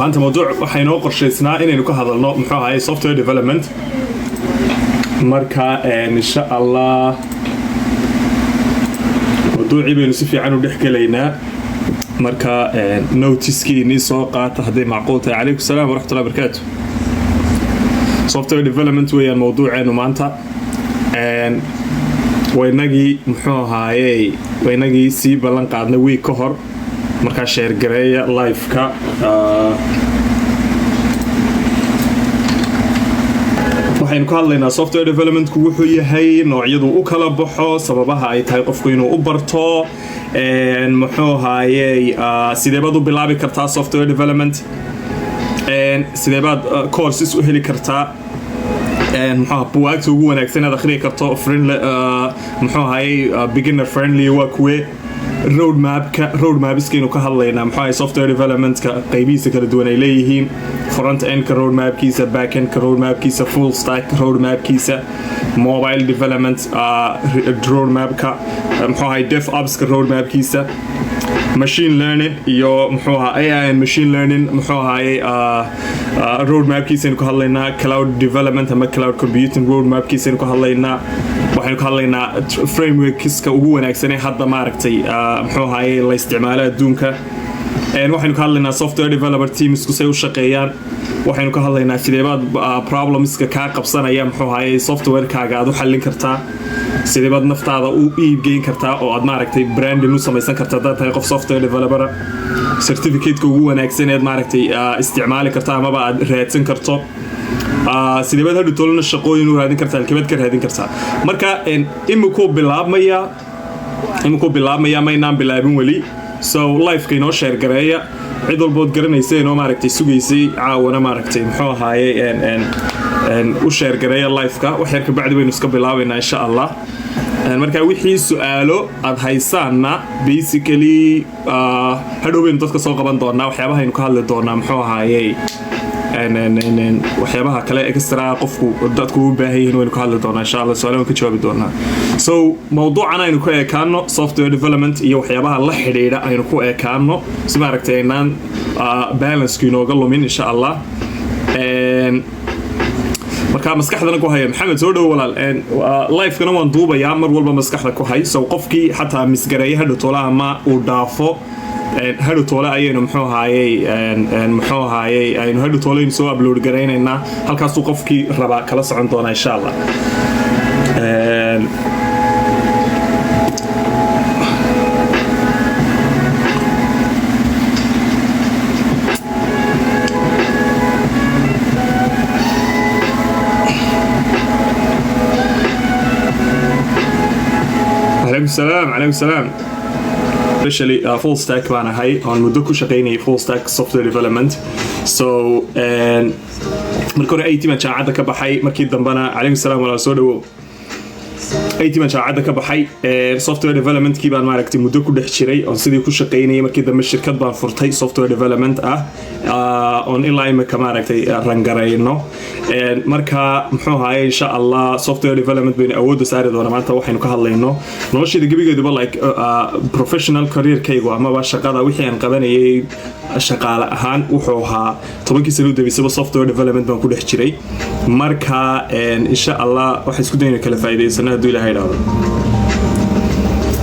maanta mawduuc waxaynu qorshaysnaa inaynu ka hadalno muxuu ahaay software development marka insha Allah mawduucii baynu si fiican u dhexgalaynaa marka notice-kiini soo qaata haday macquul tahay calaykum salaam wa rahmatullahi wa barakatuh software development weeyaan mawduuceenu maanta waynagii muxuu ahaayay waynagii sii ballan qaadnay week ka hor marka share gareeya live-ka waxaynu ka hadlaynaa software development-ku wuxuu yahay noocyadu u kala baxo sababaha ay tahay qofku inuu u barto muxuu ahaayay sideebaad u bilaabi kartaa software development sideebaad courses u heli kartaa buwaagta ugu wanaagsan aad akhriyi karto muxuu ahaayay beginner friendly waa kuwe roadmapskaynu ka hadlaynaa muxuu ahaay software developmentka qaybihiisa kala duwan ay leeyihiin front endka roadmapkiisa back endka roadmapkiisa full stack roadmapkiisa mobile development roadmapka muxuu ahaay devopska roadmapkiisa machine learning iyo muxuu ahaa AI and machine learning muxuu ahaayay roadmapkiisaynu ka hadlaynaa cloud development ama cloud computing roadmapkiisaynu ka hadlaynaa waxaynu ka hadlaynaa frameworkska ugu wanaagsan ee hadda maaragtay muxuu ahaayay la isticmaalo adduunka waxaynu ka hadlaynaa software developer teamsku say u shaqeeyaan waxaynu ka hadlaynaa sideebaad problemska kaa qabsanaya muxuu ahaayay softwarekaaga aad u xallin kartaa sideebaad naftaada u iibgeyn kartaa oo aad maaragtay branding u samaysan kartaa haddaad tahay qof software developer certificate-ka ugu wanaagsan eed maaragtay isticmaali kartaa amaba aad raadsan karto sideebaad hadhu tolona shaqooyin u raadin kartaa halkebaad ka raadin kartaa marka imikuu bilaabmaya maynaan bilaabin weli so life-ka inoo sheer gareeya cid walbood garanaysa inoo maaragtay sugaysay caawana maaragtay muxuu ahaayay u sheer gareeya life-ka wax yar ka bacdi baynu iska bilaabaynaa insha Allah marka wixii su'aalo aad haysaanna basically hadhow baynu dadka soo qaban doonaa waxyaabahaynu ka hadli doonaa muxuu ahaayay waxyaabaha kale extra qofku dadku u baahan yihiin waynu ka hadli doonaa insha Allah su'aalaha ka jawaabi doonaa so mawduucan aynu ku eekaano software development iyo waxyaabaha la xidhiidha aynu ku eekaano si maaragtay inaan balance-ku inooga lumin insha Allah marka maskaxdana ku haya maxamed soo dhow walaal live-kana waan duubayaa mar walba maskaxda ku hay so qofkii xataa misgareeya hadhow toolaha ma uu dhaafo hadhow toole ayaynu muxuu ahaayay aynu hadhow toolaynu soo upload garaynaynaa halkaasuu qofkii rabaa kala socon doonaa insha Allah عليكم السلام especially full stack baan ahay on muddo ku shaqeynayay full stack software development so markii hore IT baan jaamacadda ka baxay markii dambana calaykum salaam walaal soo dhawow IT baan jaamacadda ka baxay software development-kii baan maaragtay muddo ku dhex jiray on sidii ku shaqeynayay markii dambe shirkad baan furtay software development on ilaa imika maaragtay rangarayno marka muxuu ahaayay insha Allah software development baynu awoodda saari doonaa maanta waxaynu ka hadlayno noloshayda gebigeeduba like professional career-kaygu amaba shaqada wixii aan qabanayay shaqaale ahaan wuxuu ahaa 10 sano u dambeysaba software development baan ku dhex jiray marka insha Allah waxaan isku daynaynaa kala faa'iidaysano hadduu Ilaahay dhaado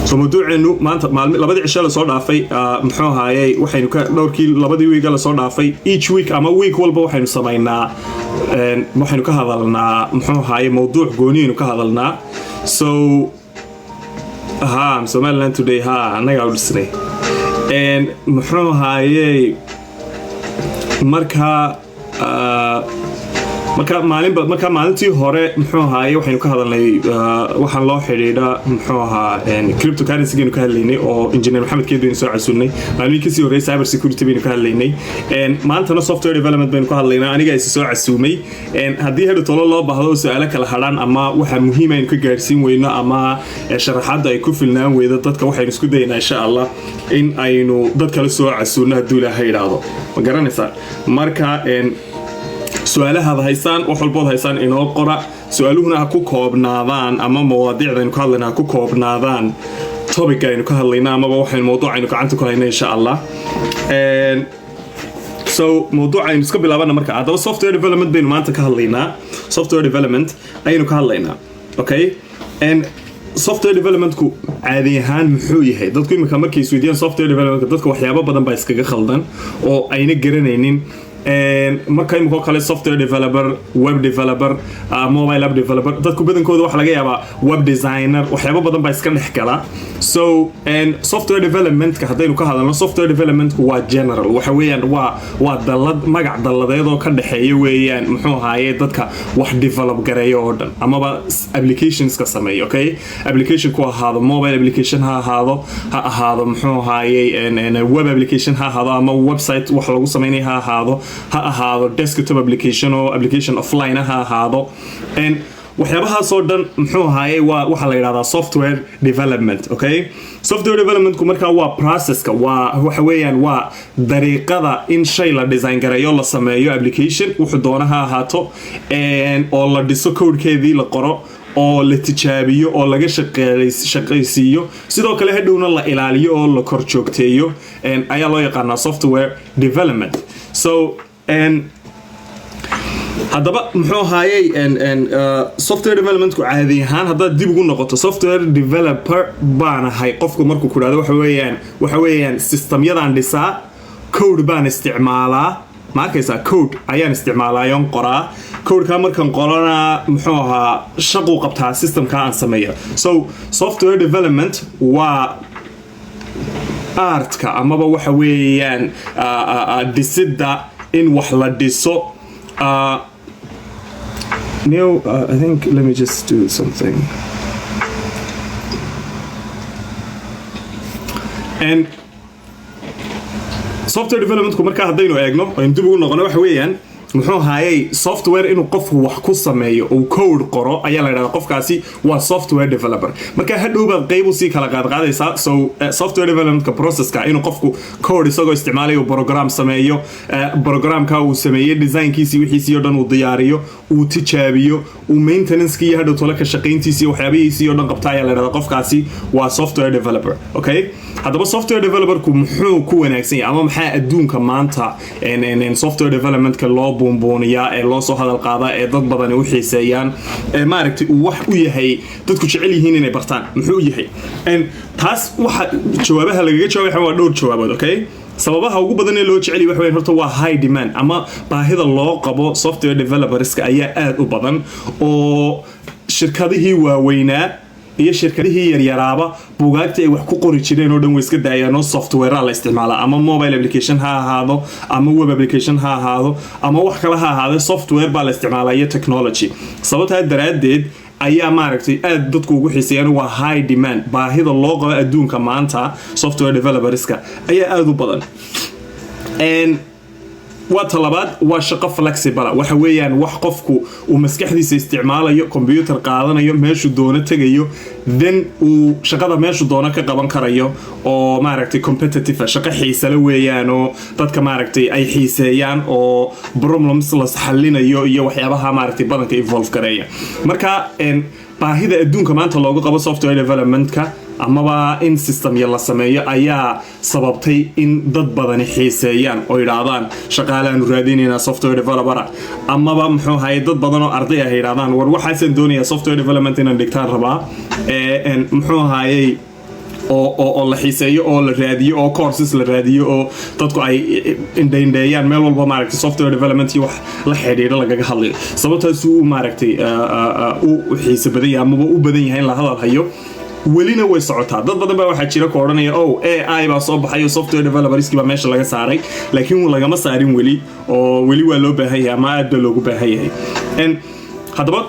so mawduuceenu maanta labadii cisho la soo dhaafay muxuu ahaayay waxaynu ka dhowrkii labadii week la soo dhaafay each week ama week walba waxaynu samaynaa waxaynu ka hadalnaa muxuu ahaayay mawduuc gooniyeenu ka hadalnaa so Somaliland today anaga u dhisnay muxuu ahaayay marka maalintii hore muxuu ahaayay waxaynu ka hadalnay waxaan loo xidhiidha muxuu ahaa cryptocurrency-gaynu ka hadlaynay oo engineer maxamed keed baynu soo casuulnay maalmihii kasii horreeyay cyber security baynu ka hadlaynay maantana software development baynu ka hadlaynaa aniga isa soo casuumay haddii hadhow tolo loo baahdo su-aalo kala hadhaan ama waxa muhiim aynu ka gaadhsiin weyno ama sharaxaadda ay ku filnaan weydo dadka waxaynu isku daynaa insha Allah in aynu dad kale soo casuulno hadduu Ilaahay yidhaahdo ma garanaysaa marka su'aalaha haysaan wax walbood haysaan inoo qora su'aaluhuna ha ku koobnaadaan ama mawaadiicdaynu ka hadlaynaa ha ku koobnaadaan topic aynu ka hadlaynaa amaba waxaynu mawduucaynu gacanta ku haynaa insha Allah so موضوع aynu iska bilaabana marka hadaba software development baynu maanta ka hadlaynaa software development aynu ka hadlaynaa okay and software development ku caadi ahaan muxuu yahay dadku imika markay isweydiiyaan software development dadka waxyaabo badan baa iskaga khaldan oo ayna garanaynin marka imiko kale software developer web developer mobile app developer dadku badankooda waxa laga yaabaa web designer waxyaabo badan baa iska dhex gala so software development ka hadaynu ka hadalno software development ku waa general waxa weeyaan waa dalad magac daladeed oo ka dhaxeeya weeyaan muxuu ahaayay dadka wax develop gareeyo oo dhan amaba applications ka sameeyo okay application ku ahaado mobile application ha ahaado muxuu ahaayay web application ha ahaado ama website wax lagu sameeyo ha ahaado desktop application or application offline ha ahaado and waxyaabahaas oo dhan muxuu ahaayay waxa la yiraahdaa software development okay software development ku marka waa processka waxa weeyaan waa dariiqada in shay la design gareeyo la sameeyo application wuxuu doonaha ahaato oo la dhiso codekeedii la qoro oo la tijaabiyo oo laga shaqaysiiyo sidoo kale hadhowna la ilaaliyo oo la kor joogteeyo ayaa loo yaqaanaa software development so hadaba muxuu ahaayay software development ku caadi ahaan haddaad dib ugu noqoto software developer baan ahay qofku markuu ku dhahdo waxa weeyaan systemyadan dhisaa code baan isticmaalaa ma arkaysaa code ayaan isticmaalaayoon qoraa codeka markaan qorana muxuu ahaa shaquu qabtaa systemka aan sameeyo so software development waa artka amaba waxa weeyaan dhisidda in wax la dhiso I think let me just do something and software development ku marka hadaynu eegno oo dib ugu noqono waxa weeyaan muxuu ahaayay software inuu qofku wax ku sameeyo oo code qoro ayaa la yiraahdaa qofkaasi waa software developer marka hadhow baad qayb u sii kala qaadaysaa so software development ka processka inuu qofku code isagoo isticmaalayo program sameeyo programka uu sameeyay designkiisa wixiisa oo dhan uu diyaariyo uu tijaabiyo uu maintenance iyo hadhow tolo ka shaqayntiisa waxyaabihiisa oo dhan qabtaa ayaa la yiraahdaa qofkaasi waa software developer okay hadaba software developer ku muxuu ku wanaagsan yahay ama maxaa adduunka maanta software development ka loo buunbuuniyaa ee loo soo hadal qaadaa ee dad badan u xiiseeyaan maaragtay uu wax u yahay dadku jecel yihiin inay bartaan muxuu yahay taas waxa jawaabaha lagaga jawaabay waa dhowr jawaabood okay sababaha ugu badan ee loo jecel yahay waxa weyn horta waa high demand ama baahida loo qabo software developers ayaa aad u badan oo shirkadihii waaweynaa iyo shirkadihii yaryaraaba buugaagta ay wax ku qori jireen oo dhan way iska daayaan software la isticmaala ama mobile application ha ahaado ama web application ha ahaado ama wax kale ha ahaado software baa la isticmaalaya technology sababta daraadeed ayaa maaragtay aad dadku ugu xiiseeyaan waa high demand baahida loo qabo adduunka maanta software developerska ayaa aad u badan waa talabaad waa shaqo flexible waxa weeyaan wax qofku uu maskaxdiisa isticmaalayo computer qaadanayo meeshu doona tagayo then uu shaqada meeshu doona ka qaban karayo oo maaragtay competitive shaqo xiisale weeyaan oo dadka maaragtay ay xiiseeyaan oo problems la xallinayo iyo waxyaabaha maaragtay badanka evolve gareeya marka baahida adduunka maanta loogu qabo software development-ka amaba in system ya la sameeyo ayaa sababtay in dad badan xiiseeyaan oo yiraahdaan shaqaalaanu raadinayna software developer amaba muxuu ahaayay dad badan oo arday ah yiraahdaan war waxaan doonayaa software development inaan dhigtaan rabaa muxuu ahaayay oo la xiiseeyo oo la raadiyo oo courses la raadiyo oo dadku ay indheeyaan meel walba maaragtay software development iyo wax la xiriira lagaga hadlayo sababtaas uu maaragtay uu xiise badan yahay amaba u badan yahay in la hadal hayo welina way socotaa dad badan baa waxa jira ku oranaya AI baa soo baxay software developers baa meesha laga saaray laakiin lagama saarin weli oo weli waa loo baahan yahay ama aad loogu baahan yahay hadaba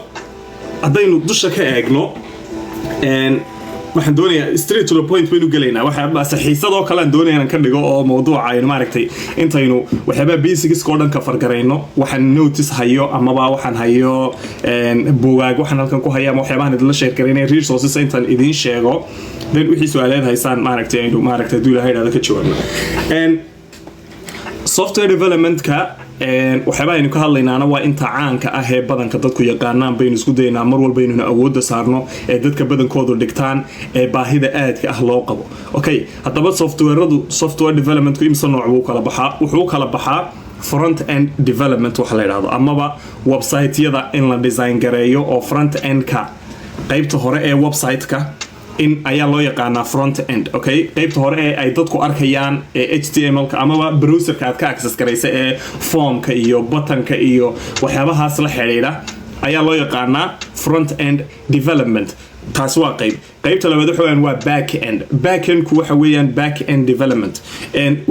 hadaynu dusha ka eegno waxaan doonayaa straight to the point baynu galaynaa waxa saxiisadoo kale aan doonayaa inaan ka dhigo oo mawduuca aynu maaragtay intaynu waxyaaba basics oo dhan ka fargarayno waxaan notice hayo amaba waxaan hayo buugaag waxaan halkan ku hayaa waxyaabahan idin la share gareynay resources intaan idin sheego then wixii su'aalaad haysaan maaragtay aynu maaragtay duulaha yiraahdo ka jawaabno software development-ka waxyaaba aynu ka hadlaynaana waa inta caanka ah ee badanka dadku yaqaanaan baynu isku daynaa mar walba inaynu awoodda saarno ee dadka badankoodu dhigtaan ee baahida aadka ah loo qabo okay haddaba software development-ku imsa nooc buu kala baxaa wuxuu kala baxaa front end development waxa la yiraahdo amaba website-yada in la design gareeyo oo front end-ka qaybta hore ee website-ka in ayaa loo yaqaanaa front end, okay? qaybta hore ee ay dadku arkayaan ee HTML-ka amaba browser-ka aad ka access garaysa ee form-ka iyo button-ka iyo waxyaabahaas la xiriira ayaa loo yaqaanaa front end development. taas waa qaybta labaad waxa weeyaan waa back end ku waxa weeyaan back end development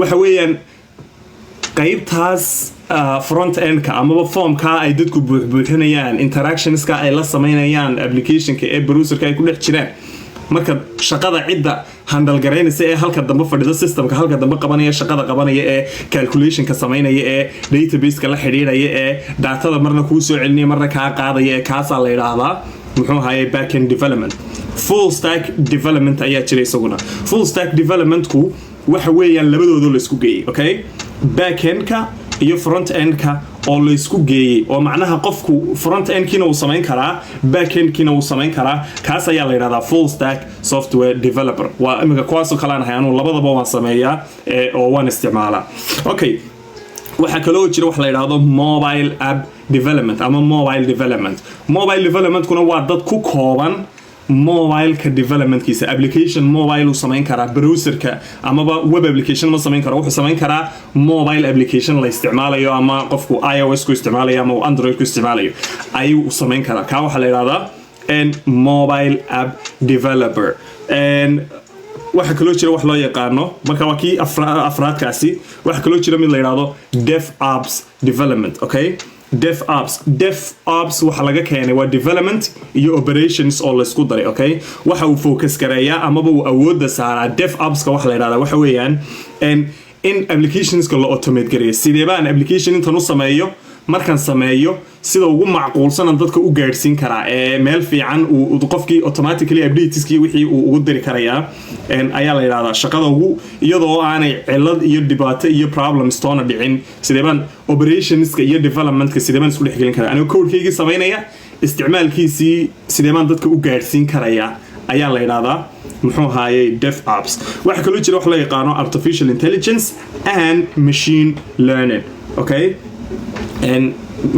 waxa weeyaan qaybtaas front end-ka amaba form-ka ay dadku buuxinayaan interactions-ka ay la sameynayaan application-ka ee browser-ka ay ku dhex jiraan marka shaqada cidda handle garaynaysa ee halka dambe fadhida systemka halka dambe qabanaya shaqada qabanaya ee calculation-ka sameynaya ee database-ka la xiriiraya ee daatada marna kuu soo celinaya marna kaa qaadaya ee kaasaa la yiraahdaa muxuu ahaayay back end development. Full stack development ayaa jira isaguna. Full stack development-ku waxa weeyaan labadooda la isku geeyay, okay? Back end-ka iyo front end-ka oo la isku geeyay oo macnaha qofku front end-kiina uu samayn karaa back end-kiina uu samayn karaa kaas ayaa la yiraahdaa full stack software developer. waa imika kuwaasoo kale aan hayaan labadaba waan sameeyaa oo waan isticmaalaa. Okay, waxa kale oo jira wax la yiraahdo mobile app development ama mobile development kuna waa dad ku kooban mobile-ka development-kiisa application mobile uu samayn karaa browser-ka amaba web application ma samayn karo wuxuu samayn karaa mobile application la isticmaalayo ama qofku iOS ku isticmaalayo ama Android ku isticmaalayo ayuu u samayn karaa ka waxa la yiraahdaa mobile app developer. waxa kaloo jira wax loo yaqaano marka waa kii afraadkaasi waxa kaloo jira mid la yiraahdo DevOps development, okay? DevOps waxa laga keenay waa development iyo operations oo la isku daray, okay? waxa uu focus gareeyaa amaba uu awoodda saaraa DevOps-ka waxa la yiraahdaa waxa weeyaan in applications-ka la automate gareeyo sidee baan application intan u sameeyo markaan sameeyo sida ugu macquulsan dadka u gaarsiin karaa meel fiican uu qofkii automatically updateski wixii uu ugu diri karayaa ayaa la yiraahdaa shaqada ugu iyadoo aanay cilad iyo dhibaato iyo problems toona dhicin sidee baan operationska iyo developmentka sidee baan isku dhexgelin karaa aniga code-kaygii sameynaya isticmaalkiisii sidee baan dadka u gaarsiin karayaa ayaa la yiraahdaa muxuu ahaayay DevOps. waxa kaloo jira wax la yaqaano artificial intelligence and machine learning, okay?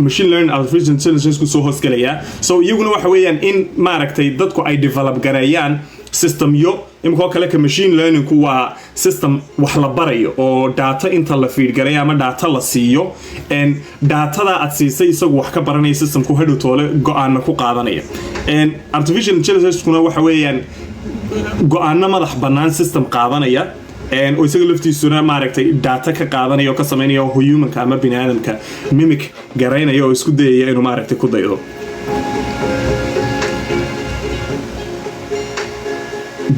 machine learning artificial intelligence ku soo hoosgalaya so iyaguna waxa weeyaan in maaragtay dadku ay develop gareeyaan system yo imko kale ka machine learning ku waa system wax la barayo oo data inta la feed gareeyo ama data la siiyo datada aad siisay isagu wax ka baranaya systemku hadhow toole go'aano ku qaadanaya artificial intelligence kuna waxa weeyaan go'aano madax bannaan system qaadanaya oo isaga laftiisuna maaragtay data ka qaadanaya oo ka sameynaya humanka ama bini'aadamka mimic garaynaya oo isku dayaya inuu maaragtay ku daydo.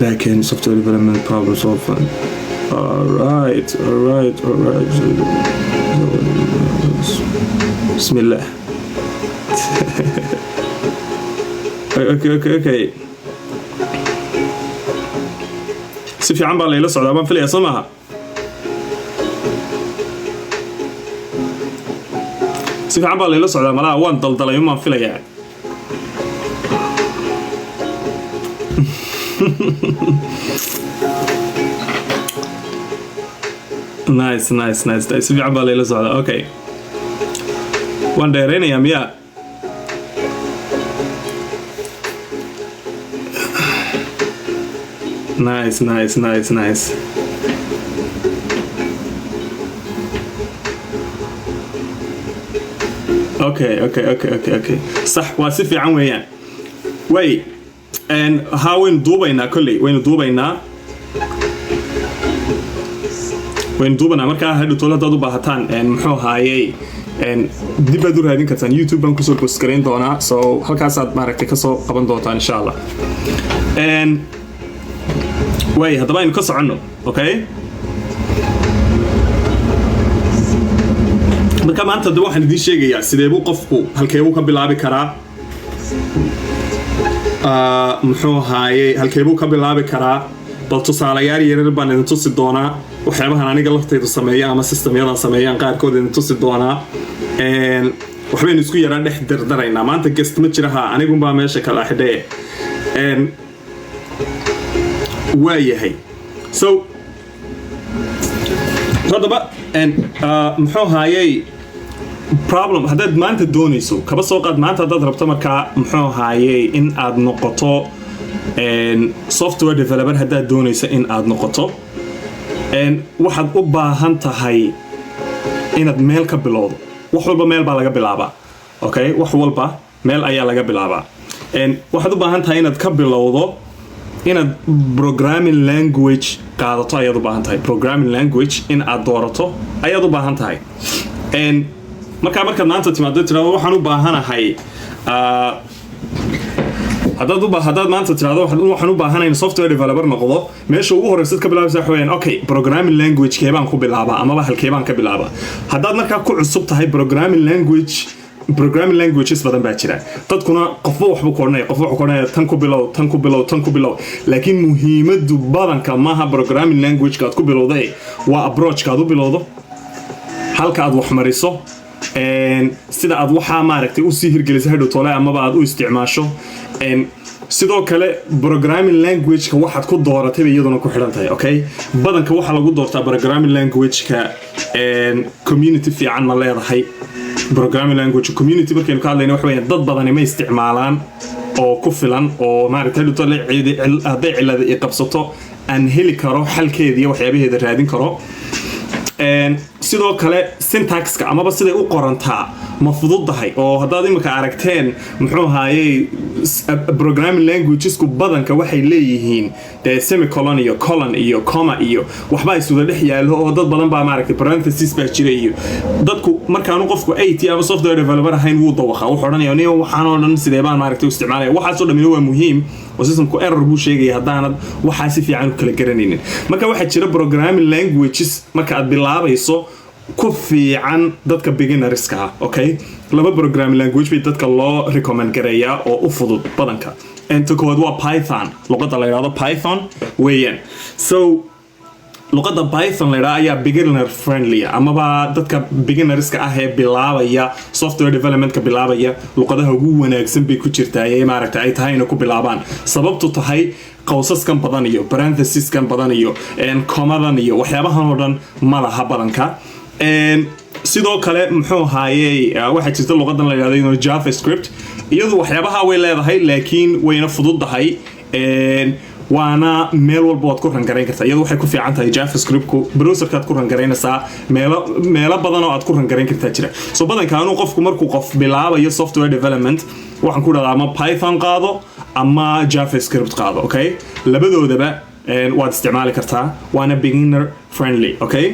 Back-end software development problem solving. Alright. Bismillah. Okay. si fiican baa layla socdaa baan filaya soo maaha si fiican baa layla socdaa malaha waan daldalay umaan filayaa nice si fiican baa layla socdaa okay waan dheeraynayaa miyaa nice okay صح waa si fiican weeyaan way ها وين duubaynaa kulli waynu duubanaa markaa hadhow tooladaad u baahataan muxuu ahaayey dib aad u raadin kartaan YouTube baan kusoo post garayn doonaa so halkaasaad maaragtay kasoo qaban doontaan insha Allah way haddaba aynu ka soconno okay marka maanta hadda waxaan idiin sheegayaa sideebuu qofku halkeebuu ka bilaabi karaa muxuu ahaayey halkeebuu ka bilaabi karaa bal tusaalayaal yaryar baan idin tusi doonaa waxyaabahan aniga laftaydu sameeya ama systemyadan sameeyaan qaarkood idin tusi doonaa waxbaynu isku yaraa dhex dardaraynaa maanta guest ma jiraha anigunbaa meesha kala xidhee waayahay so haddaba muxuu haayay problem haddaad maanta doonayso kaba soo qaad maanta haddaad rabto markaa muxuu haayay in aad noqoto software developer haddaad doonayso in aad noqoto waxaad u baahan tahay inaad meel ka bilowdo wax walba meel baa laga bilaabaa okay wax walba meel ayaa laga bilaabaa waxaad u baahan tahay inaad ka bilowdo inaad programming language qaadato ayaad u baahan tahay programming language in aad doorato ayaad u baahan tahay markaad maanta timaado tiraado waxaan u baahanahay haddaad maanta tiraado waxaan u baahanahay in software developer noqdo meesha ugu horeysa ka bilaabaysa waxa weeyaan okay programming language keebaan ku bilaabaa amaba halkeebaan ka bilaabaa haddaad markaa ku cusub tahay programming languages badan baa jira dadkuna qofba waxba koodhanaya qofba wuxuu koodhanaya tan ku bilow laakiin muhiimadu badanka maaha programming language-ka aad ku bilowday waa approach-ka aad u bilowdo halka aad wax mariso sida aad waxaa maaragtay usii hirgelisa hadhow toole amaba aad u isticmaasho sidoo kale programming language-ka waxaad ku dooratay iyaduna ku xidhan tahay okay badanka waxaa lagu doortaa programming language-ka community fiican ma leedahay programming language community markaynu ka hadlayna waxa weeyaan dad badani ma isticmaalaan oo ku filan oo maaragtay hadhow toole hadday cilada i qabsato aan heli karo xalkeeda iyo waxyaabaheeda raadin karo sidoo kale syntaxka amaba siday u qorantaa ma fududahay oo haddaad imika aragteen muxuu ahaayey programming languagesku badanka waxay leeyihiin dee semicolon iyo colon iyo comma iyo waxbaa isuda dhex yaallo oo dad badan baa maaragtay parenthesis baa jira iyo dadku markaanu qofku IT ama software developer ahayn wuu dawaqa wuxuu odhanaya niyo waxaan oo dhan sidee baan maaragtay u isticmaalaya waxaasoo dhamina waa muhiim oo systemku error buu sheegaya haddaanad waxaa si fiican u kala garanaynin marka waxaa jira programming languages marka aad bilaabayso ku fiican dadka beginnerska ah okay laba programming language bay dadka loo recommend gareeyaa oo u fudud badanka inta kood waa Python luqadda la yiraahdo Python weeyaan so luqadda Python la yiraahdo ayaa beginner friendly amaba dadka beginnerska ah ee bilaabaya software development ka bilaabaya luqadaha ugu wanaagsan bay ku jirtaa ee maaragtay ay tahay inay ku bilaabaan sababtu tahay qowsaskan badan iyo parenthesiskan badan iyo commadan iyo waxyaabahan oo dhan ma laha badanka sidoo kale muxuu ahaayey waxa jirta luqadan la yiraahdo JavaScript iyadu waxyaabaha way leedahay laakiin wayna fududahay waana meel walba waad ku rangarayn kartaa iyadu waxay ku fiican tahay JavaScript-ku browserkaad ku rangaraynaysaa meelo badan oo aad ku rangarayn kartaa jira so badanka anuu qofku markuu qof bilaabayo software development waxaan ku dhahdaa ama Python qaado ama JavaScript qaado okay labadoodaba waad isticmaali kartaa waana beginner friendly okay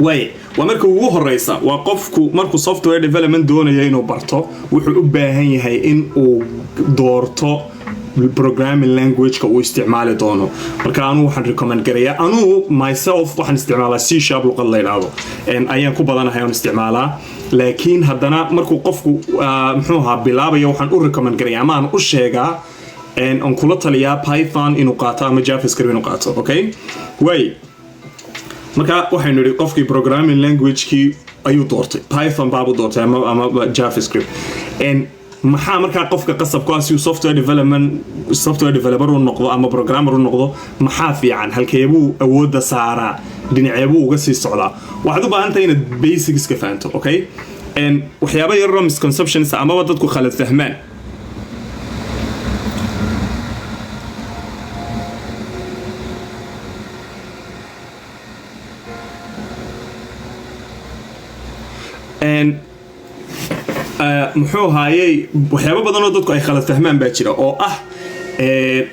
waa marka ugu horeysa waa qofku markuu software development doonayo inuu barto wuxuu u baahan yahay in uu doorto programming language-ka uu isticmaali doono marka anuu waxaan recommend gareeyaa anuu myself waxaan isticmaalaa C# luqad la yiraahdo ayaan ku badanahay aan isticmaalaa laakiin haddana markuu qofku muxuu ahaa bilaabayo waxaan u recommend gareeyaa ama aan u sheegaa aan kula taliyaa Python inuu qaato ama JavaScript inuu qaato okay marka waxaynu nidhi qofkii programming language-kii ayuu doortay Python baabu doortay ama JavaScript maxaa markaa qofka qasabku ah si uu software developer u noqdo ama programmer u noqdo maxaa fiican halkeebuu awoodda saaraa dhinaceebuu uga sii socdaa waxaad u baahan tahay inaad basics ka fahanto okay waxyaaba yaroo misconceptions amaba dadku khalad fahmaan muxuu ahaayey waxyaabo badan oo dadku ay khalad fahmaan baa jira oo ah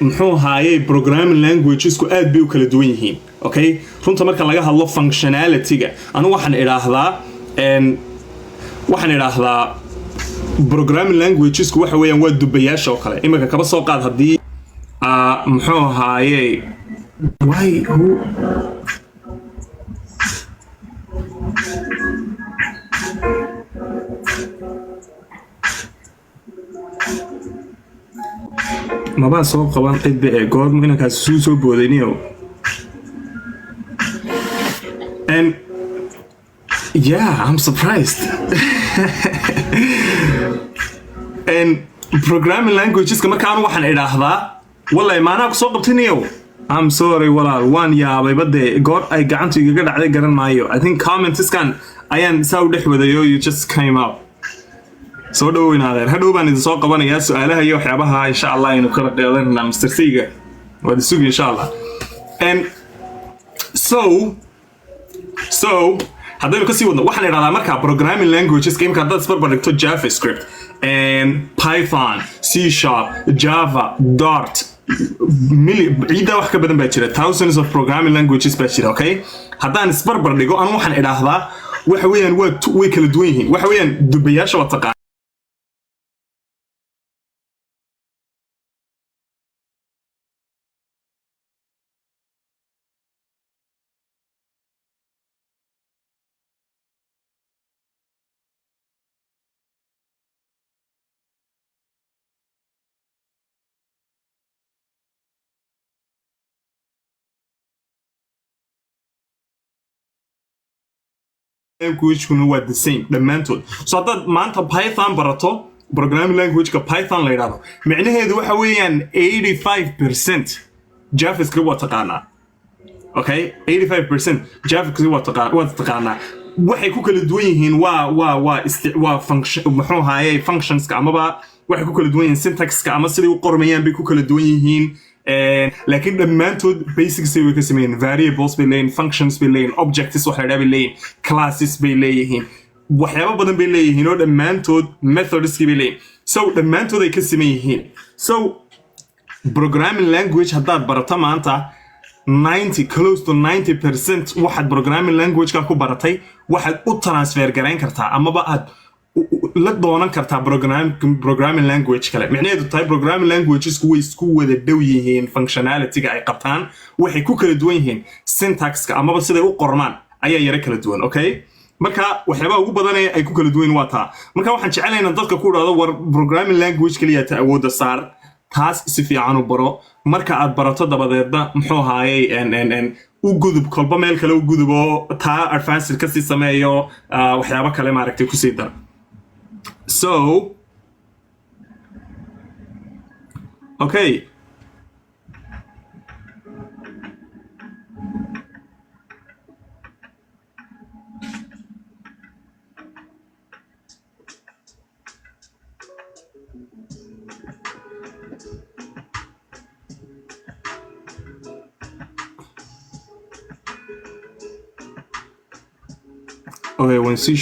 muxuu ahaayey programming languagesku aad bay u kala duwan yihiin okay runta marka laga hadlo functionality-ga anu waxaan idhaahdaa programming languagesku waxa weeyaan waa dubayaasha oo kale imika kaba soo qaad haddii muxuu ahaayey mabaa soo qaban cidda ee goorma inankaas soo boodayniyo and yeah I'm surprised and programming languageska markaan waxaan idhaahdaa wallahi maanaa ku soo qabtiniyo I'm sorry walaal waan yaabay bade goor ay gacantu igaga dhacday garan maayo. I think comments kan ayaan saa u dhex wadayo you just came out. soo dhaweynaadeen hadhow baan idin soo qabanayaa su'aalaha iyo waxyaabaha insha Allah inuu kala dheelanaa Mr. Siga wada sugi insha Allah. And so haddaynu kasii wadno waxaan idhahdaa markaa programming languages imika haddaad isbarbar dhigto JavaScript and Python, C#, Java, Dart ciidda wax ka badan baa jira thousands of programming languages baa jira okay haddaan isbarbar dhigo anu waxaan idhaahdaa waxa weeyaan way kala duwan yihiin waxa weeyaan dubayaasha waa taqaan language kuna waa the same dhammaantood so haddaad maanta Python barato programming language-ka Python la yidhaahdo micnaheedu waxa weeyaan 85% JavaScript waa taqaanaa okay 85% JavaScript waa taqaanaa waxay ku kala duwan yihiin waa function muxuu ahaayay functionska amaba waxay ku kala duwan yihiin syntaxka ama sidii u qormayaan bay ku kala duwan yihiin لكن dhammaantood basics way ka sameeyeen variables bay leeyihiin functions bay leeyihiin objects waxa la dhahay leeyihiin classes bay leeyihiin waxyaabo badan bay leeyihiin oo dhammaantood methods bay leeyihiin so dhammaantood ay ka sameeyeen so programming language haddaad barato maanta 90 close to 90% waxaad programming language ka ku baratay waxaad u transfer gareyn kartaa amaba aad la doonan kartaa programming language kale micnaheedu tahay programming languages way isku wada dhow yihiin functionality-ga ay qabtaan waxay ku kala duwan yihiin syntax-ka amaba siday u qormaan ayaa yara kala duwan okay marka waxyaabaha ugu badan ee ay ku kala duwan waa taa marka waxaan jecelaynaa dadka ku dhahdo war programming language kaliya ta awoodda saar taas si fiican u baro marka aad barato dabadeedna muxuu ahaayay u gudub kolba meel kale u gudubo taa advanced ka sii sameeyo waxyaabo kale maaragtay ku sii dar So, okay. Okay, when C#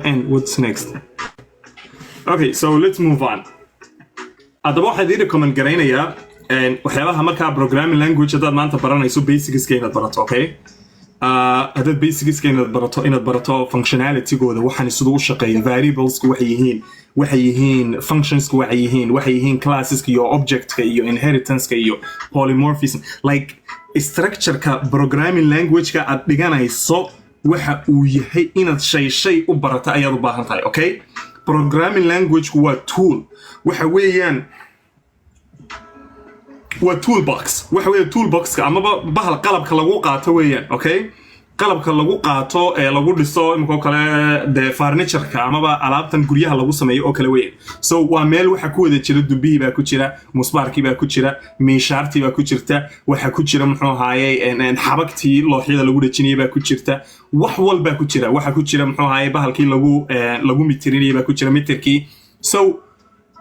end, what's next? Okay, so let's move on. Adaba waxaan idin comment gareynayaa waxyaabaha markaa programming language hadaad maanta baranayso basics-ka inaad barato, okay? Hadaad basics-ka inaad barato functionality-gooda waxaan sidoo u shaqeeyo variables-ku waxay yihiin functions-ku waxay yihiin classes-ka iyo object-ka iyo inheritance-ka iyo polymorphism like structure-ka programming language-ka aad dhiganayso waxa uu yahay inaad shay u barata ayaad u baahan tahay okay programming language waa tool waxa weeyaan waa toolbox-ka amaba bahal qalabka lagu qaato weeyaan okay qalabka lagu qaato ee lagu dhiso imika kale de furniture-ka amaba alaabtan guryaha lagu sameeyo oo kale weeyaan so waa meel waxa ku wada jira dubihi baa ku jira musbaarkii baa ku jira miishaartii baa ku jirta waxa ku jira muxuu ahaayay xabagtii looxyada lagu dhajinayay baa ku jirta wax walba ku jira waxa ku jira muxuu ahaayay bahalkii lagu mitirinayay baa ku jira mitirkii so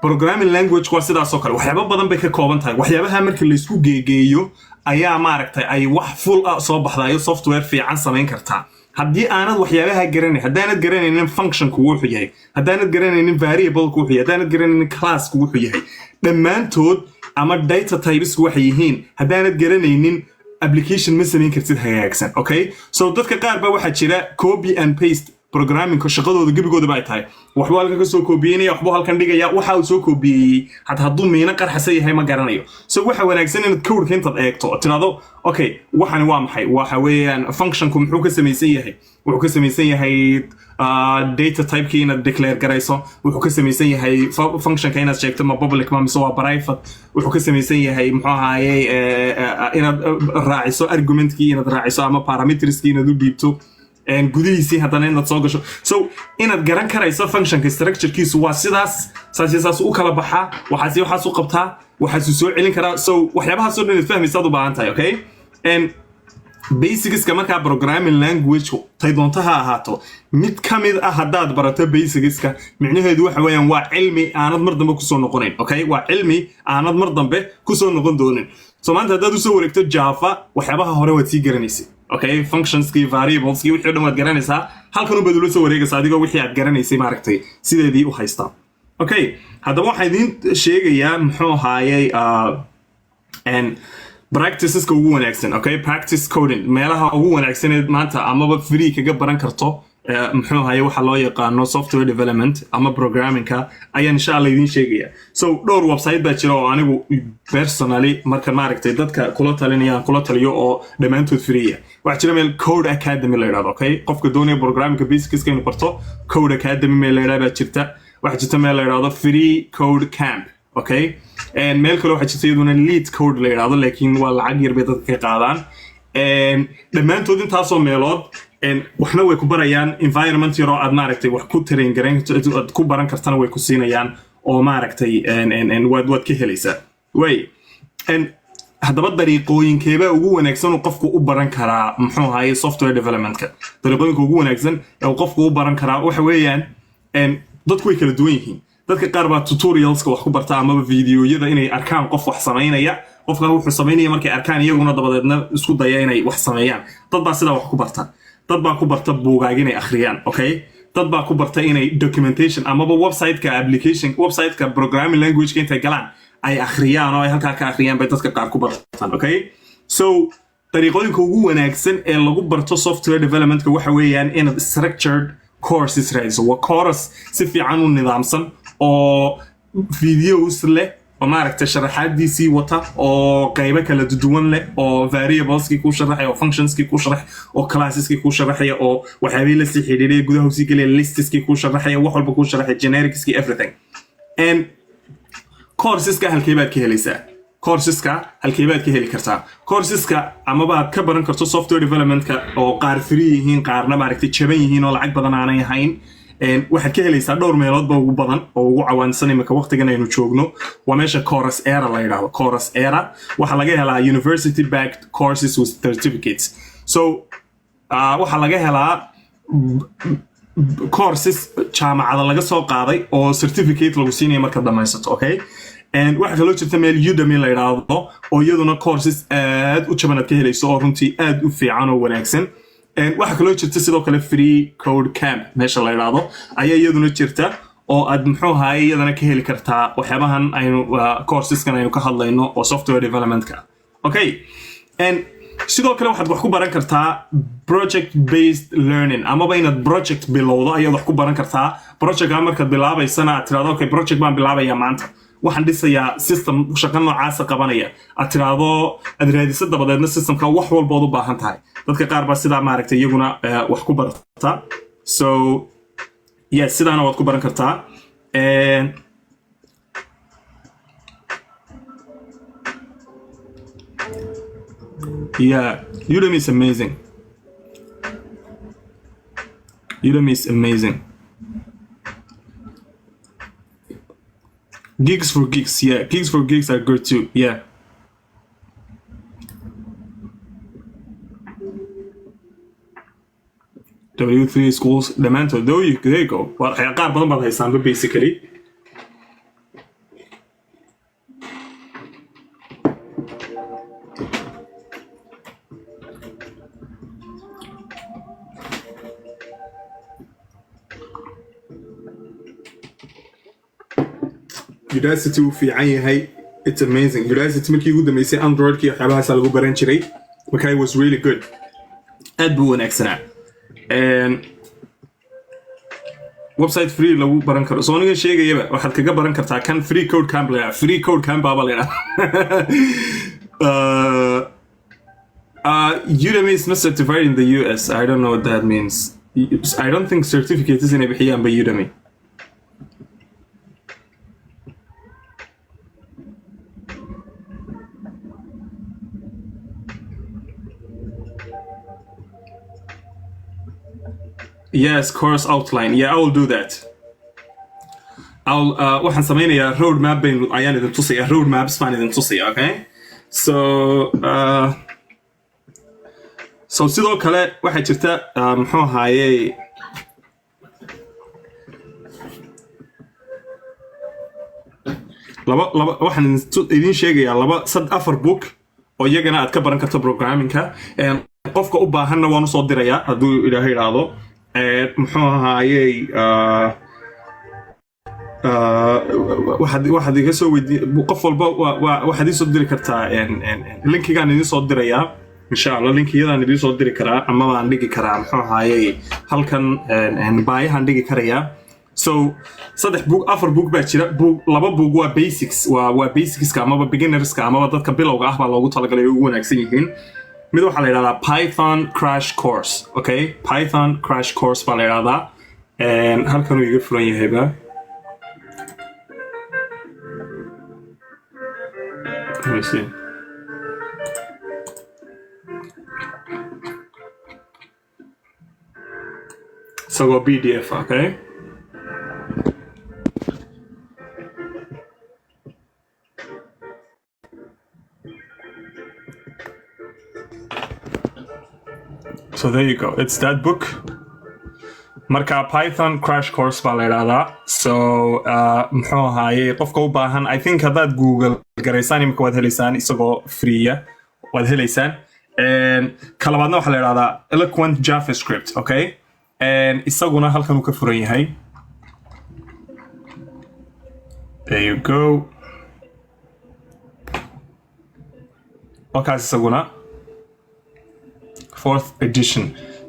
programming language waa sidaas oo kale waxyaabo badan bay ka kooban tahay waxyaabaha marka la isku geegeeyo ayaa maaragtay ay wax full soo baxdayo software fiican samayn kartaa haddii aanad waxyaabaha garanay haddaanad garanaynin function-ku wuxuu yahay haddaanad garanaynin variable-ku wuxuu yahay haddaanad garanaynin class-ku wuxuu yahay dhammaantood ama data types-ku waxay yihiin haddaanad garanaynin application ma samayn kartid hagaagsan okay so dadka qaar baa waxaa jira copy and paste programming shaqadooda gabigooda bay tahay waxba halkan ka soo koobiyeenaya waxba halkan dhigaya waxa uu soo koobiyay hadduu miina qarxasa yahay ma garanayo so waxa wanaagsan inaad code-ka intaad eegto tiraado okay waxani waa maxay waxa weeyaan function-ku muxuu ka samaysan yahay wuxuu ka samaysan yahay data type-ki inaad declare garayso wuxuu ka samaysan yahay function-ka inaad sheegto ma public ma mise waa private wuxuu ka samaysan yahay muxuu ahaayay inaad raaciso argument-ki inaad raaciso ama parameters-ki inaad u dhiibto gudihiisii haddana inaad soo gasho so inaad garan karayso functionka structurekiisu waa sidaas u kala baxaa waxaas u qabtaa waxaas soo celin karaa so waxyaabahaas oo dhan inaad fahmaysaad u baahan tahay okay basicska markaa programming language tay doonto ha ahaato mid ka mid ah haddaad barato basicska micnaheedu waxa weeyaan waa cilmi aanad mar dambe kusoo noqonayn okay waa cilmi aanad mar dambe kusoo noqon doonin so maanta haddaad usoo wareegto java waxyaabaha hore waad sii garanaysay okay functionskii variableski wixii o dhan waad garanaysaa halkan u badula soo wareegaysa adigoo wixii aad garanaysay maaragtay sideedii u haystaa okay haddaba waxaa idiin sheegayaa muxuu ahaayey practiceska ugu wanaagsan okay practice coding meelaha ugu wanaagsan ee maanta amaba free kaga baran karto muxuu ahaayey waxa loo yaqaano software development ama programmingka ayaan insha Allah idiin sheegaya so dhowr website baa jira oo anigu personally marka maaragtay dadka kula taliyo oo dhammaantood free waxa jira meel code academy la yiraahdo okay qofka doonaya programmingka basicska inuu barto code academy meel la yiraahdo jirta waxa jirta meel la yiraahdo free code camp okay meel kale waxa jirta iyaduna lead code la yiraahdo laakiin waa lacag yar bay dadka ka qaadaan dhammaantood intaasoo meelood waxna way ku barayaan environment yar oo aad maaragtay wax ku train garan ku baran kartana way ku siinayaan oo maaragtay waad ka helaysaa way haddaba dariiqooyinkeeba ugu wanaagsan oo qofku u baran karaa muxuu ahaayey software developmentka dariiqooyinka ugu wanaagsan ee qofku u baran karaa waxa weeyaan dadku way kala duwan yihiin dadka qaar baa tutorialska wax ku barta ama videoyada inay arkaan qof wax sameynaya qofka wuxuu sameynaya markay arkaan iyaguna dabadeedna isku daya inay wax sameeyaan dad baa sida wax ku barta dad baa ku barta buugaag inay akhriyaan okay dad baa ku barta inay documentation amaba websiteka programming language intay galaan ay akhriyaan oo ay halkaa ka akhriyaan bay dadka qaar ku bartaan okay so dariiqooyinka ugu wanaagsan ee lagu barto software developmentka waxa weeyaan inaad structured courses raadiso waa course si fiican u nidaamsan oo videos leh oo maaragtay sharaxaadiisii wata oo qaybo kala duwan leh oo variableski ku sharaxay oo functionski ku sharax oo classeski ku sharaxay oo waxyaabay la sii xidhiidhay gudaha u sii galay listeski ku sharaxay wax walba ku sharaxay genericski everything and courseska halkeebaad ka helaysaa halkeebaad ka heli kartaa courseska amaba aad ka baran karto software developmentka oo qaar free yihiin qaarna maaragtay jaban yihiin oo lacag badan aanay ahayn waxaad ka helaysaa dhowr meeloodba ugu badan oo ugu cawaansan imika waqtigan aynu joogno waa meesha Coursera la yiraahdo Coursera waxa laga helaa university backed courses with certificates so waxa laga helaa courses jaamacada laga soo qaaday oo certificate lagu siinayo marka dhamaysato okay waxa kaloo jirta meel Udemy la yiraahdo oo iyaduna courses aad u jaban ka helayso oo runtii aad u fiican oo wanaagsan waxa kaloo jirta sidoo kale free code camp meesha la yiraahdo ayaa iyaduna jirta oo aad muxuu ahaayey iyadana ka heli kartaa waxyaabahan aynu courseskan aynu ka hadlayno oo software developmentka okay sidoo kale waxaad wax ku baran kartaa project based learning amaba inaad project bilowdo ayaad wax ku baran kartaa projectka markaad bilaabaysana aad tiraahdo okay project baan bilaabayaa maanta waxaan dhisayaa system shaqo noocaas qabanaya aad tiraahdo aad raadiso dabadeedna systemka wax walba u baahan tahay dadka qaar baa sidaa maaragtay iyaguna wax ku barata so yes sidaana waad ku baran kartaa yeah Udemy is amazing Gigs for Geeks, yeah. Gigs for Geeks are good too, yeah. W3 schools, the mentor, there you go. Well, I can't remember how to basically. Udacity fiican yahay it's amazing Udacity markii ugu dambeysay Android-ki waxyaabahaas lagu baran jiray markaa was really good aad buu wanaagsanaa website free lagu baran karo soo aniga sheegayaba waxaad kaga baran kartaa kan free code camp la free code camp baa la Udemy is not certified in the US I don't know what that means I don't think certificate is in bixiyaan by Udemy Yes, course outline. Yeah, I will do that. I'll waxaan samaynayaa road map ayaan idin tusaya, road maps baan idin tusaya, okay? So sidoo kale waxaa jirta muxuu ahaayey waxaan idin sheegayaa afar book oo iyagana aad ka baran karto programmingka. Qofka u baahanna waan usoo dirayaa hadduu ilaahay idhaahdo. Muxuu ahaayey waxaad iga soo weydiin qof walba waxaad ii soo diri kartaa linkigaan idin soo dirayaa insha Allah. linkiyadaan idin soo diri karaa ama waan dhigi karaa muxuu ahaayey halkan baayahan dhigi karayaa. So afar book baa jira. Laba book waa basics, waa basicska amaba beginnerska amaba dadka bilowga ah baa loogu talagalay ugu wanaagsan yihiin. mid waxaa la yidhahdaa Python crash course, okay? Python crash course baa la yidhahdaa. halkanuu iga furan yahayba. Let me see. Isagoo PDF, okay? So there you go. It's that book. Marka Python crash course baa la yidhahdaa. So muxuu ahaayey qofka u baahan, I think haddaad Google garaysaan imika waad helaysaan isagoo freeya waad helaysaan. Ka labaadna waxaa la yidhahdaa Eloquent JavaScript, okay? Isaguna halkan uu ka furan yahay. There you go. Wakaas isaguna 4th edition.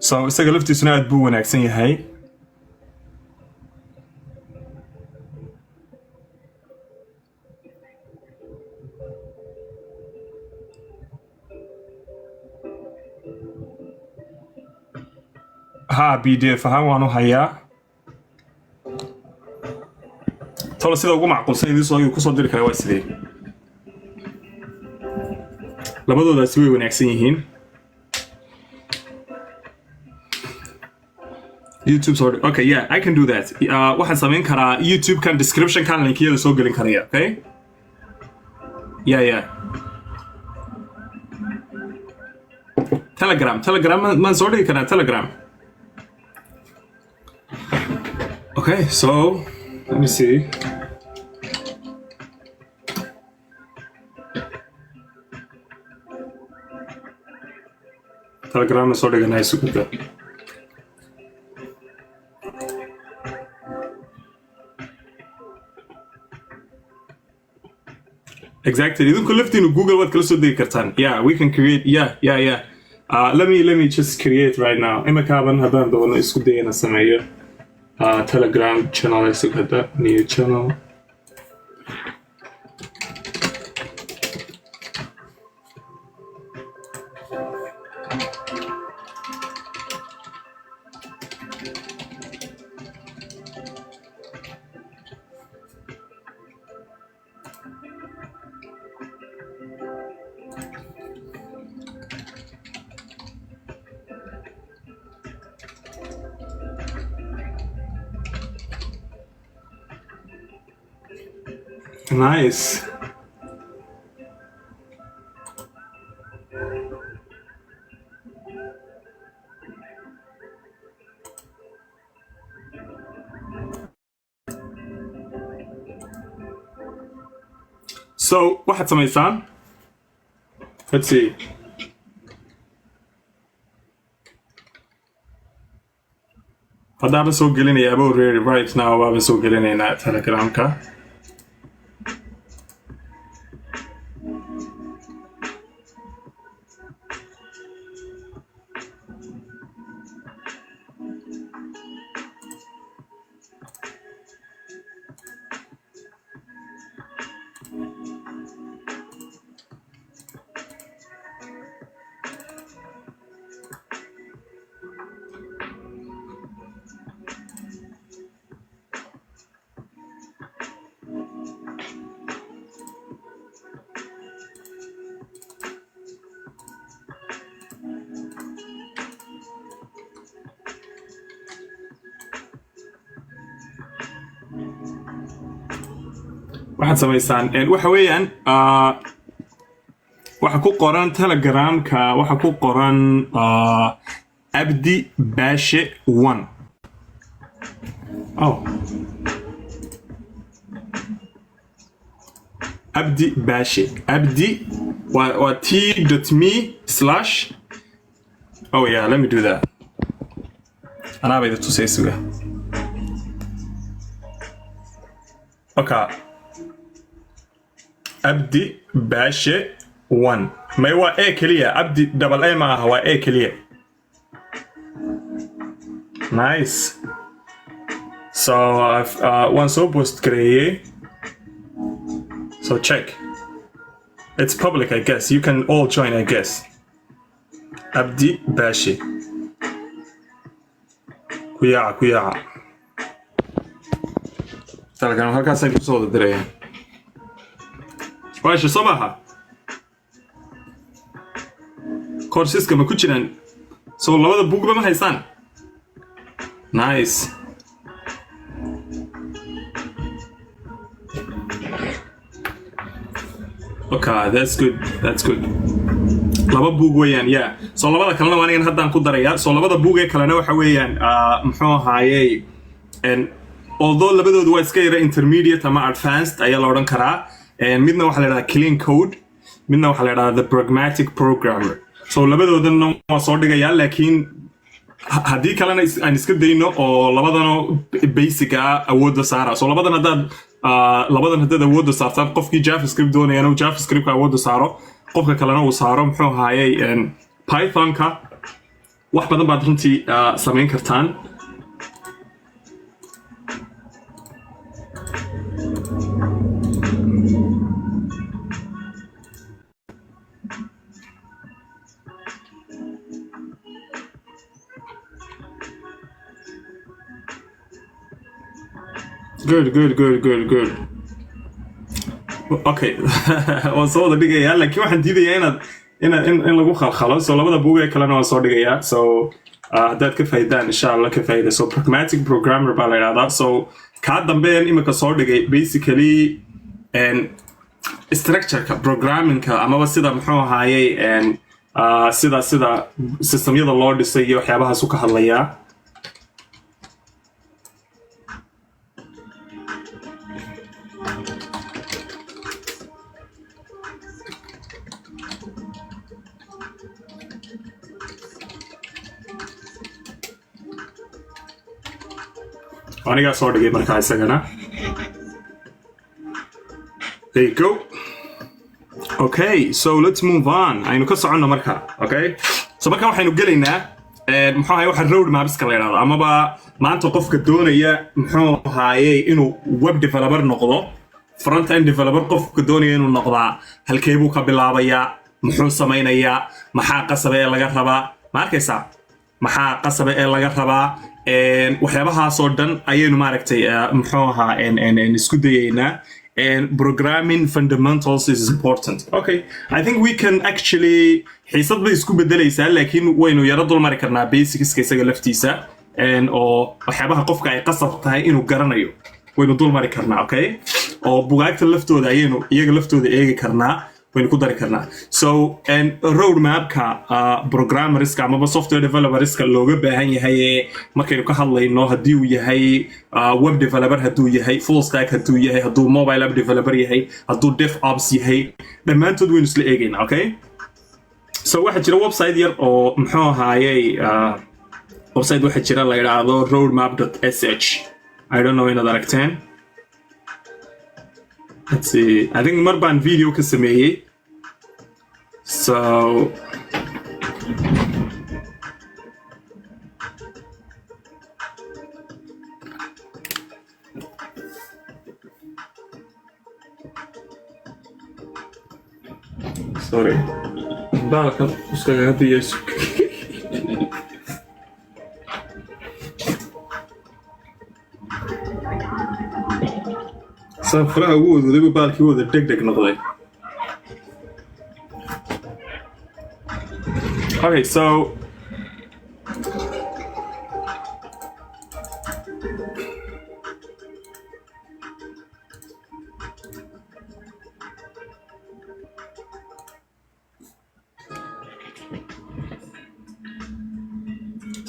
So isaga laftiisuna aad buu wanaagsan yahay. PDF ahaan waanu hayaa. tolo sida ugu macquulsan idin kusoo diri kara waa sidee. labadoodaasi way wanaagsan yihiin. YouTube sorry. Okay, yeah, I can do that. waxaan samayn karaa YouTube kan description kan linkiyada soo gelin karaya, okay? Yeah. Telegram man soo dhigi karaa Telegram. Okay, so let me see. Telegram soo dhiganay suuqa. Exactly. idinku laftiinu Google waad kala soo degi kartaan. Yeah, we can create. Yeah. Let me just create right now. Imakaaban haddaan doono isku dayana sameeyo Telegram channel isagada new channel. Nice. So waxaad samaysaan, let's see. Haddaaba soo gelinaya about right now waaba soo gelinaynaa Telegramka. waxaad samaysaan waxa weeyaan waxa ku qoran Telegramka waxa ku qoran Abdi Bashe 1 oh Abdi Bashe Abdi t.me/ oh yeah, let me do that. أنا أبغى تسوي سوى. Okay. Abdi Bashe 1. ما هو A كلية. Abdi double A ما هو A كلية. Nice. So I've one so post créé. So check. It's public, I guess. You can all join, I guess. Abdi Bashe. Kuyaa. Telegram halkaasay ku soo dirayaan. Waa soo maaha. Courseska ma ku jiraan. So labada buugba ma haysaan. Nice. Okay, that's good. Laba buug weeyaan, yeah. So labada kalena waa anigan haddaan ku darayaa. So labada buug ee kalena waxa weeyaan muxuu ahaayay although labadoodu waa iska yara intermediate ama advanced ayaa la odhan karaa. Midna waxa la yiraahdaa clean code, midna waxa la yiraahdaa the pragmatic programmer. So labadoodana waa soo dhigayaa, laakiin haddii kalena aan iska dayno oo labadana basic awoodda saara. So labadan haddaad awoodda saartaan, qofkii JavaScript doonayana uu JavaScript awoodda saaro, qofka kalena uu saaro muxuu ahaayay Pythonka. wax badan baad runtii samayn kartaan. Good. Okay. waan soo wada dhigayaa, laakiin waxaan diidayaa in lagu khalkhalo. So labada buug ee kalena waan soo dhigayaa. So haddaad ka faa'iidaan insha Allah ka faa'iida. So pragmatic programmer baa la yiraahdaa. So kaa dambeyn imika soo dhigay basically structure-ka programming-ka amaba sida muxuu ahaayay sida systemyada loo dhisay iyo waxyaabahaas u ka hadlayaa. aniga soo dhigay markaa isagana. There you go. Okay, so let's move on. aynu ka socono marka. Okay, so marka waxaynu gelaynaa muxuu ahaayay waxa road maps-ka la yiraahdo, amaba maanta qofka doonaya muxuu ahaayay inuu web developer noqdo, front end developer qofka doonaya inuu noqdaa, halkee buu ka bilaabayaa, muxuu samaynayaa, maxaa qasabe ee laga rabaa, ma arkaysaa maxaa qasabe ee laga rabaa. waxyaabahaas oo dhan ayaynu maaragtay muxuu ahaa isku dayaynaa. Programming fundamentals is important. Okay, I think we can actually xiisad bay isku bedelaysaa, laakiin waynu yara dulmari karnaa basicska isaga laftiisa oo waxyaabaha qofka ay qasab tahay inuu garanayo waynu dulmari karnaa. Okay, oo bugaagta laftooda ayaynu iyaga laftooda eegi karnaa, waynu ku dari karnaa. So roadmap-ka programmerska amaba software developerska looga baahan yahay markaynu ka hadlayno, haddii uu yahay web developer, hadduu yahay full stack, hadduu yahay, hadduu mobile app developer yahay, hadduu DevOps yahay, dhammaantood waynu isla eegaynaa. Okay, so waxaa jira website yar oo muxuu ahaayay website waxaa jira la yidhaahdo roadmap.sh. I don't know inaad aragteen. Let's see. I think mar baan video ka sameeyay. So sorry. Baalkan iskaga hadiyay. Safraha ugu wada baalkii wada degdeg noqday. Okay, so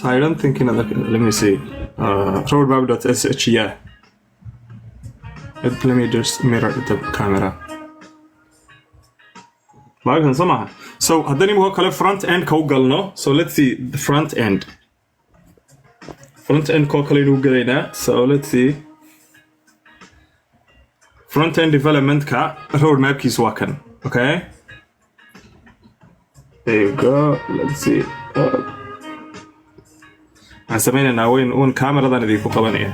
So I don't think let me see. Roadmap.sh, yeah. Let me just mirror the camera. Markan somehow. So haddana imika kale front end ka u galno. So let's see the front end. Front end ko kale inuu galaynaa. So let's see. Front end development ka roadmap kiisu waa kan. Okay. There you go. Let's see. waxaan samaynaynaa uun kaameradan idinku qabanaya.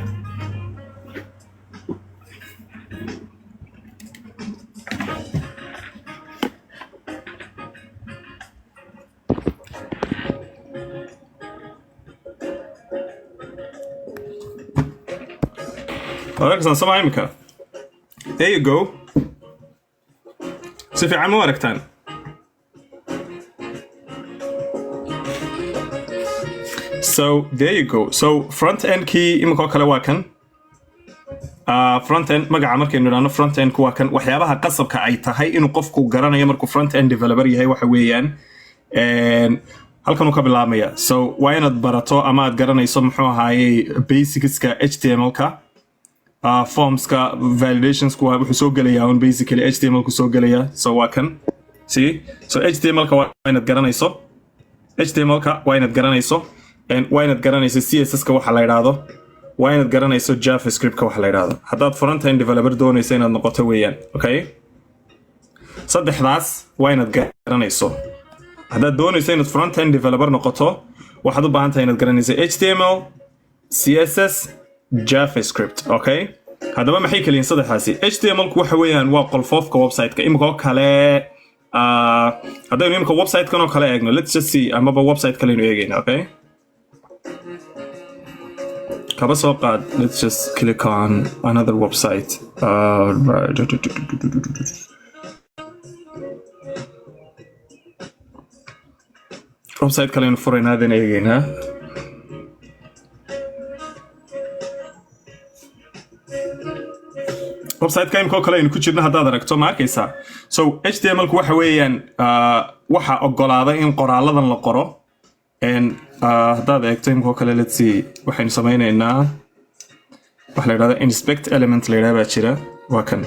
aragsan sama imika. There you go. Si fiican ma aragtaan. So there you go. So front end key imika kale waa kan. Front end magaca markaynu idhaahno front end waa kan waxyaabaha qasabka ay tahay inuu qofku garanayo markuu front end developer yahay waxa weeyaan halkan uu ka bilaabmaya. So waa inaad barato ama aad garanayso muxuu ahaayay basicska HTML-ka. Formska validations ku wuxuu soo galayaa on basically HTML ku soo galaya. So waa kan. See? So HTML-ka waa inaad garanayso. HTML-ka waa inaad garanayso. waa inaad garanayso CSS-ka waxa la yiraahdo. waa inaad garanayso JavaScript-ka waxa la yiraahdo. haddaad front end developer doonayso inaad noqoto weeyaan. Okay? saddexdaas waa inaad garanayso. haddaad doonayso inaad front end developer noqoto waxaad u baahan tahay inaad garanayso HTML, CSS, JavaScript. Okay? haddaba maxay kaliin saddexdaasi? HTML-ku waxa weeyaan waa qolfoofka website-ka. imika kale haddaynu imika website-kan oo kale eegno, let's just see amaba website kale inuu eegayna. Okay? kaba soo qaad, let's just click on another website. website kale inuu furaynaa hadaan eegaynaa. website-ka imika kale aynu ku jirno haddaad aragto ma arkaysaa. So HTML-ku waxa weeyaan waxa ogolaada in qoraaladan la qoro. haddaad eegto imika kale let's see waxaynu samaynaynaa waxa la yidhahda inspect element la yidhahda baa jira. waa kan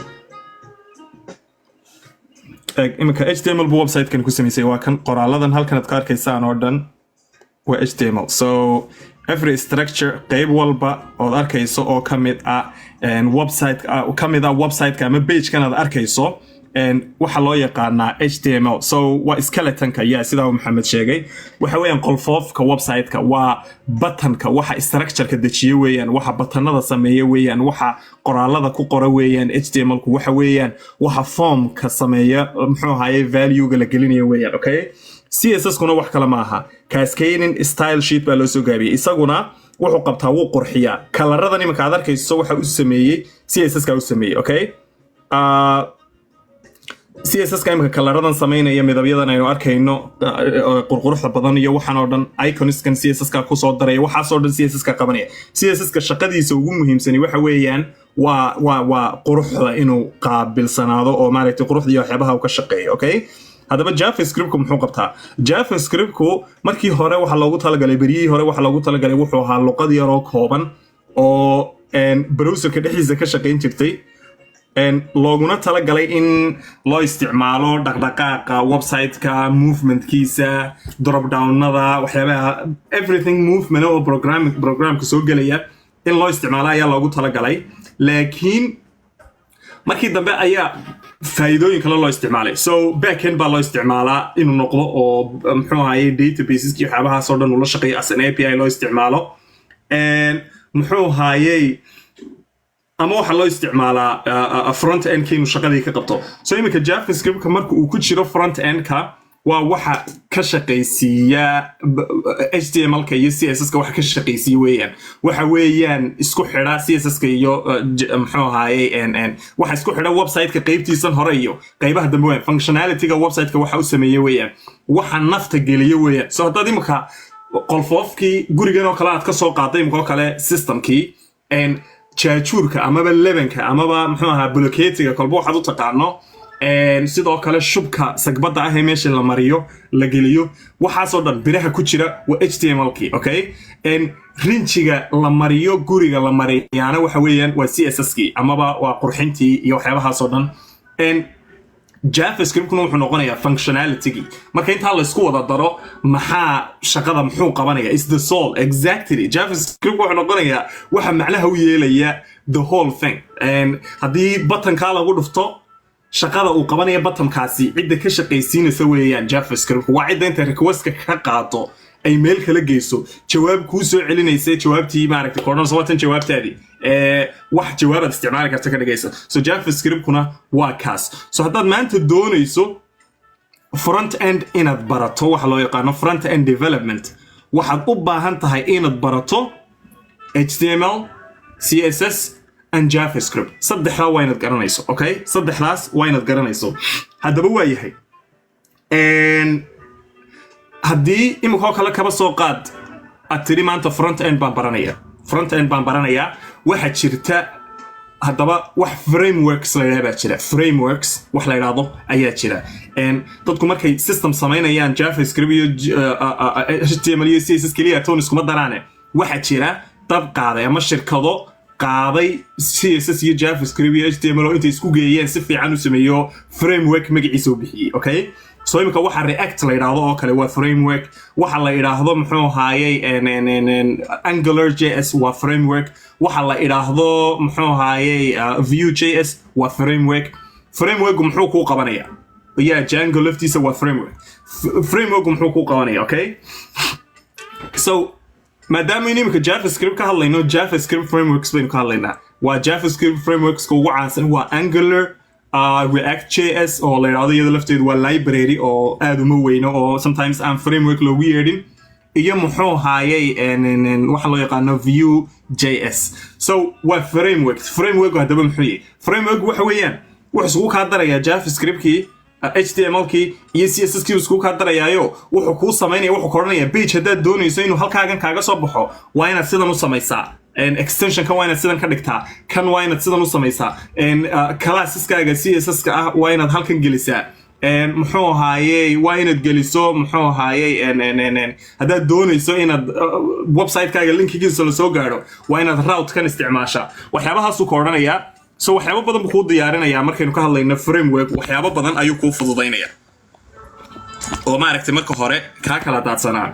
imika HTML bu website-kan ku samaysay. waa kan qoraaladan halkan aad ka arkaysaan oo dhan waa HTML. So every structure qayb walba ood arkayso oo kamid ah website-ka ama page-kan aad arkayso waxa loo yaqaanaa HTML. So waa skeleton-ka sida uu Maxamed sheegay. waxa weeyaan qolfoofka website-ka waa button-ka waxa structure-ka dejiye weeyaan, waxa button-nada sameeyo weeyaan, waxa qoraalada ku qora weeyaan. HTML-ku waxa weeyaan waxa form-ka sameeya muxuu ahaayay value-ga la gelinayo weeyaan. Okay? CSS-kuna wax kale ma aha. Cascading style sheet baa loo soo gaabiyay. isaguna wuxuu qabtaa wuu qurxiyaa. kalaradan imika aad arkayso waxa uu sameeyay CSS-ka uu sameeyay. Okay? CSS-ka imika kalaradan sameynaya midabyadan aynu arkayno qurquruxda badan iyo waxaan oo dhan icons-kan CSS-ka ku soo daray waxaas oo dhan CSS-ka qabanaya. CSS-ka shaqadiisa ugu muhiimsan waxa weeyaan waa quruxda inuu qaabilsanaado oo maaragtay quruxda iyo waxyaabaha uu ka shaqeeyo. Okay? haddaba JavaScript-ku muxuu qabtaa? JavaScript-ku markii hore waxa loogu talagalay beriyii hore waxa loogu talagalay wuxuu ahaa luqad yar oo kooban oo browser-ka dhexdiisa ka shaqeyn jirtay. looguna talagalay in loo isticmaalo dhaqdhaqaaqa website-ka, movement-kiisa, drop-down-nada, waxyaabaha everything movement oo programka soo gelaya in loo isticmaalo ayaa loogu talagalay. laakiin markii dambe ayaa faa'iidooyin kale loo isticmaalay. So backend baa loo isticmaalaa inuu noqdo oo muxuu ahaayay databaseski waxyaabahaas oo dhan ula shaqeeyo as an API loo isticmaalo. muxuu ahaayay ama waxa loo isticmaalaa front end-ka inuu shaqadii ka qabto. So imika JavaScript-ka marka uu ku jiro front end-ka waa waxa ka shaqaysiiya HTML-ka iyo CSS-ka waxa ka shaqaysiiya weeyaan. waxa weeyaan isku xidha CSS-ka iyo muxuu ahaayay waxa isku xidha website-ka qaybtiisan hore iyo qaybaha dambe weeyaan. functionality-ga website-ka waxa uu sameeyo weeyaan. waxa nafta geliyo weeyaan. So haddaad imika qolfoofkii gurigan oo kale aad ka soo qaaday imika kale system-kii jaajuurka amaba lebanka amaba muxuu ahaa blockade-ga kolba waxaad u taqaano sidoo kale shubka sagbada ah ee meesha la mariyo la geliyo waxaasoo dhan biraha ku jira waa HTML-kii okay rinjiga la mariyo guriga la mariyaana waxa weeyaan waa CSS-kii amaba waa qurxintii iyo waxyaabahaasoo dhan JavaScript-kuna wuxuu noqonayaa functionality-gii marka intaa la isku wada daro maxaa shaqada muxuu qabanaya is the soul exactly JavaScript wuxuu noqonayaa waxa macnaha u yeelaya the whole thing haddii button-ka lagu dhufto shaqada uu qabanaya button-kaasi cidda ka shaqaysiinaysa weeyaan JavaScript waa cidda inta request-ka ka qaato ay meel kala geyso jawaab kuu soo celinaysa jawaabtii maaragtay koodhanays watan jawaabtaadii wax jawaabaad isticmaali karta ka dhigaysa so JavaScript-kuna waa kaas so haddaad maanta doonayso front end inaad barato waxa loo yaqaano front end development waxaad u baahan tahay inaad barato HTML CSS and JavaScript saddexdaa waa inaad garanayso okay saddexdaas waa inaad garanayso haddaba waa yahay haddii imikoo kale kaba soo qaad aad tiri maanta front end baan baranayaa waxa jirta haddaba wax frameworks la yidhaha baa jira frameworks wax la yidhaahdo ayaa jira dadku markay system samaynayaan JavaScript iyo HTML iyo CSS keliya toon iskuma daraane waxa jira dad qaaday ama shirkado qaaday CSS iyo JavaScript iyo HTML oo intay isku geeyeen si fiican u sameeyo framework magaciisa u bixiyay okay so imika waxa React la yiraahdo oo kale waa framework waxa la yiraahdo muxuu ahaayay AngularJS waa framework waxa la yiraahdo muxuu ahaayay Vue.js waa framework muxuu ku qabanaya Django laftiisa waa framework muxuu ku qabanaya okay so maadaama inimka JavaScript ka hadlayno JavaScript frameworks baynu ka hadlaynaa waa JavaScript frameworks ugu caansan waa Angular React.js oo la yiraahdo iyada lafteedu waa library oo aad uma weyno oo sometimes aan framework loogu yeedhin iyo muxuu ahaayay waxa loo yaqaano Vue.js so waa framework haddaba muxuu yahay framework waxa weeyaan wuxuu isku ka darayaa JavaScript-kii HTML-kii iyo CSS-kii isku ka darayaayo wuxuu ku sameeynaya wuxuu qoranayaa page haddaad doonayso inuu halkaagan kaaga soo baxo waa inaad sidan u samaysaa extension kan waa inaad sidan ka dhigtaa kan waa inaad sidan u samaysaa classeskaga CSS-ka ah waa inaad halkan gelisaa muxuu ahaayay waa inaad geliso muxuu ahaayay haddaad doonayso inaad website-kaaga linkigiisa la soo gaadho waa inaad route kan isticmaashaa waxyaabahaasuu ka odhanayaa so waxyaabo badan buu kuu diyaarinayaa markaynu ka hadlayno framework waxyaabo badan ayuu kuu fududaynayaa oo maaragtay marka hore kaa kala daadsanaa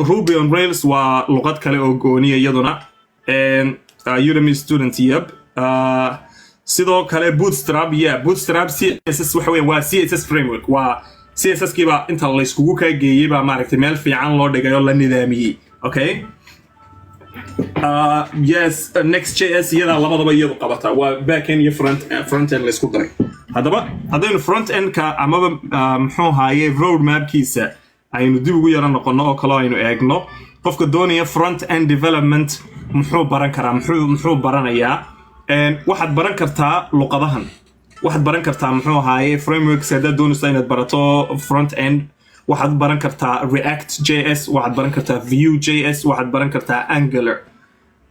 Ruby on Rails waa luqad kale oo gooniya iyaduna Udemy student sidoo kale Bootstrap CSS waxa weeyaan waa CSS framework waa CSS-kii baa inta la iskugu ka geeyay baa maaragtay meel fiican loo dhigay oo la nidaamiyay okay yes Next.js iyada labadaba iyadu qabata waa back end iyo front end la isku daray haddaynu front end-ka amaba muxuu ahaayay road map-kiisa aynu dib ugu yara noqono oo kale aynu eegno qofka doonaya front end development muxuu baran karaa muxuu baranayaa waxaad baran kartaa luqadahan waxaad baran kartaa muxuu ahaayay frameworks haddaad doonayso inaad barato front end waxaad baran kartaa React.js waxaad baran kartaa Vue.js waxaad baran kartaa Angular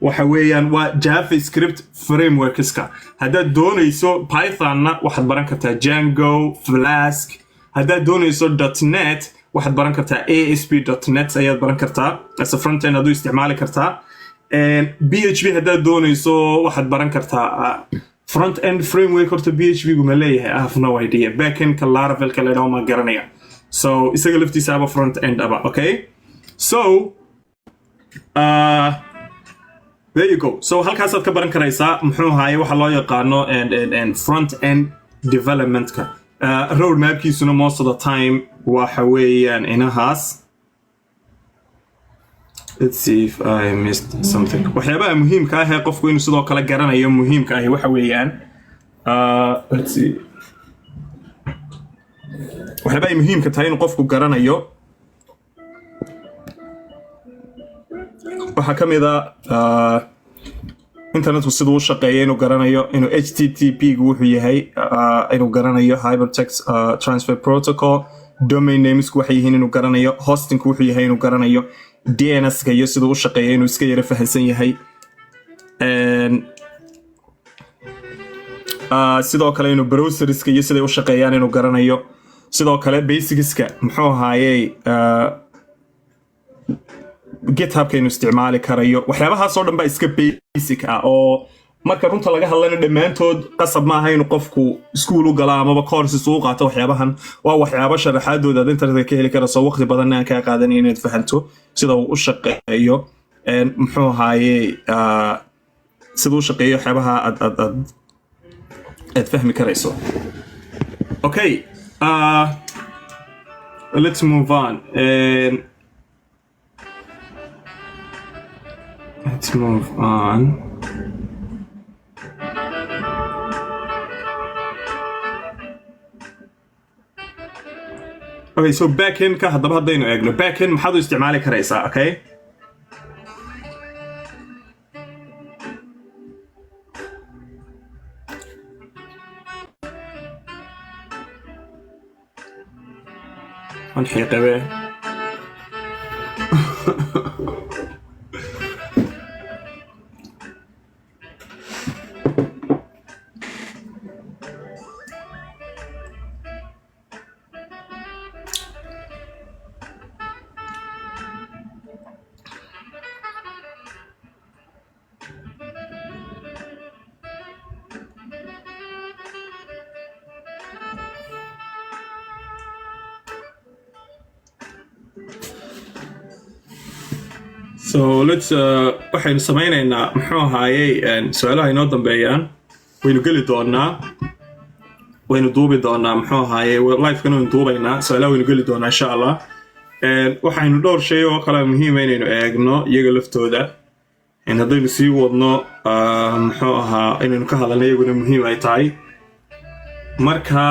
waxa weeyaan waa JavaScript frameworkska haddaad doonayso Python-na waxaad baran kartaa Django Flask haddaad doonayso .NET waxaad baran kartaa ASP.NET ayaad baran kartaa as a front end aad u isticmaali kartaa PHP haddaad doonayso waxaad baran kartaa front end framework horta PHP guma leeyahay I have no idea back end ka Laravel ka leeyahay ma garanaya so isaga laftiisa aba front end aba okay so there you go so halkaas aad ka baran karaysaa muxuu ahaayay waxa loo yaqaano front end development-ka road map-kiisuna most of the time waxa weeyaan inahaas let's see if I missed something waxyaabaha muhiimka ah ee qofku inuu sidoo kale garanayo muhiimka ah waxa weeyaan let's see waxyaabaha muhiimka tahay inuu qofku garanayo waxa ka mid ah internetku siduu u shaqeeyo inuu garanayo inuu HTTP-gu wuxuu yahay inuu garanayo Hypertext Transfer Protocol domain namesku waxay yihiin inuu garanayo hostingku wuxuu yahay inuu garanayo DNS-ka iyo siduu u shaqeeyo inuu iska yara fahansan yahay sidoo kale inuu browserska iyo siday u shaqeeyaan inuu garanayo sidoo kale basicska muxuu ahaayey GitHub-ka inuu isticmaali karayo waxyaabahaas oo dhan baa iska basic ah oo marka runta laga hadlayna dhammaantood qasab maaha inuu qofku iskuul u gala amaba courses uu qaato waxyaabahan waa waxyaabo sharaxaadooda aad internetka ka heli karayso waqti badan aan kaa qaadanay inaad fahanto sida uu u shaqeeyo muxuu ahaayey sida uu shaqeeyo waxyaabaha aad fahmi karayso. Okay, let's move on. Let's move on. Okay, so backend ka haddaba haddaynu eegno backend maxaad u isticmaali karaysaa, okay? الحقيقة So let's waxaynu samaynaynaa muxuu ahaayey su'aalaha inoo dambeeyaan waynu geli doonaa waynu duubi doonaa muxuu ahaayey live-kan waynu duubaynaa su'aalaha waynu geli doonaa insha Allah waxaynu dhowr shay oo kale muhiim ah inaynu eegno iyaga laftooda haddaynu sii wadno muxuu ahaa inaynu ka hadalno iyaguna muhiim ay tahay marka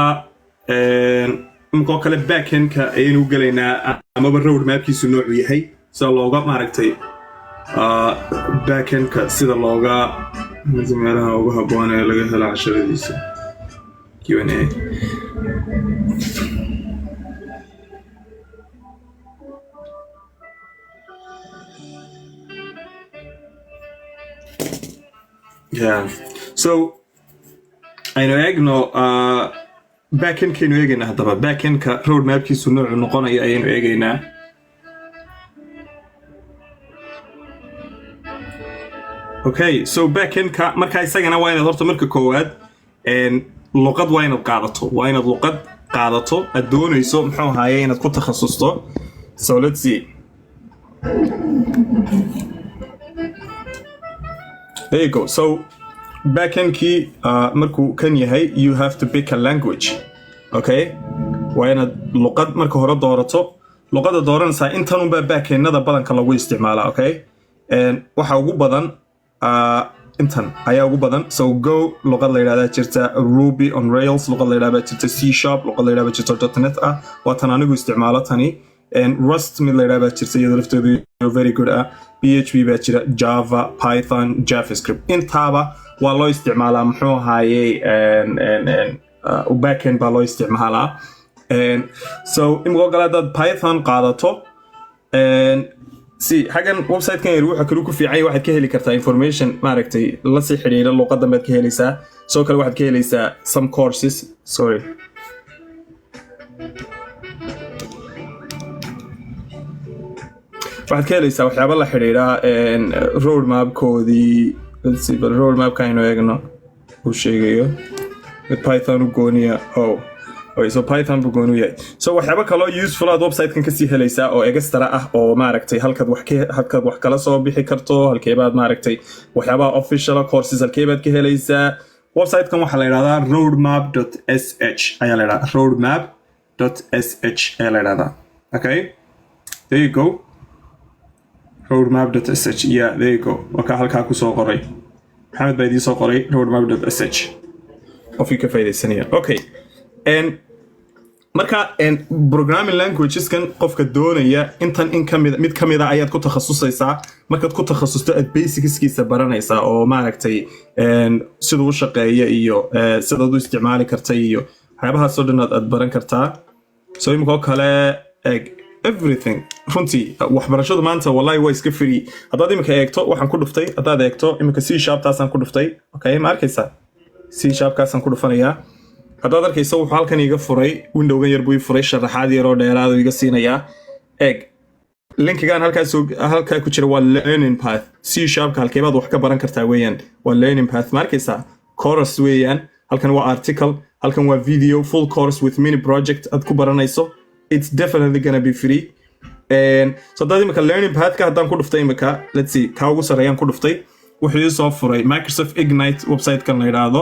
inkoo kale backend-ka ayaynu u gelaynaa amaba road mapkiisu noocu yahay sida looga maaragtay backend-ka sida looga meelaha ugu habboon ee laga helo casharadiisa Q&A. Yeah, so aynu eegno backend-kaynu eegaynaa haddaba backend-ka road mapkiisu noocu noqonaya ayaynu eegaynaa. Okay, so backend-ka marka isagana waa inaad horta marka koowaad luqad waa inaad qaadato luqad qaadato aad doonayso muxuu ahaayey inaad ku takhasusto. So let's see. There you go. So backend-kii markuu kan yahay you have to pick a language. Okay, waa inaad luqad marka hore doorato luqadda dooranaysaa intan unbaa backend-nada badanka lagu isticmaalaa. Okay, waxa ugu badan intan ayaa ugu badan. So Go luqad la yiraahdaa jirta, Ruby on Rails luqad la yiraahdaa jirta, C# luqad la yiraahdaa jirta .NET ah waa tan anigu isticmaalo tani, Rust mid la yiraahdaa jirta iyadoo lafteedu very good ah, PHP baa jira, Java, Python, JavaScript intaaba waa loo isticmaalaa muxuu ahaayey backend baa loo isticmaalaa. So imika kale haddaad Python qaadato si xagan website-kan yar waxa kale ku fiican yahay waxaad ka heli kartaa information maaragtay la sii xiriira luqadda baad ka helaysaa soo kale waxaad ka helaysaa some courses waxaad ka helaysaa waxyaabo la xiriira road map-koodii road map-ka aynu eegno uu sheegayo Python u gooniya Okay, so Python buu gooni yahay. So waxyaabo kale oo useful ah website-kan ka sii helaysaa oo extra ah oo maaragtay halkaad wax kala soo bixi karto halkeebaad maaragtay waxyaabaha official courses halkeebaad ka helaysaa. Website-kan waxa la yiraahdaa roadmap.sh ayaa la yiraahdaa roadmap.sh ayaa la yiraahdaa. Okay, there you go. roadmap.sh, yeah, there you go. Waka halkaa ku soo qoray Maxamed baa idin soo qoray roadmap.sh qofkii ka faa'iideysanaya. Okay, marka programming languages-kan qofka doonaya intan mid kamid ah ayaad ku takhasusaysaa markaad ku takhasusto aad basicskiisa baranaysaa oo maaragtay siduu u shaqeeya iyo sidaad u isticmaali karta iyo waxyaabahaas oo dhan aad baran kartaa. So imika kale everything runtii waxbarashadu maanta wallahi waa iska free. Haddaad imika eegto waxaan ku dhuftay haddaad eegto imika C# taasaan ku dhuftay. Okay, ma arkaysaa C sharp kaasaan ku dhufanayaa haddaad arkayso wuxuu halkan iga furay windowgan yar buu ii furay sharaxaad yaroo dheeraad iga siinayaa eeg linkigan halkaa ku jira waa learning path C sharpka halkeebaad wax ka baran kartaa weeyaan waa learning path ma arkaysaa course weeyaan halkan waa article halkan waa video full course with mini project aad ku baranayso it's definitely gonna be free so haddaad imika learning pathka haddaan ku dhuftay imika let's see kaa ugu sarreeyaan ku dhuftay wuxuu ii soo furay Microsoft Ignite website-kan la yidhaahdo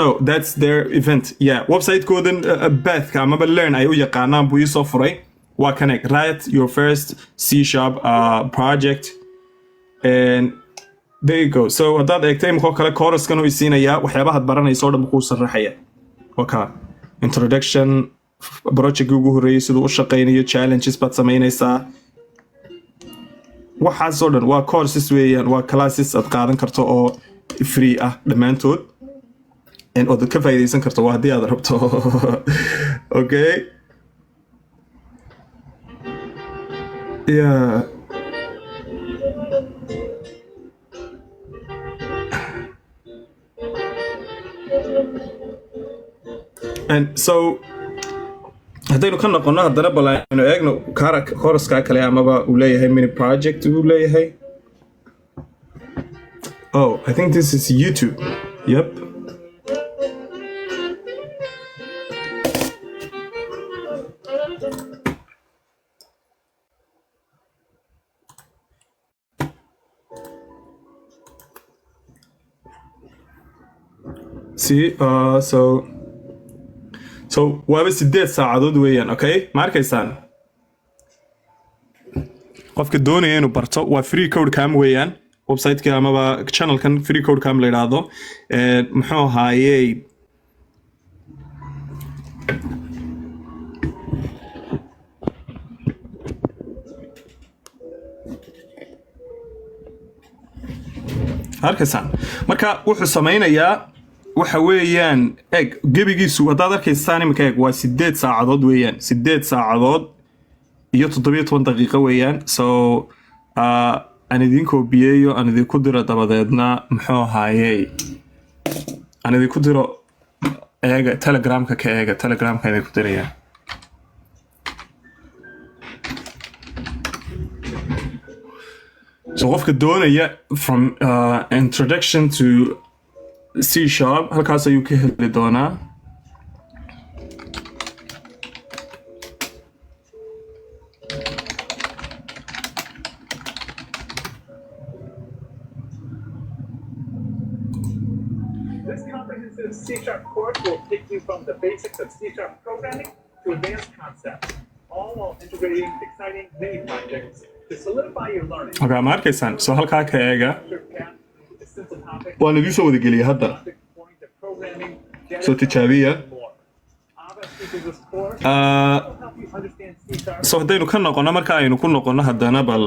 no that's their event yeah website-koodan pathka amaba learn ay u yaqaanaan buu ii soo furay waa connect write your first C sharp project and there you go so haddaad eegtay imikoo kale course-kan uu isiinayaa waxyaabahaad baranayso o dhan kuu sarraxaya waka introduction project ugu horreeyay siduu u shaqaynayo challenges baad samaynaysaa waxaasoo dhan waa courses weeyaan waa classes aad qaadan karto oo free ah dhammaantood ood ka faa'iidaysan karto waa haddii aad rabto okay yeah and so haddaynu ka noqono haddana bal aynu eegno course-kaa kale amaba uu leeyahay mini project uu leeyahay oh I think this is YouTube yep see so waaba 8 saacadood weeyaan okay ma arkaysaan qofka doonaya inuu barto waa free code cam weeyaan website-ka amaba channel-kan free code cam la yidhaahdo muxuu ahaayey arkaysaan marka wuxuu samaynayaa waxa weeyaan eeg gebigiisu haddaad arkaysaan imika eeg waa 8 saacadood weeyaan 8 saacadood iyo 17 daqiiqo weeyaan so aan idin koobiyeeyo aan idinku diro dabadeedna muxuu ahaayey aan idinku diro eega telegramka ka eega telegramka idinku diraya so qofka doonaya from introduction to C sharp halkaas ayuu ka heli doonaa This comprehensive C sharp course will take you from the basics of C sharp programming to advanced concepts, all while integrating exciting mini projects to solidify your learning. Okay, ma arkaysaan so halkaa ka eega waan idin soo wada geliyay hadda soo tijaabiya so haddaynu ka noqono marka aynu ku noqono haddana bal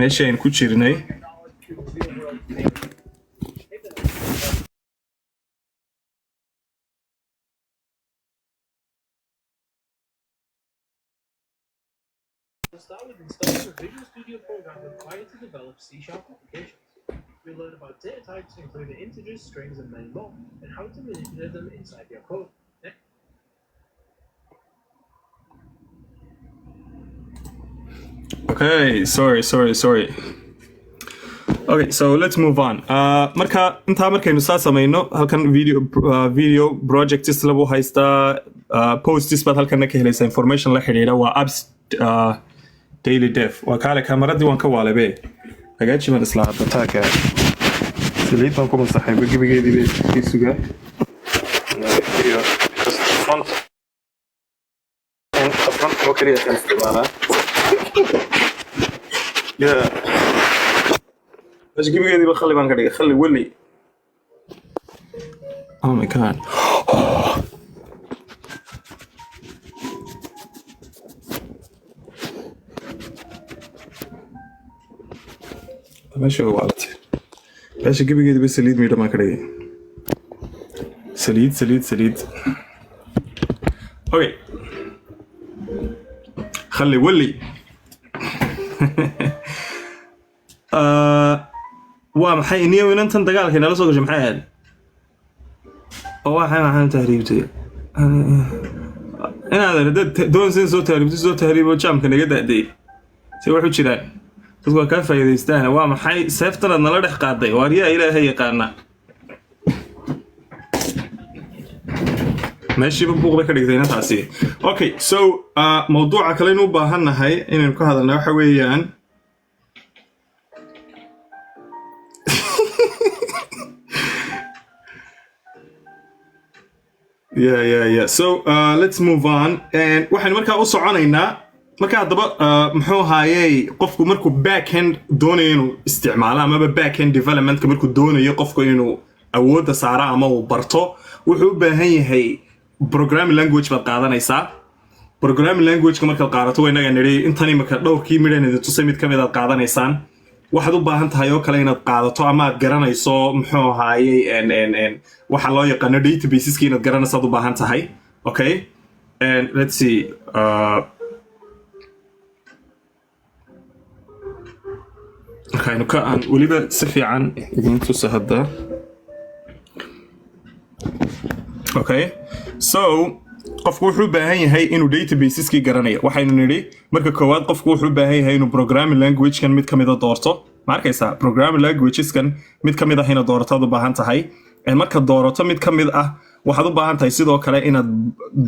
meesha aynu ku jirnay Start with installing a Visual Studio program required to develop C sharp applications. We learn about data types, including integers, strings, and many more, and how to manipulate them inside your code. Next. Okay, sorry. Okay, so let's move on. Marka intaa markaynu saa samayno halkan video projects lagu haystaa posts baad halkan ka helaysaa information la xiriira waa apps daily dev waa kaale kamaradii waan ka waalabe hagaaji baan isla hadda taaka saliid baan ku masaxay gebigeedii bay isuga front oo kaliya kan isticmaalaa بس gebigeedii ba khali baan ka dhigay khali wali oh my god ماشي وقعت باش gebigeedii ba saliid miidha ma ka dhigay saliid okay خلي ولي waa maxay niyo inantan dagaalka nala soo gashay maxay ahayd waxaan tahriibtay inaad doonsin soo tahriibo jaamka naga da'day si wuxuu jiraan dadku waa kaa faa'iidaystaan waa maxay seeftanaad nala dhex qaaday waaryaa ilaahay yaqaana ماشي ببوق بك دغدينا تاسي اوكي سو موضوع kale inuu baahanahay inaan ku hadalno waxa weeyaan yeah so let's move on and waxaan markaa u soconaynaa markaa hadaba muxuu haayay qofku markuu back end doonayo inuu isticmaalo ama back end development markuu doonayo qofku inuu awoodda saara ama uu barto wuxuu u baahan yahay programming language baad qaadanaysaa programming language marka qaadato way naga niri intani marka dhowrkii midhaneed tusay mid kamid aad qaadanaysaan waxaad u baahan tahay oo kale inaad qaadato ama aad garanayso muxuu ahaayay waxa loo yaqaan databases inaad garanayso aad u baahan tahay okay and let's see waxaynu ka aan waliba si fiican idin tusahada okay so qofku wuxuu u baahan yahay inuu databaseski garanayo waxaynu nidhi marka koowaad qofku wuxuu u baahan yahay inuu programming language-kan mid kamid ah doorto ma arkaysaa programming languages-kan mid kamid ah inaad doorato u baahan tahay marka doorato mid kamid ah waxaad u baahan tahay sidoo kale inaad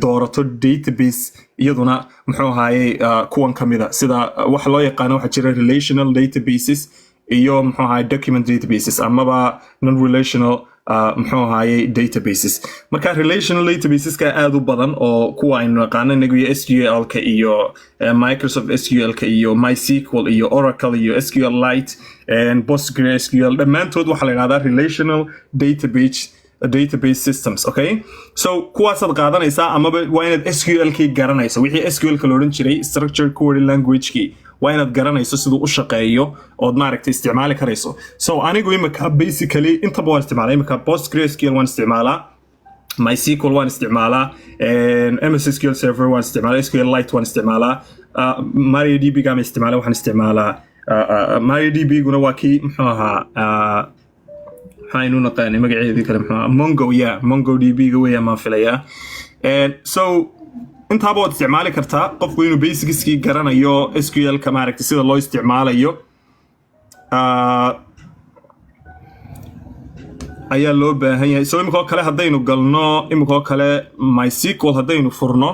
doorato database iyaduna muxuu ahaayay kuwan kamid ah sida waxa loo yaqaan waxa jira relational databases iyo muxuu ahaayay document databases amaba non relational muxuu ahaayay databases marka relational databases ka aad u badan oo kuwa aynu naqaano inagu SQL ka iyo Microsoft SQL ka iyo MySQL iyo Oracle iyo SQLite and PostgreSQL dhammaantood waxa la yiraahdaa relational database systems okay so kuwaasaad qaadanaysaa amaba waa inaad SQL kii garanayso wixii SQL ka looran jiray structured query language kii waa inaad garanayso siduu u shaqeeyo ood maaragtay isticmaali karayso so anigu imika basically intaba waan isticmaalaa imika PostgreSQL waan isticmaalaa MySQL waan isticmaalaa MS SQL Server waan isticmaalaa SQLite waan isticmaalaa MariaDB gaan isticmaalaa waxaan isticmaalaa MariaDB guna waa kii muxuu ahaa waxaynu naqaan magaceedii kale muxuu ahaa MongoDB ga weeyaan ma filayaa and so intaaba waad isticmaali kartaa qofku inuu basicskii garanayo SQL ka maaragtay sida loo isticmaalayo ayaa loo baahan yahay so imika kale hadaynu galno imika kale MySQL hadaynu furno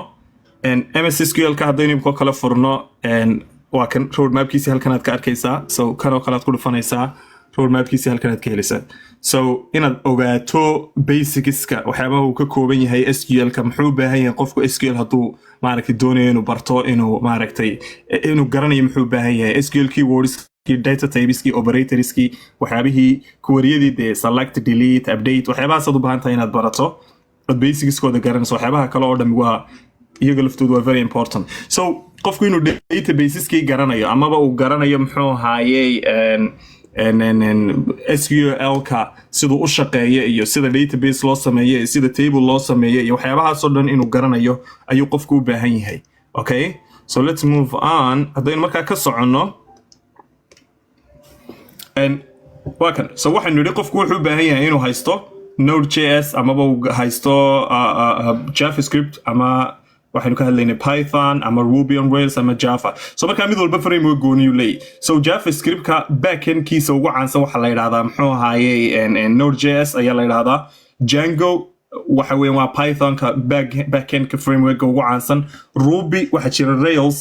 and MS SQL ka hadaynu imika kale furno and waa kan roadmapkiisa halkan aad ka arkaysaa so kan oo kale aad ku dhufanaysaa roadmapkiisa halkan aad ka helaysaa so inaad ogaato basicska waxyaabaha uu ka kooban yahay SQL ka muxuu u baahan yahay qofku SQL hadduu maaragtay doonayo inuu barto inuu maaragtay inuu garanayo muxuu u baahan yahay SQL keywords data types operators waxyaabihii queryadii de select delete update waxyaabahaas aad u baahan tahay inaad barato basicskooda garanayso waxyaabaha kale oo dhan waa iyaga laftoodu waa very important so qofku inuu databaseski garanayo amaba uu garanayo muxuu ahaayay SQL ka siduu u shaqeeyo iyo sida database loo sameeyo iyo sida table loo sameeyo iyo waxyaabahaas oo dhan inuu garanayo ayuu qofku u baahan yahay okay so let's move on haddaynu markaa ka soconno and wakan so waxaynu nidhi qofku wuxuu u baahan yahay inuu haysto Node.js amaba uu haysto JavaScript ama waxaynu ka hadlaynay Python ama Ruby on Rails ama Java so markaa mid walba framework gooniyu leeyahay so JavaScript ka backend kiisa ugu caansan waxa la yiraahdaa muxuu ahaayay Node.js ayaa la yiraahdaa Django waxa weyn waa Python ka backend ka framework ugu caansan Ruby waxa jira Rails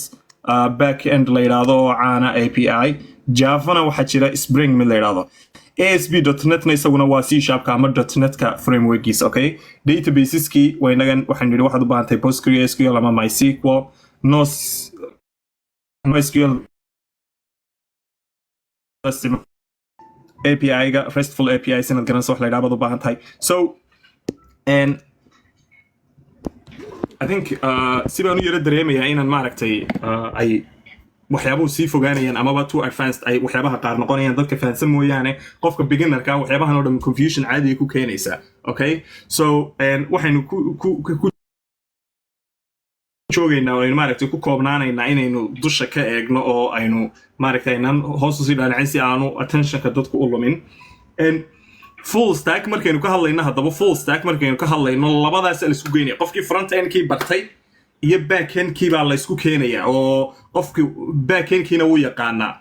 backend la yiraahdo caana API Java waxa jira Spring mid la yiraahdo ASP.NET na isaguna waa C# ama .NET ka frameworkiisa okay databaseski waynagan waxaan nidhi waxaad u baahan tahay PostgreSQL ama MySQL NoSQL API ga RESTful API inaad garanayso wax la yiraahdo u baahan tahay so and I think sidaan u yara dareemayaa inaan maaragtay ay waxyaabuhu sii fogaanayaan amaba too advanced ay waxyaabaha qaar noqonayaan dadka fahansan mooyaane qofka beginnerka waxyaabahan oo dhan confusion caadi ku keenaysa okay so waxaynu ku joogaynaa oo aynu maaragtay ku koobnaanaynaa inaynu dusha ka eegno oo aynu maaragtay hoos u sii dhaadhicin si aanu attentionka dadku u lumin full stack markaynu ka hadlayno haddaba full stack markaynu ka hadlayno labadaas la isku geynaya qofkii front end kii bartay iyo back end kii baa la isku keenaya oo qofkii back end kiina wuu yaqaanaa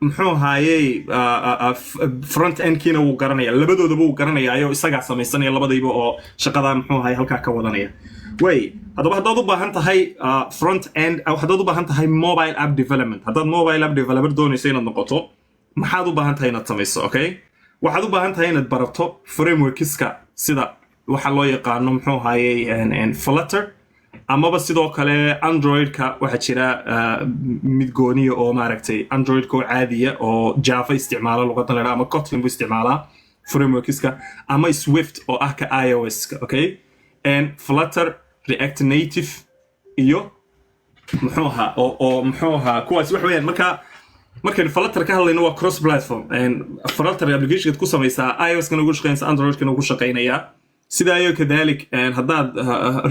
muxuu ahaayey front end kiina wuu garanaya labadoodaba wuu garanaya ayuu isagaa samaysanaya labadayba oo shaqada muxuu ahaayey halkaa ka wadanaya way haddaba haddaad u baahan tahay front end haddaad u baahan tahay mobile app development haddaad mobile app developer doonayso inaad noqoto maxaad u baahan tahay inaad samayso okay waxaad u baahan tahay inaad barato frameworkska sida waxa loo yaqaano muxuu ahaayey Flutter amaba sidoo kale Android-ka waxa jira mid gooniya oo maaragtay Android-ka oo caadiya oo Java isticmaala luqadan la ama Kotlin buu isticmaalaa frameworkska ama Swift oo ah ka iOS-ka okay and Flutter React Native iyo muxuu ahaa kuwaas wax weeyaan markaan Flutter ka hadlayno waa cross platform and Flutter application ku samaysaa iOS-kana ugu shaqeynaysa Android-kana ugu shaqeynaya sida ayo kadalik haddaad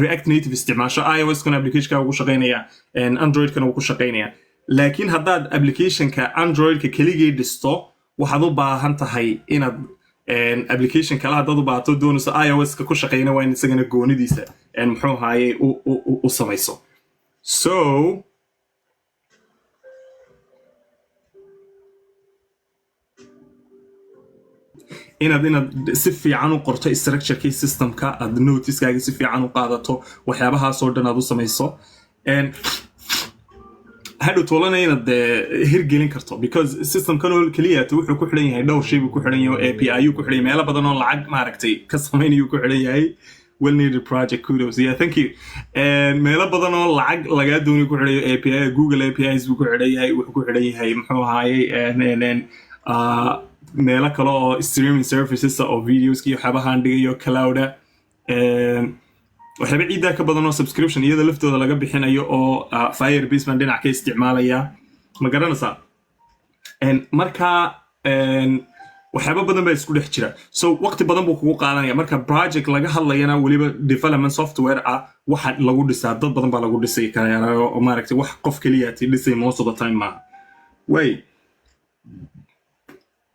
React Native isticmaasho iOS-kana application-ka ugu shaqeynaya and Android-kana ugu shaqeynaya laakiin haddaad application-ka Android-ka keligii dhisto waxaad u baahan tahay inaad application kale haddaad u baahato doonayso iOS-ka ku shaqeyna waa in isagana goonidiisa muxuu ahaayey u samayso so inaad si fiican u qorto structure-kii systemka aad notice-kaaga si fiican u qaadato waxyaabahaas oo dhan aad u samayso hadhow toolana inaad hirgelin karto because systemkan oo keliya wuxuu ku xidhan yahay dhowr shay buu ku xidhan yahay API ku xidhan yahay meelo badan oo lacag maaragtay ka samaynayo ku xidhan yahay well needed project kudos yeah thank you meelo badan oo lacag laga doonayo ku xidhan yahay API Google APIs buu ku xidhan yahay wuxuu ku xidhan yahay muxuu ahaayey meelo kale oo streaming services oo videoski iyo waxyaabahaan dhigayo clouda waxyaaba ciidaa ka badan oo subscription iyada laftooda laga bixinayo oo Firebase baan dhinac ka isticmaalaya ma garanaysaa markaa waxyaaba badan baa isku dhex jira so waqti badan buu kugu qaadanaya marka project laga hadlayana weliba development software ah waxa lagu dhisaa dad badan baa lagu dhisay karaya oo maaragtay wax qof kaliya tii dhisay most of the time ma way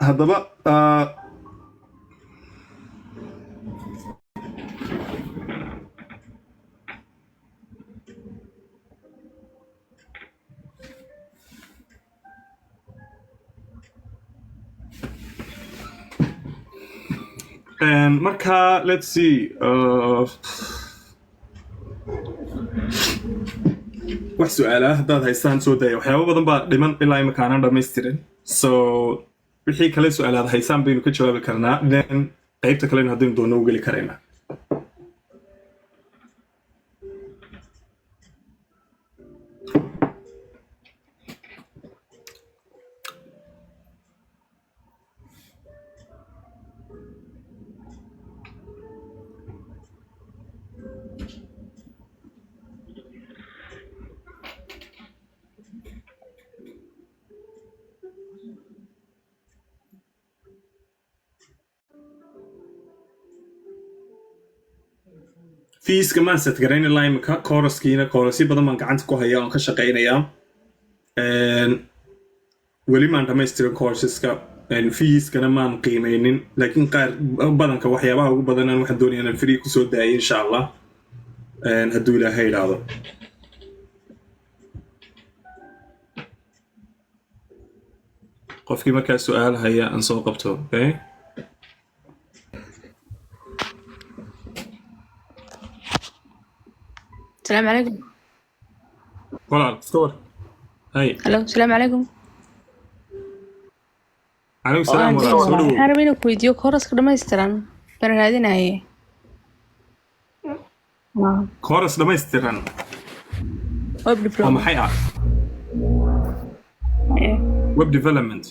haddaba marka let's see wax su'aalaha haddaad haystaan soo daya waxyaaba badan baa dhiman ilaa imika aanan dhammaystirin so wixii kale su'aalaad haysaan baynu ka jawaabi karnaa then qaybta kalena haddaynu doonno u geli karaynaa feeska maan set garayn ilaa imika chorusyo badan baan gacanta ku haya oon ka shaqeynayaa weli maan dhamaystirin courseska feeskana maan qiimeynin laakiin qaar badanka waxyaabaha ugu badanaan waxaan doonaya inaan free kusoo daayay insha allah hadduu ilaahay idhaahdo qofkii markaa su'aal haya aan soo qabto okay السلام عليكم. ولا استور هاي الو السلام عليكم. عليكم السلام ورحمة الله. waxaan rabaa inaan ku weydiiyo kooraska dhammaystiran baan raadinaye kooras dhammaystiran web diploma maxay ah web development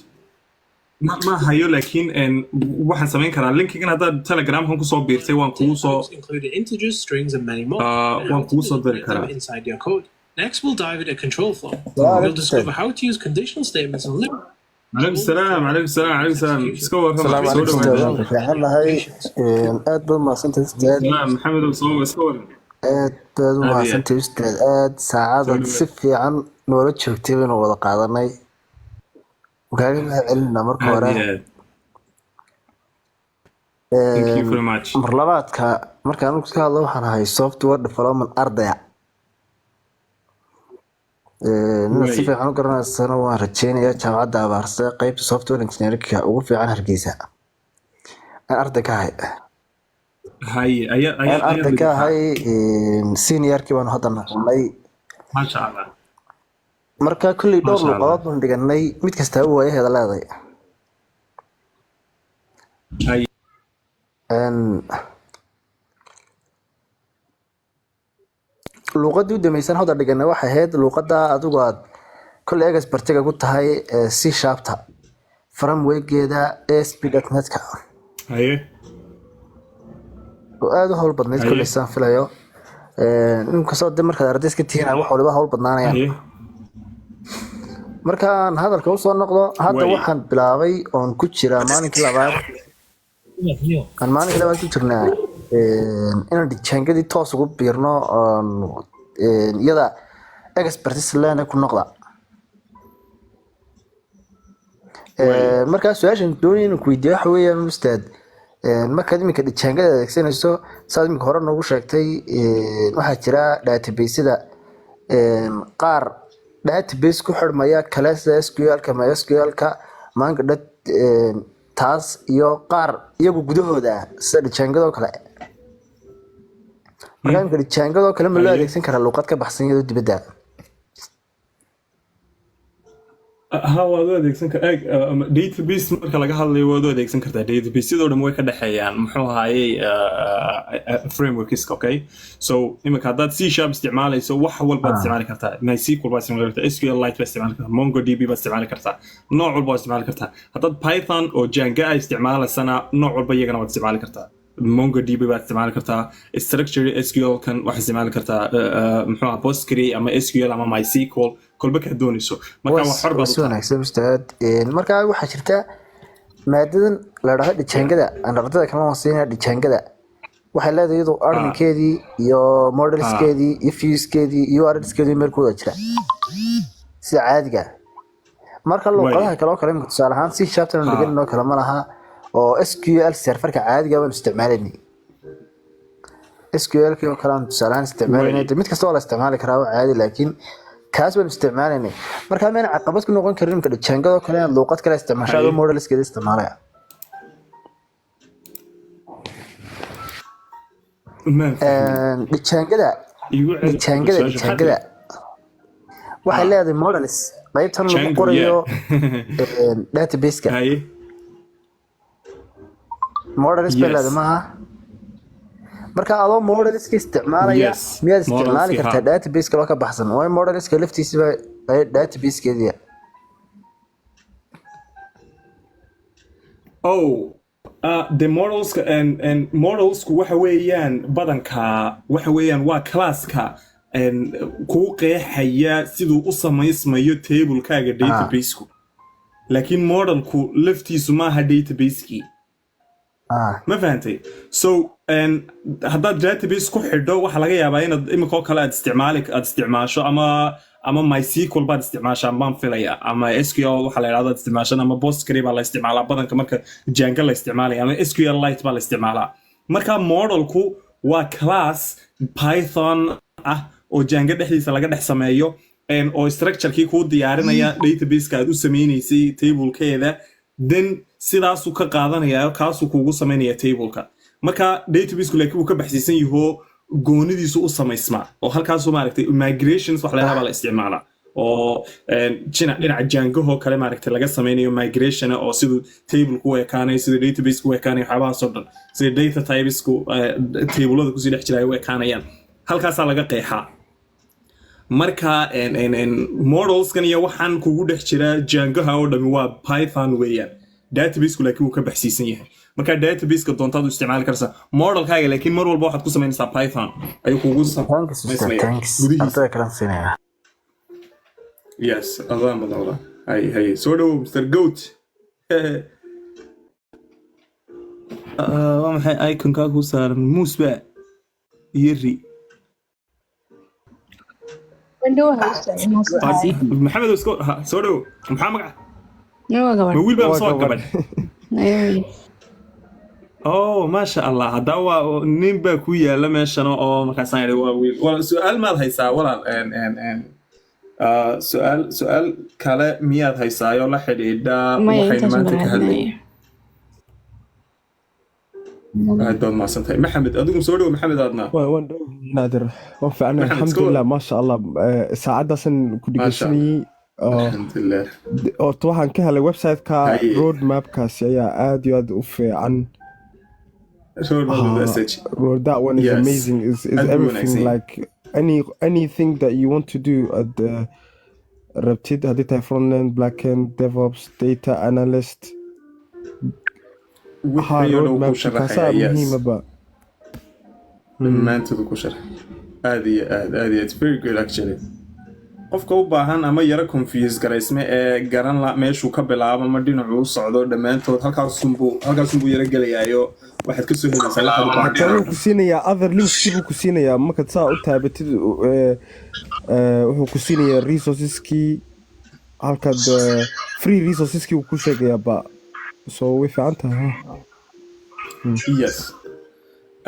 ما hayo laakiin waxaan samayn karaa linkigan haddaad telegramkan kusoo biirtay waan kugu soo waan kugu soo dari karaa Next, we'll dive into control flow. We'll discover how to use conditional statements and limit. عليكم السلام عليكم السلام عليكم السلام اسكو السلام عليكم fiican lahay aad baad maasantay ustaad maxamed oo isku waran aad baad u maasantay ustaad aad saacad si fiican noola joogtay inuu wada qaadanay وكان لها علنا مركو وراه Thank you very much. mar labaadka markaan ka hadlo waxaan ahay software development ardaya nina si fiican u garanaysana waan rajeynayaa jaamacadda abaarse qaybta software engineering-ka ugu fiican Hargeysa aan arday ka ahay aan arday ka ahay senior-kii baan hadda noqonay Masha Allah. marka kulli dhowr luqadood baan dhiganay mid kasta uu waayaheeda leedahay luqadii u dameysan hadda dhiganay waxay ahayd luqadda adigu aad kulli expertiga ku tahay C# framework-geeda ASP.NET-ka oo aad u hawl badnayd kulli saan filayo inkastoo de markaad ardayska tihiin wax waliba hawl badnaanayaan markaan hadalka usoo noqdo hadda waxaan bilaabay oon ku jiraa maalinkii labaad ku jirnaa inaan dijaangadii toos ugu biirno iyada expertise leena ku noqda markaa su-aashan doonaya inaan ku weydiiyo waxa weeyaan ustaad markaad iminka dijaangada adeegsanayso saad iminka hore noogu sheegtay waxaa jira database-da qaar database ku xidhmaya kale sida SQL-ka MySQL-ka MongoDB taas iyo qaar iyagu gudahooda sida dijaangadoo kale markaa iminka dijaangadoo kale ma loo adeegsan karaa luuqad ka baxsan iyadoo dibadda waad u adeegsan database marka laga hadlayo waad u adeegsan kartaa database sidoo dhan way ka dhexeeyaan muxuu ahaayey frameworkiska okay so iminka haddaad C# isticmaalayso wax walbaad isticmaali kartaa MySQL baad isticmaali kartaa SQLite baad isticmaali kartaa MongoDB baad isticmaali kartaa nooc walba waad isticmaali kartaa haddaad Python oo Django ay isticmaalaysana nooc walba iyagana waad isticmaali kartaa MongoDB baad isticmaali kartaa structured SQL kan waxaad isticmaali kartaa muxuu ahaa Postgre ama SQL ama MySQL kolba ka doonayso marka wax xor baad wanaagsan ustaad markaa waxaa jirta maadadan la dhaho dijaangada aan ardayda kala wasiinaa dijaangada waxay leedahay iyadoo arrinkeedii iyo modelskeedii iyo viewskeedii iyo arrinkeedii meel ku wada jira sida caadiga marka luqadaha kale oo kale tusaale ahaan C# aan dhiganno kale ma laha oo SQL serverka caadiga waan isticmaalaynay SQL-ka oo kale aan tusaale ahaan isticmaalaynay mid kasta oo la isticmaali karaa waa caadi laakiin kaas baan isticmaalaynay markaa meena caqabad ku noqon karin ka dijaangado kale aan luuqad kale isticmaasho modelskeeda isticmaalaya dijaangada waxay leedahay models qaybtan lagu qorayo database-ka models bay leedahay maaha marka adoo modeliska isticmaalaya miyaad isticmaali kartaa database kale oo ka baxsan waa modeliska laftiisa ay database-keediya the models and modelsku waxa weeyaan badanka waxa weeyaan waa classka kuu qeexaya siduu u samaysmayo tablekaaga database-ku laakiin modelku laftiisu maaha database-kii ma fahantay so haddaad database ku xidho waxaa laga yaabaa inaad iminkoo kale aad isticmaasho ama MySQL baad isticmaashaan baan filaya ama SQL waxa la yidhahdo aad isticmaashaan ama Postgre baa la isticmaalaa badanka marka Django la isticmaalaya ama SQLite baa la isticmaalaa marka modelku waa class Python ah oo Django dhexdiisa laga dhex sameeyo oo structure-kii kuu diyaarinaya database-ka aad u sameynaysay table-keeda then sidaasuu ka qaadanaya kaasuu kuugu samaynaya tableka marka database-ku laakiin uu ka baxsiisan yaho goonidiisu u samaysmaa oo halkaasuu maaragtay migrations wax leedaha baa la isticmaalaa oo dhinaca Django kale maaragtay laga sameynayo migration oo siduu table ku ekaanayo siduu database ku ekaanayo waxyaabahaas oo dhan sida data typesku tablada kusii dhex jiraya u ekaanayaan halkaasaa laga qeexaa marka modelskan iyo waxaan kugu dhex jira Django oo dhami waa Python weeyaan database-ku laakiin uu ka baxsiisan yahay marka database-ka doontaad u isticmaali kartaa modelkaaga laakiin mar walba waxaad ku samaynaysaa Python ayuu kugu samaynaya yes adaan badawda hay soo dhawow Mr. Goat waa maxay icon-kaa ku saaran muusba yeri maxamed soo dhawow maxaa magaca ma wiil baa soo gabadh oh maasha allah haddaa waa nin baa ku yaala meeshana oo markaasaan idhi waa wiil walaal su-aal maad haysaa walaal su-aal kale miyaad haysaayoo la xidhiidha maya waxaynu intaas maanta ka hadlayay mahadnaya aad baad mahadsantahay maxamed adigu soo dhowo maxamed aadna waan naadir waan fiicnay maxamed alxamdulilah maasha allah saacadaasan ku dhegeysanayey alxamdulilah horta waxaan ka helay website-ka Haye. road mapkaasi ayaa aad iyo aad u fiican road that one is Yes. amazing is Aad buu everything wanaagsan. like anything that you want to do at the rabtid haddii tahay frontend backend devops data analyst wixii oo road dhan ku map sharaxaya kaasaa yes muhiimaba dhammaantood ku sharax aad iyo aad it's very good actually qofka u baahan ama yara confuse garaysme ee garan la meeshuu ka bilaabo ama dhinacuu u socdo dhammaantood halkaasunbuu yara gelayaayo waxaad ka soo helaysaa waxaad u baahan wuxuu ku siinayaa other links buu ku siinayaa markaad saa u taabatid wuxuu ku siinayaa resourceskii halkaad free resourceskii uu ku sheegayaa ba so way fiican tahay yes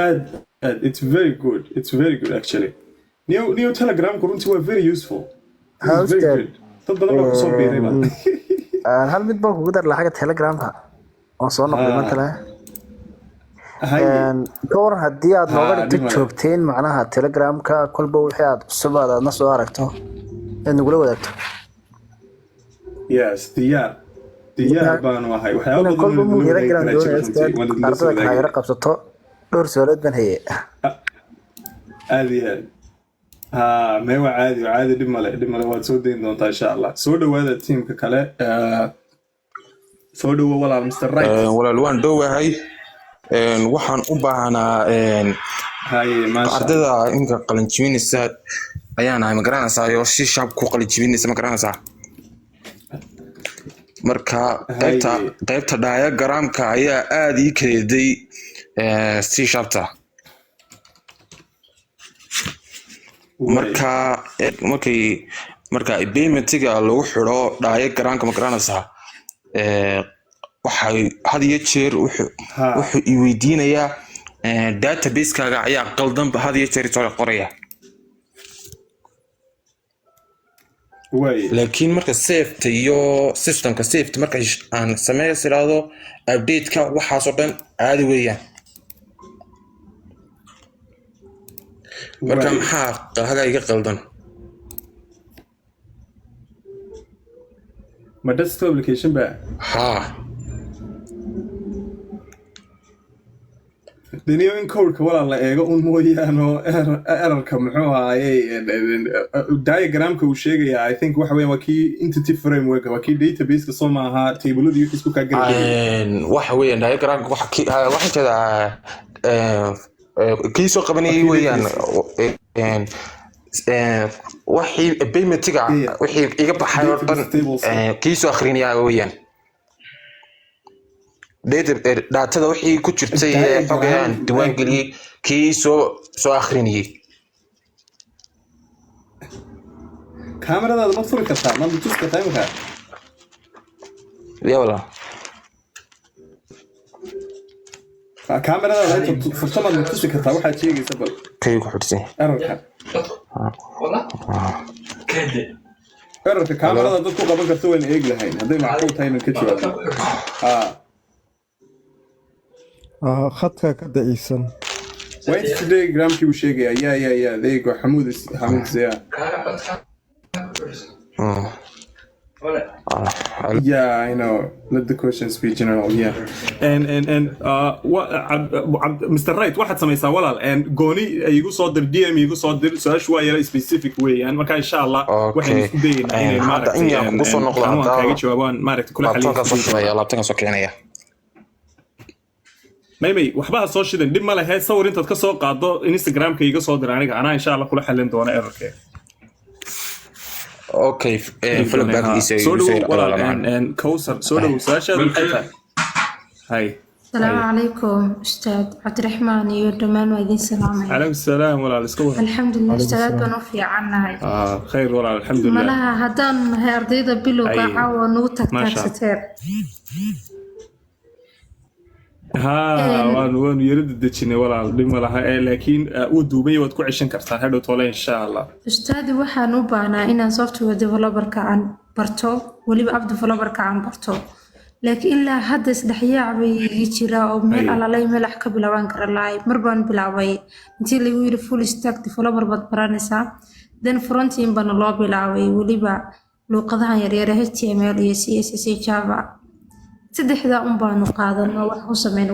aad it's very good actually new telegramku runtii waa very useful It's very good dad badan baa kusoo biirayba hal mid baan kugu dar lahaa xagga telegramka oo soo noqday matala ka waran haddii aad nooga dhigto joogteen macnaha telegramka kolba wixii aad cusub aadna soo aragto aad nagula wadaagto yes diyaar baanu ahay waxyaabo badan kolba muu yara garan ardada ardada kale yara qabsato dhowr su'aalood baan hayay aad iyo aad meewa caadi dhib male waad soo dayn doontaa insha allah soo dhawaada tiimka kale soo dhawo walaal Mr. Right walaal waan dhowahay waxaan u baahanaa haye maasha ardada inka qalinjibinaysa ayaan ahay ma garanaysaa iyo si shacab ku qalinjibinaysa ma garanaysaa marka qaybta diagramka ayaa aad ii kaleeday si shabta marka paymentiga lagu xiro diagramka ma garanaysaa waxay had iyo jeer wuxuu i weydiinayaa database-kaaga ayaa qaldan had iyo jeer soo qoraya laakiin marka safety iyo systemka safety marka aan sameeyo siraado update-ka waxaasoo dhan caadi weeyaan marka maxaa haga iga qaldan ma desktop application ba daniyo in codeka walaal la eego un mooyaane oo errorka muxuu ahaayey diagramka uu sheegaya I think waxa weeyaan waa kii entity framework waa kii database-ka soo maaha tableladii wixii isku kaa gelaya waxa weeyaan diagramka waxa jeeda kii soo qabanayay weeyaan wixii paymentiga wixii iga baxay oo dhan kii soo akhrinaya weeyaan daatada wixii ku jirtay ee xogayaan diiwaan geliyay kii soo akhrinayay kaamiradaada ma furi kartaa ma tusi kartaa imika ya wala kaamiradaada inta furto ma tusi kartaa waxaad sheegaysa bal kay ku xidhsan errorka kaamirada dad ku qaban karta waan eegi lahayn hadday macquul tahay inaan ka jawaabno khadka ka daciisan waa inta today gramkii uu sheegaya ya adeego xamuud siya Yeah, I know. Let the questions be general. Yeah. And Mr. Right, waxaad samaysaa walaal gooni igu soo dir DM igu soo dir su'aashu waa yara specific weeyaan marka insha Allah waxaan isku daynaa inay maaragtay ku soo noqdo kaaga jawaabaan maaragtay kula xalin laabtanka soo keenaya may waxba soo shidan dib ma laha sawir intaad ka soo qaado Instagram-ka iga soo dir aniga ana insha Allah kula xalin doona errorka okay feedback is كوثر سولو ساشا هاي السلام عليكم أستاذ عبد الرحمن يردمان وإذن سلامي عليكم السلام ولا الاسكوه الحمد لله أستاذ بنوفي عنا خير ولا الحمد لله ملاها هدان هي أرضية بلو قاعة ونوتك تاكستير ها وان يرد دجيني ولا دم لها لكن ودوبي واد ku cishan kartaa hadhow toole insha Allah ustaadi waxaan u baahnaa inaan software developer-ka aan barto waliba app developer-ka aan barto laakiin ilaa hadda isdhexyaac bay jira oo meel alalay meel wax ka bilaaban kara laay mar baan bilaabay intii lagu yiri full stack developer baad baranaysaa then front end baan loo bilaabay waliba luqadaha yaryar HTML iyo CSS iyo Java saddexda baanu qaadanaa wax u sameyn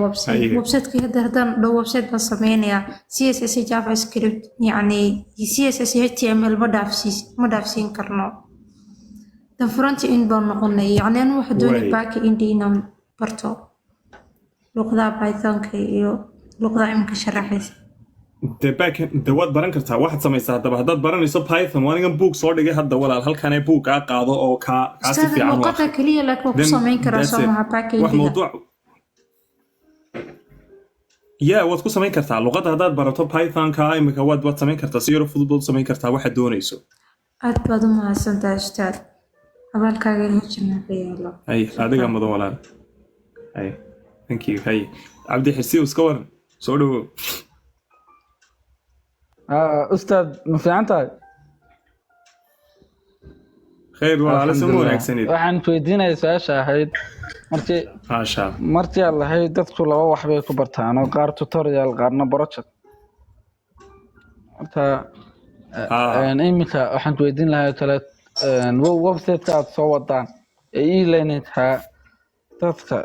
website-ka hadaan dhow website baan sameynaya CSS iyo JavaScript yani CSS iyo HTML ma dhaafsiin karno dan front end baan noqonay yani anu wax doonay back end inaan barto luqada Python-ka iyo luqada imka sharaxaysa the wad baran kartaa waxaad samaysaa hadaba haddaad baranayso Python waa anigan book soo dhigay hadda walaal halkan ay book aa qaado oo ka si fiican luqada kaliya la ku sameyn karaa soomaha package wax mawduuc waad ku sameyn kartaa luqada haddaad barato Python-ka imika waad sameyn kartaa si yar fudud sameyn kartaa waxaad doonayso aad baad u mahadsantahay ustaad abaalkaaga inuu jirnaa fiyaalo adiga mudan walaal thank you Abdi Xirsi iska war soo dhawo أستاذ مفيعنتها خير والله سمو wanaagsanid waxaan weydiinay su'aasha ahayd martii alla hay dadku laba wax bay ku bartaan oo qaar tutorial qaarna project marka imika waxaan weydiin lahaa kale website-ka aad soo wadaan e-learning-ka dadka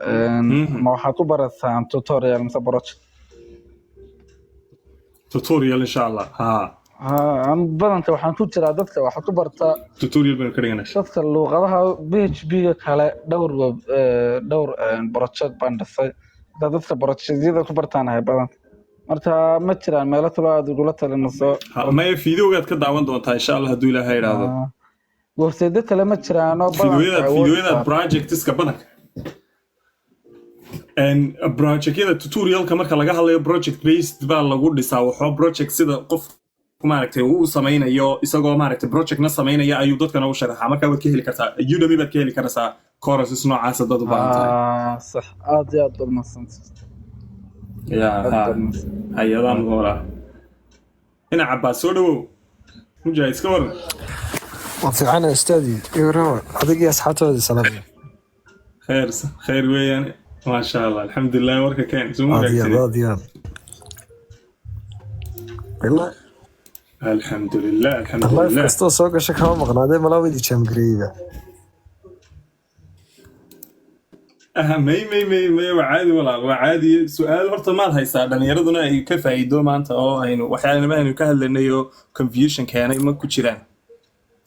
ma waxaad u barataan tutorial mise project tutorial insha Allah aan badanta waxaan ku jiraa dadka waxa ku barta tutorial baan ka dhiganaa dadka luqadaha PHP-ga kale dhowr project baan dhisay dadka project-yada ku bartaanahay badan marka ma jiraan meelo kale aad ugu talinayso ma fiidiyowgaad ka daawan doontaa insha Allah hadduu Ilaahay yiraahdo website kale ma jiraan oo badan fiidiyowada project-iska badanka project-yada tutorial-ka marka laga hadlayo project based baa lagu dhisaa waxoo project sida qof maaragtay uu samaynayo isagoo maaragtay project na samaynaya ayuu dadkana u sharaxaa marka waad ka heli kartaa Udemy baad ka heli kartaa courses noocaas dad u baahan tahay صح aad iyo aad hay'adahan wala ina Cabbaas soo dhawo mujahid iska war وفعنا استاذي يقرأ هذيك أصحابه سلام خير وين ما شاء الله الحمد لله ورك كان زوم راضي والله الحمد لله الله يفستو سوق شكله مقنع ملاوي دي كم قريبة مي وعادي وعادي سؤال horta maal haysaa dhalinyaraduna ay ka faa'iido maanta oo aynu waxyaalaha aynu ka hadlaynayo confusion keenay ma ku jiraan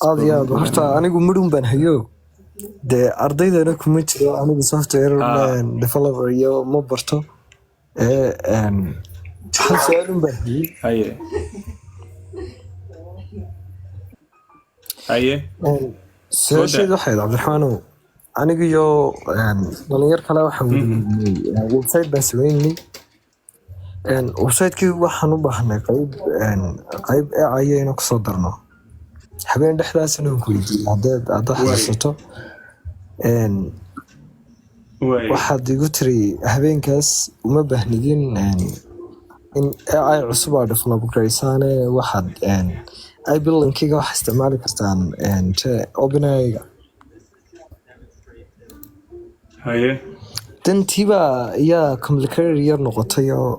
aad horta anigu mudun baan hayo de ardaydana kuma jiro anigu software developer iyo ma barto hal su'aalun baan haye su'aasheedu waxay Cabdiraxmaanow anigu iyo dhalinyar kale waxaan website baan sameynay website-kii waxaan u baahnay qayb AI inaan ku soo darno habeen dhexdaasna aan ku weydiiyay haddaad xasuusato waxaad igu tiri habeenkaas uma baahnidin in AI cusub aad develop garaysaane waxaad iBuilding-kiga wax isticmaali kartaan OpenAI-ga dantiiba ayaa complicated yar noqotay oo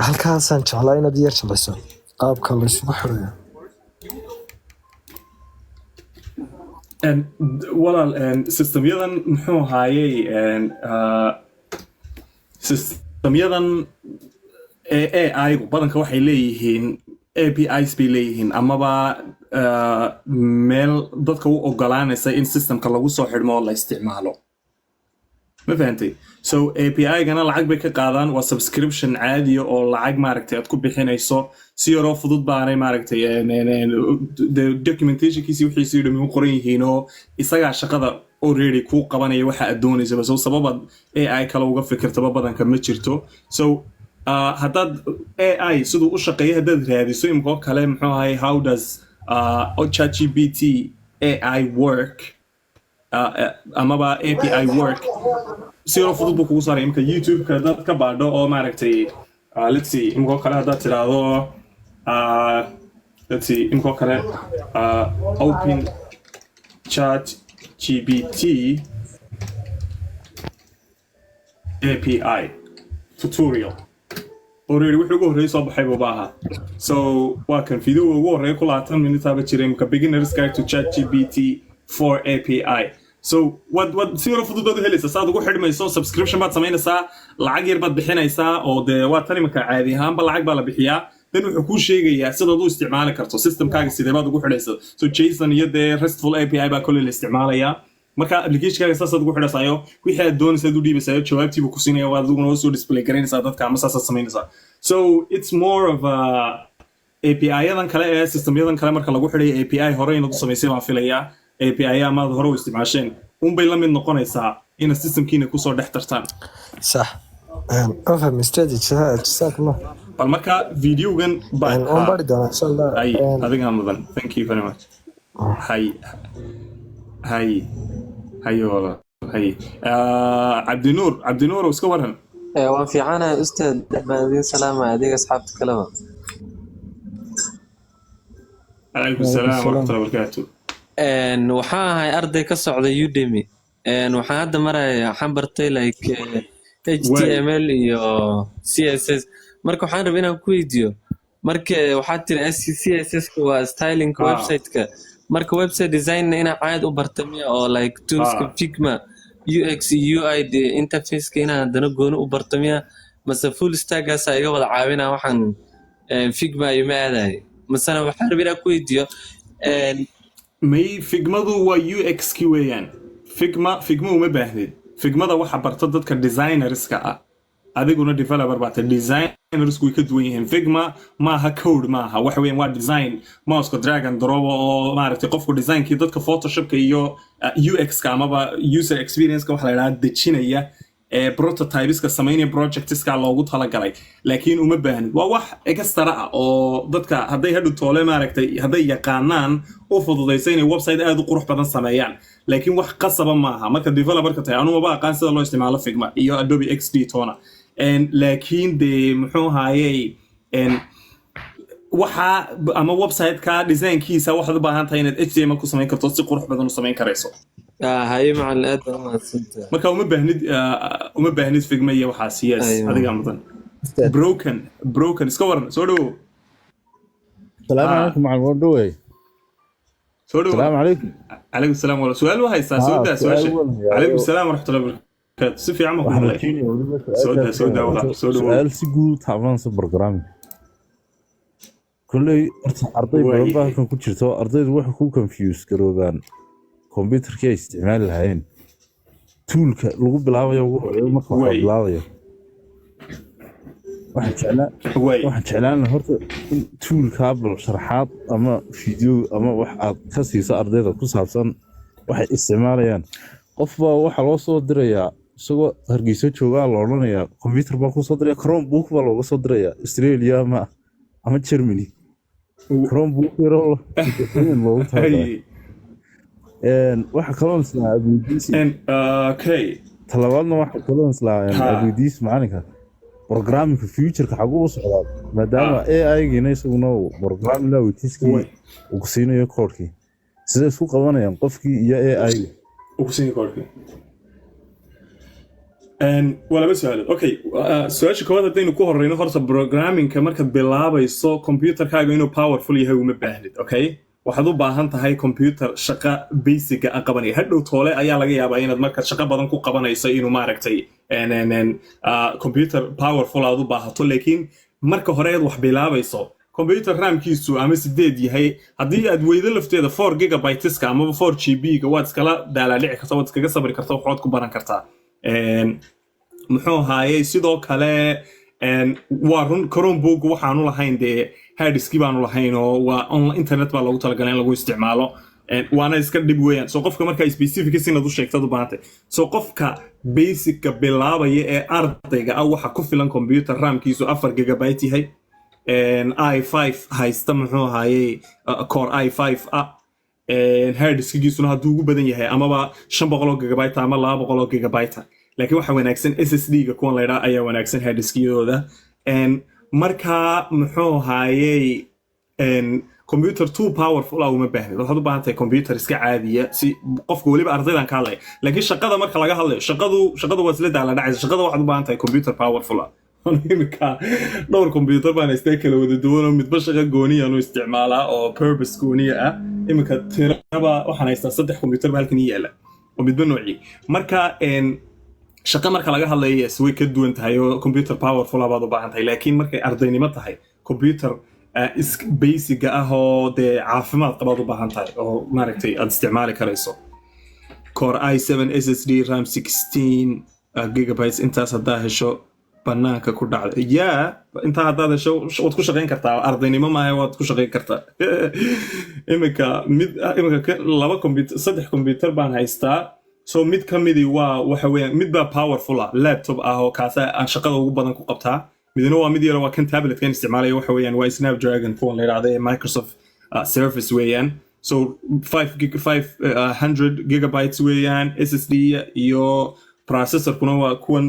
halkaasaan jeclaa inaad yar jeclayso qaabka la isugu xirayo walaal systemyadan muxuu ahaayey systemyadan AI-gu badanka waxay leeyihiin APIs bay leeyihiin amaba meel dadka u ogolaanaysa in systemka lagu soo xidhmo oo la isticmaalo ma fahantay so API-gana lacag bay ka qaadaan waa subscription caadiya oo lacag maaragtay aad ku bixinayso si yaroo fudud baanay maaragtay documentationkiisii wixiisii dhami u qoran yihiin oo isagaa shaqada already kuu qabanaya waxa aad doonaysa so sababaad AI kale uga fikirtaba badanka ma jirto so haddaad AI siduu u shaqeeya haddaad raadiso imkoo kale muxuu ahay how does ChatGPT AI work amaba API work si fudud buu kugu saaray imka YouTube-ka dad ka baadho oo maaragtay let's see imko kale haddaad tiraahdo let's see imko kale open chat GPT API tutorial already wuxuu ugu horreeyay soo baxay buu baaha so waa kan video ugu horreeyay ku 20 minutes aba jiray imka beginner's guide to chat GPT 4 API so what si fudud baad u helaysaa saad ugu xidhmayso subscription baad samaynaysaa lacag yar baad bixinaysaa oo dee waa tan imika caadi ahaanba lacag baa la bixiyaa dan wuxuu kuu sheegayaa sidaad u isticmaali karto systemkaaga sidee baad ugu xidhaysaa so JSON iyo dee RESTful API baa kolley la isticmaalayaa marka application-kaaga saasaad ugu xidhaysayo wixii aad doonaysaad u dhiibaysayo jawaabtiiba ku siinaya waad adiguna oo soo display garaynaysaa dadka ama saasaad samaynaysaa so it's more of a API-yadan kale ee systemyadan kale marka lagu xidhayo API hore inaad u samaysay baan filayaa API amaad hore u isticmaasheen unbay la mid noqonaysaa inaad systemkiina kusoo dhex tartaan صح افهم استاذ جزاك الله bal marka videogan on bari doona insha Allah ay adiga mudan thank you very much hay wala hay cabdinuur iska waran waan fiicanahay ustaad dhammaantiin salaama adiga asxaabta kaleba alaykum salaam warahmatullahi wabarakatuh waxaan ahay arday ka socda Udemy waxaan hadda maraya waxaan bartay like HTML iyo CSS marka waxaan rabaa inaan ku weydiiyo marka waxaad tiri CSS waa styling website-ka marka website design ina caad u bartamiya oo like tools-ka Figma UX UI interface-ka ina hadana gooni u bartamiya mase full stack-gaas iga wada caawinaa waxaan Figma iyo maaday masana waxaan rabaa inaan ku weydiiyo may Figmadu waa UX ki weeyaan Figma uma baahnid Figmada waxa barta dadka designerska ah adiguna developer baad designers ku ka duwan yihiin Figma maaha code maaha wax weyn waa design mouse drag and drop oo maaragtay qofku design-kii dadka Photoshop-ka iyo UX-ka amaba user experience-ka wax la yiraahdo dejinaya prototypes-ka sameynaya projects-ka loogu talagalay laakiin uma baahnid waa wax extra ah oo dadka hadday hadhu toole maaragtay hadday yaqaanaan oo fududaysan inay website aad u qurux badan sameeyaan laakiin wax qasaba maaha marka developer-ka tahay anuma ba aqaan sida loo isticmaalo Figma iyo Adobe XD toona laakiin de muxuu haayay waxa ama website-ka design-kiisa waxaad u baahan tahay inaad HTML ku sameyn karto si qurux badan u sameyn karayso hay macallin aad ma santa marka uma baahnid Figma iyo waxa CS adiga mudan broken iska waran soo dhawo السلام عليكم مع الوردوي السلام عليكم عليكم السلام ولا سؤال وهيسا سودا عليكم السلام ورحمه الله وبركاته سفي عمك سودا ولا سؤال سيقول تعبان في برنامج كل ارضي بابا كان ku jirto ardaydu wax ku confuse garoobaan computer-ka isticmaal lahayn tool-ka lagu bilaabayo marka uu bilaabayo waxaan jeclaan horta in tool-ka bal sharaxaad ama video ama wax aad ka siiso ardayda ku saabsan waxay isticmaalayaan qofba waxa loo soo dirayaa isagoo hargeysa jooga la oranayaa computer baa ku soo diraya Chromebook baa looga soo dirayaa Australia ama Germany Chromebook yaro loogu talagalay waxa kaloo islaa abdiis okay talabaadna waxa kaloo islaa abdiis maalinka programming future-ka xagu u socdaa maadaama AI-gina isaguna programming la weytiiskii uu ku siinayo code-kii sida isku qabanayaan qofkii iyo AI uu ku siinayo code-kii wala bas okay su'aasha koowaad hadaynu ku horeyno horta programming-ka markaad bilaabayso computer-kaaga inuu powerful yahay uma baahnid okay waxaad u baahan tahay computer shaqo basic ah qabanaya hadhow toole ayaa laga yaabaa inaad marka shaqo badan ku qabanayso inuu maaragtay computer powerful aad u baahato laakiin marka hore aad wax bilaabayso computer RAM-kiisu ama 8 yahay haddii aad weydo lafteeda 4 GB-ka ama 4 GB-ga waad iskala daalaadhici kartaa waad iskaga sabri kartaa waxaad ku baran kartaa muxuu haayay sidoo kale waa run Chromebook waxaanu lahayn dee hard disk baanu lahayn oo waa online internet baa lagu talagalay in lagu isticmaalo waana iska dhib weeyaan soo qofka marka specific inaad u sheegtad u baahantay soo qofka basic-ka bilaabaya ee ardayga ah waxa ku filan computer RAM-kiisu 4 GB yahay i5 haysta muxuu haayay core i5 hard diskigiisuna hadduu ugu badan yahay amaba 500 gigabyte ama 200 gigabyte laakiin waxa wanaagsan SSD-ga kuwan la yidhaa ayaa wanaagsan hard diskiyadooda marka muxuu ahaayey computer too powerful ah uma baahnid waxaad u baahan tahay computer iska caadiya si qofka waliba ardaydan ka hadlay laakiin shaqada marka laga hadlayo shaqadu waa isla daala dhacaysa shaqada waxaad u baahan tahay computer powerful ah imika dhowr computer baan istee kala wada duwan oo midba shaqo gooniya loo isticmaalaa oo purpose gooniya ah imika tiraba waxaan haystaa 3 computer ba halkan yaala oo midba nooci marka shaqo marka laga hadlayo yes way ka duwan tahay oo computer powerful ah baad u baahan tahay laakiin markay ardaynimo tahay computer basic ah oo de caafimaad qabaad u baahan tahay oo maaragtay aad isticmaali karayso Core i7 SSD RAM 16 gigabytes intaas haddaa hesho banaanka ku dhacda intaa haddaad hesho waad ku shaqayn kartaa ardaynimo maaha waad ku shaqayn kartaa imika laba computer 3 computer baan haystaa so mid ka midii waa waxa weeyaan mid baa powerful ah laptop ah oo kaasa aan shaqada ugu badan ku qabtaa midna waa mid yar waa kan tablet kan isticmaalaya waxa weeyaan waa Snapdragon phone la yiraahdo Microsoft Surface weeyaan so 500 gigabytes weeyaan SSD iyo processor kuna waa kuwan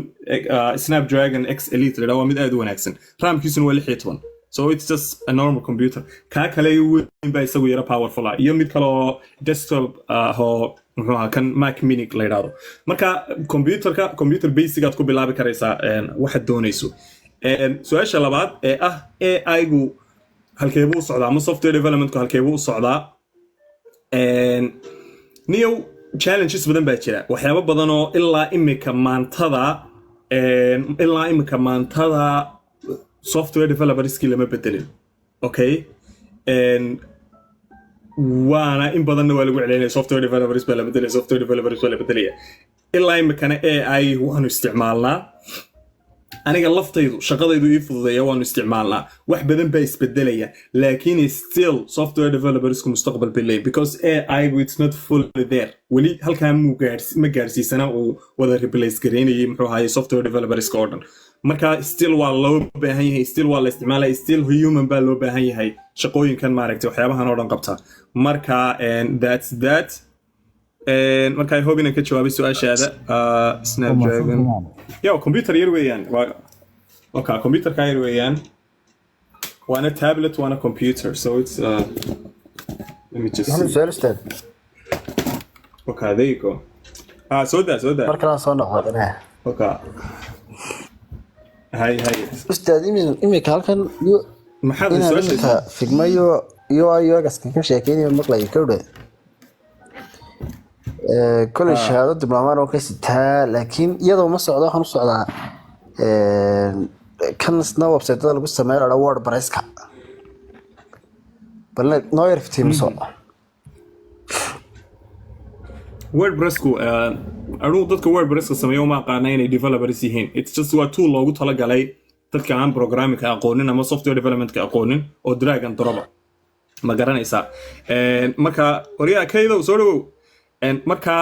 Snapdragon X Elite la waa mid aad u wanaagsan RAM-kiisuna waa 16 so it's just a normal computer ka kale weyn baa isagu yara powerful ah iyo mid kale oo desktop oo muxuu ahaa kan Mac Mini la yiraahdo marka computer basic aad ku bilaabi karaysaa waxaad doonayso su'aasha labaad ee ah AI-gu halkee buu u socdaa ama software development-ku halkee buu u socdaa niyow challenges badan baa jira waxyaabo badan oo ilaa imika maantada software developerskii lama bedelin okay waana in badanna waa lagu celinaya software developers baa la bedelaya ilaa imikana AI waanu isticmaalnaa aniga laftaydu shaqadaydu ii fududeeya waanu isticmaalnaa wax badan baa isbedelaya laakiin still software developers ku mustaqbal bilay because AI it's not fully there wali halkaa ma gaarsiisana uu wada replace gareynayay muxuu ahaayey software developers ka oo dhan marka still waa loo baahan yahay still waa la isticmaalaya still human baa loo baahan yahay shaqooyinkan maaragtay waxyaabahan oo dhan qabta marka that's that marka I hope inaan ka jawaabay su'aashaada Snapdragon computer yar weeyaan okay computer ka yar weeyaan waana tablet waana computer so it's let me just see. Okay there you go so that marka la soo noqdo okay hay ustaad imika halkan maxaad su'aasha figma iyo gaskan ka sheekeynaya maqlayo ka dhawaa كل الشهادة دبلومات وكسيتها لكن يدو ما سعودها خمس سعودها كان سنوب سيدنا لو استعمال على وورد بريسكا بل نوير في تيم صوت وورد بريسكو أروح ضدك وورد بريسكو سميوه ما قانين ديفلوبرز يهين it's just a tool لو قلت لك عليه ضدك عن بروجرامي كأقونين أما سوفت وير ديفلوبمنت كأقونين أو دراجن ضربة ما قرنا إسا مركا وريا كيدا وصورو marka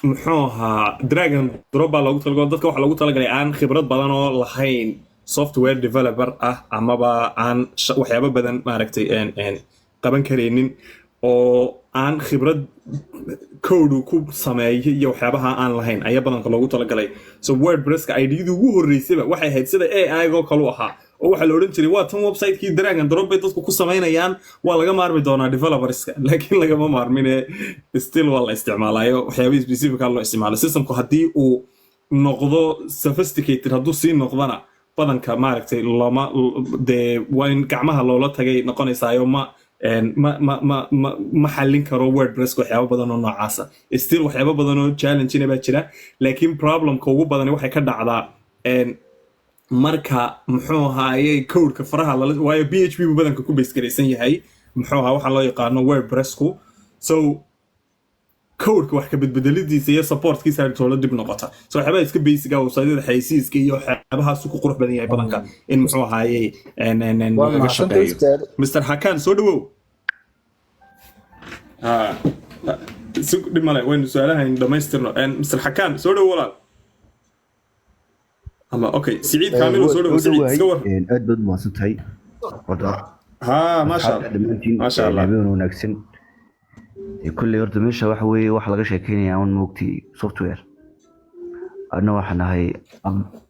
muxuu ahaa dragon drop baa loogu talagalay dadka waxa loogu talagalay aan khibrad badan oo lahayn software developer ah amaba aan waxyaabo badan maaragtay qaban kareenin oo aan khibrad code ku sameeyay iyo waxyaabaha aan lahayn ayaa badanka loogu talagalay so WordPress-ka ID-du ugu horeysayba waxay ahayd sida AI-go kale u ahaa oo waxa la oran jiray waa tan website-kii dragon drop bay dadku ku sameynayaan waa laga maarmi doonaa developerska laakiin laga ma maarmine still waa la isticmaalayo waxyaabo specific ah loo isticmaalo systemku haddii uu noqdo sophisticated hadduu sii noqdana badanka maaragtay lama de waa in gacmaha loola tagay noqonaysaayo ma xallin karo WordPress waxyaabo badan oo noocaasa still waxyaabo badan oo challenge baa jira laakiin problemka ugu badan waxay ka dhacdaa marka muxuu ahaayey codeka faraha waayo PHP buu badanka ku base garaysan yahay muxuu ahaa waxa loo yaqaano WordPress-ku so codeka wax ka beddeladiisa iyo supportkiisa ay toolo dib noqota so waxyaaba iska basic ah website-yada xayeysiiska iyo waxyaabahaas ku qurux badan yahay badanka in muxuu ahaayey laga shaqeeyo Mr. Hakan soo dhawow dhimale waynu su'aalahayn dhamaystirno Mr. Hakan soo dhawow walaal ama okay سعيد كامل وسولو سعيد صور أدبد ما سنتهي ها ما شاء الله ما شاء الله بينو نكسن كل horta meesha waxa weeye wax laga sheekeynaya aan moogtay software ana waxaan ahay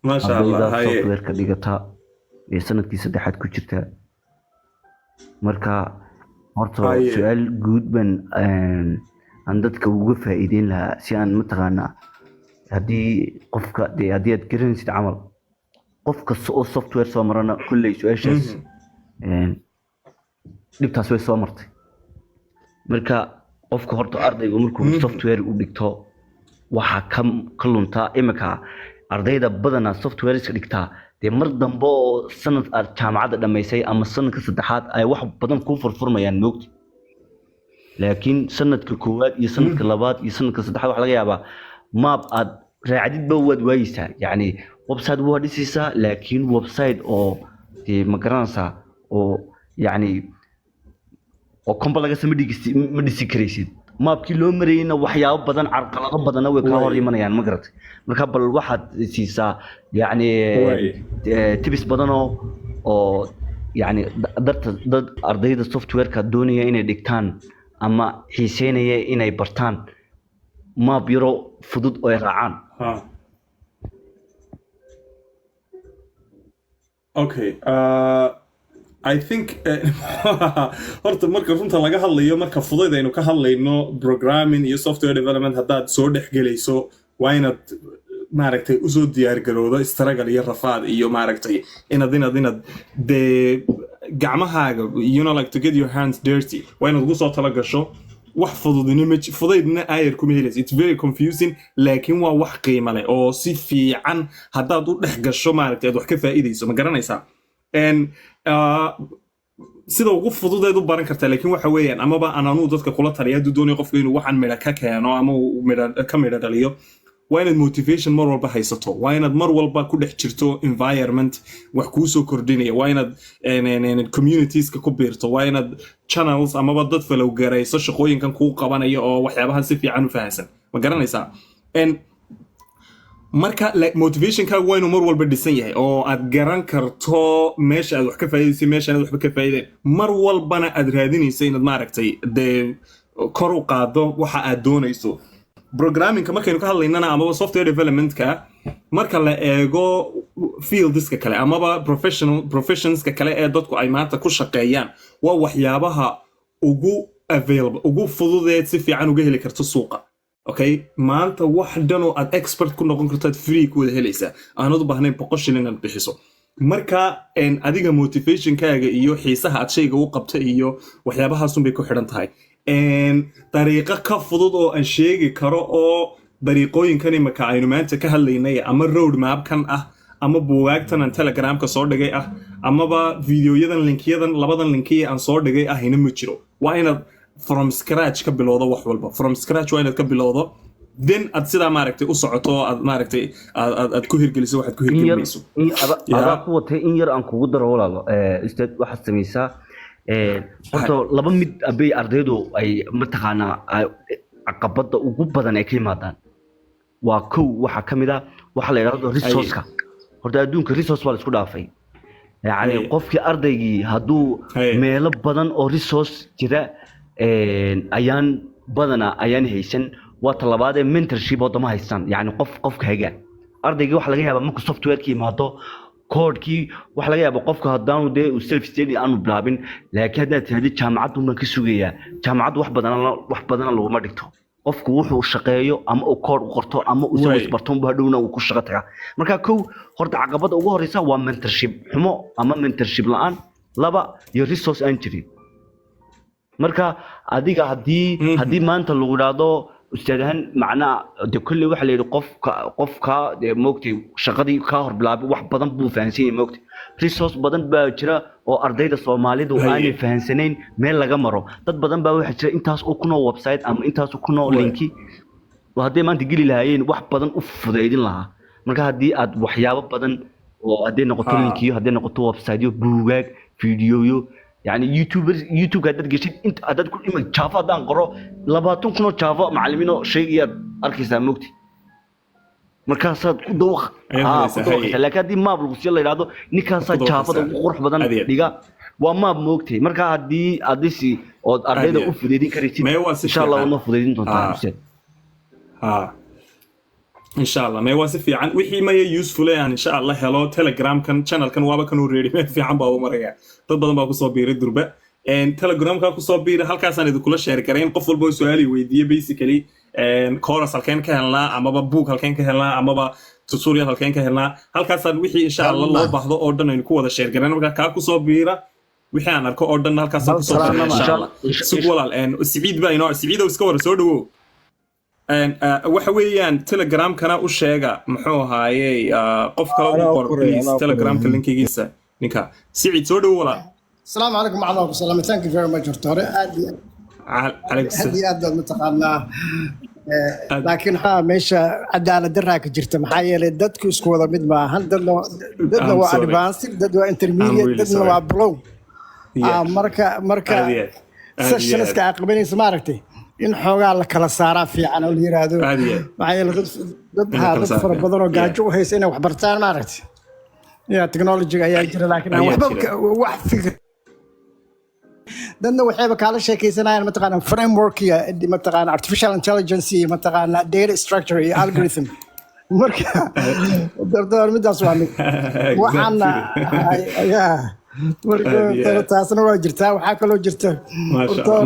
ما شاء الله ardayda هاي software ka dhigata ee sanadkii saddexaad ku jirta marka horta هاي su'aal guud ban aan dadka uga faa'iideyn lahaa si aan mataqaanaa haddii qofka dee haddii aad garanaysid camal qof kasta oo software soo marana kulley su-aashaas dhibtaas way soo martay marka qofka horta ardaygu markuu software u dhigto waxaa ka luntaa iminka ardayda badanaa softwareska dhigtaa dee mar dambe oo sanad aad jaamacadda dhammaysay ama sanadka saddexaad ay wax badan kuu furfurmayaan moogti laakiin sanadka koowaad iyo sanadka labaad iyo sanadka saddexaad waxa laga yaabaa maab aad raacdidba waad waayeysaa yacni website waa dhisaysaa laakiin website oo dee ma garanaysaa oo yacni oo komba laga sama ma dhisi karaysid maabkii loo marayna waxyaabo badan carqalado badanna way kaa hor imanayaan ma garatay marka bal waxaad siisaa yacni tibis badanoo oo yacni dad ardayda softwareka doonaya inay dhigtaan ama xiiseynaya inay bartaan maab yaro fudud oo ay raacaan okay I think horta marka runta laga hadlayo marka fudayd aynu ka hadlayno programming iyo software development haddaad soo dhex gelayso waa inaad maaragtay usoo diyaar garoodo struggle iyo rafaad iyo maaragtay inaad dee gacmahaaga you know like to get your hands dirty waa inaad ugu soo tala gasho wax fudaydna aayar kuma helaysa it's very confusing laakiin waa wax qiimo leh oo si fiican haddaad u dhex gasho maaragtay aad wax ka faa'iidayso ma garanaysaa sida ugu fududeed u baran kartaa laakiin waxa weeyaan amaba anuu dadka kula taliya hadduu doonayo qofka inuu waxaan midha ka keeno ama uu ka midha dhaliyo waa inaad motivation mar walba haysato waa inaad mar walba ku dhex jirto environment wax kuu soo kordhinaya waa inaad communitieska ku biirto waa inaad channels amaba dad falow garayso shaqooyinkan kuu qabanaya oo waxyaabahan si fiican u fahansan ma garanaysaa marka motivationkaagu waa inuu mar walba dhisan yahay oo aad garan karto meesha aad wax ka faa'iidaysay meesha aad waxba ka faa'iideen mar walbana aad raadinayso inaad maaragtay dee kor u qaado waxa aad doonayso programmingka markaynu ka hadlaynana amaba software developmentka marka la eego fieldeska kale amaba professionska kale ee dadku ay maanta ku shaqeeyaan waa waxyaabaha ugu fududeed si fiican uga heli karto suuqa okay maanta wax dhanoo aad expert ku noqon karto aad free ku wada helaysaa aanad u baahnayn boqoshin inaad bixiso marka adiga motivationkaaga iyo xiisaha aad shayga u qabta iyo waxyaabahaasun bay ku xidhan tahay dariiqo ka fudud oo aan sheegi karo oo dariiqooyinkan imaka aynu maanta ka hadlaynay ama road mapkan ah ama buugaagtan aan telegramka soo dhigay ah amaba videoyadan linkiyadan labadan linkiya aan soo dhigay ahina ma jiro waa inaad from scratch ka bilowdo wax walba from scratch waa inaad ka bilowdo then aad sidaa maaragtay u socoto aad maaragtay aad ku hirgeliso waxaad ku hirgelinayso adaa ku watay in yar aan kugu daro walaalo ustaad waxaad samaysaa horta laba mid abay ardaydu ay mataqaanaa caqabada ugu badan ay ka yimaadaan waa kow waxaa ka mid ah waxa la yidhahdo resourceka horta adduunka resource waa la isku dhaafay yacni qofkii ardaygii hadduu meelo badan oo resource jira ayaan haysan waa talabaadee mentorship wadama haystaan yacni qofka haga ardaygii waxa laga yaabaa markuu softwareki yimaado koodhkii waxa laga yaabaa qofka haddaanu dee self study aanu bilaabin laakiin haddaad tirahdid jaamacaddu baan ka sugayaa jaamacaddu wax badana laguma dhigto qofku wuxuu shaqeeyo ama uu koodh u qorto ama uu samays barto unba hadhowna uu ku shaqo tagaa marka kow horta caqabada ugu horeysa waa mentorship xumo ama mentorship la-aan laba iyo resource aan jirin marka adiga haddii maanta lagu idhaahdo ustaadahan macnaha de kulli waxa la yidhi qofka dee moogtay shaqadii kaa hor bilaabay wax badan buu fahansan yahay moogtay resource badan baa jira oo ardayda soomaalidu aanay fahansanayn meel laga maro dad badan baa waxaa jira intaas oo kunoo website ama intaas oo kunoo linki hadday maanta geli lahaayeen wax badan u fudaydin lahaa marka haddii aad waxyaabo badan oo hadday noqoto linkiyo hadday noqoto websiteyo buugaag fiidiyoyo يعني يوتيوب قاعد تجيشين انت قاعد تقول إما جافا دان قرو لباتون كنو جافا معلمينو شيء أركيسا موقتي مركزات دوخ لكن هذه ما بلغوص يلا يرادو نكاسا جافا دو قرح بدن ديغا وما موقتي مركز هذه سي oo ardayda u fudeydin karaysid insha Allah wadna fudeydin doontaa Xuseen إن شاء الله ما يواسف عن وحي ما يوسفول يعني إن شاء الله هلو تليجرام كان channel كان وابا كانوا ريدي ما في عم باو مريا تبدأ باكو صبير الدربة إن تليجرام كانوا صبير هل كاسان إذا كل شركتين قفل بو سؤالي ويديه basically إن كورس هل كان كهلا أما ببوك هل كان كهلا أما بتصوريا هل كان كهلا هل كاسان وحي إن شاء الله بعض أوردن إن كوا الشركتين وكا كاكو صبيرة وحي أنا كو أوردن هل كاسان صبير إن شاء الله سقولا الآن السعيد بقى ينوع السعيد وسكور سودو waxa weeyaan telegramkana u sheega muxuu ahaayay qof kale u qor please telegramka linkigiisa ninka siciid soo dhawo walaal السلام عليكم ورحمة الله وبركاته. Thank you very much دكتور. عليك السلام. هذه متقنة لكن ها مش عدالة دراك جرت محايا لدتك اسكو مد ما هندلو ددو ادفانس ددو انترميديت ددو برو مركا سيشنز ka aqbaynaysa maaragtay in xoogaa la kala saaraa fiican oo la yiraahdo maxay dad fara badan oo gaajo u haysa inay wax bartaan maaragtay ya technology ayaa jira laakiin wax fikir dadna waxayba kala sheekaysanayaan mataqaana framework iyo mataqaana artificial intelligence iyo mataqaana data structure iyo algorithm marka dardar midaas waa mid waxaana marka taasna waa jirtaa waxa kale oo jirta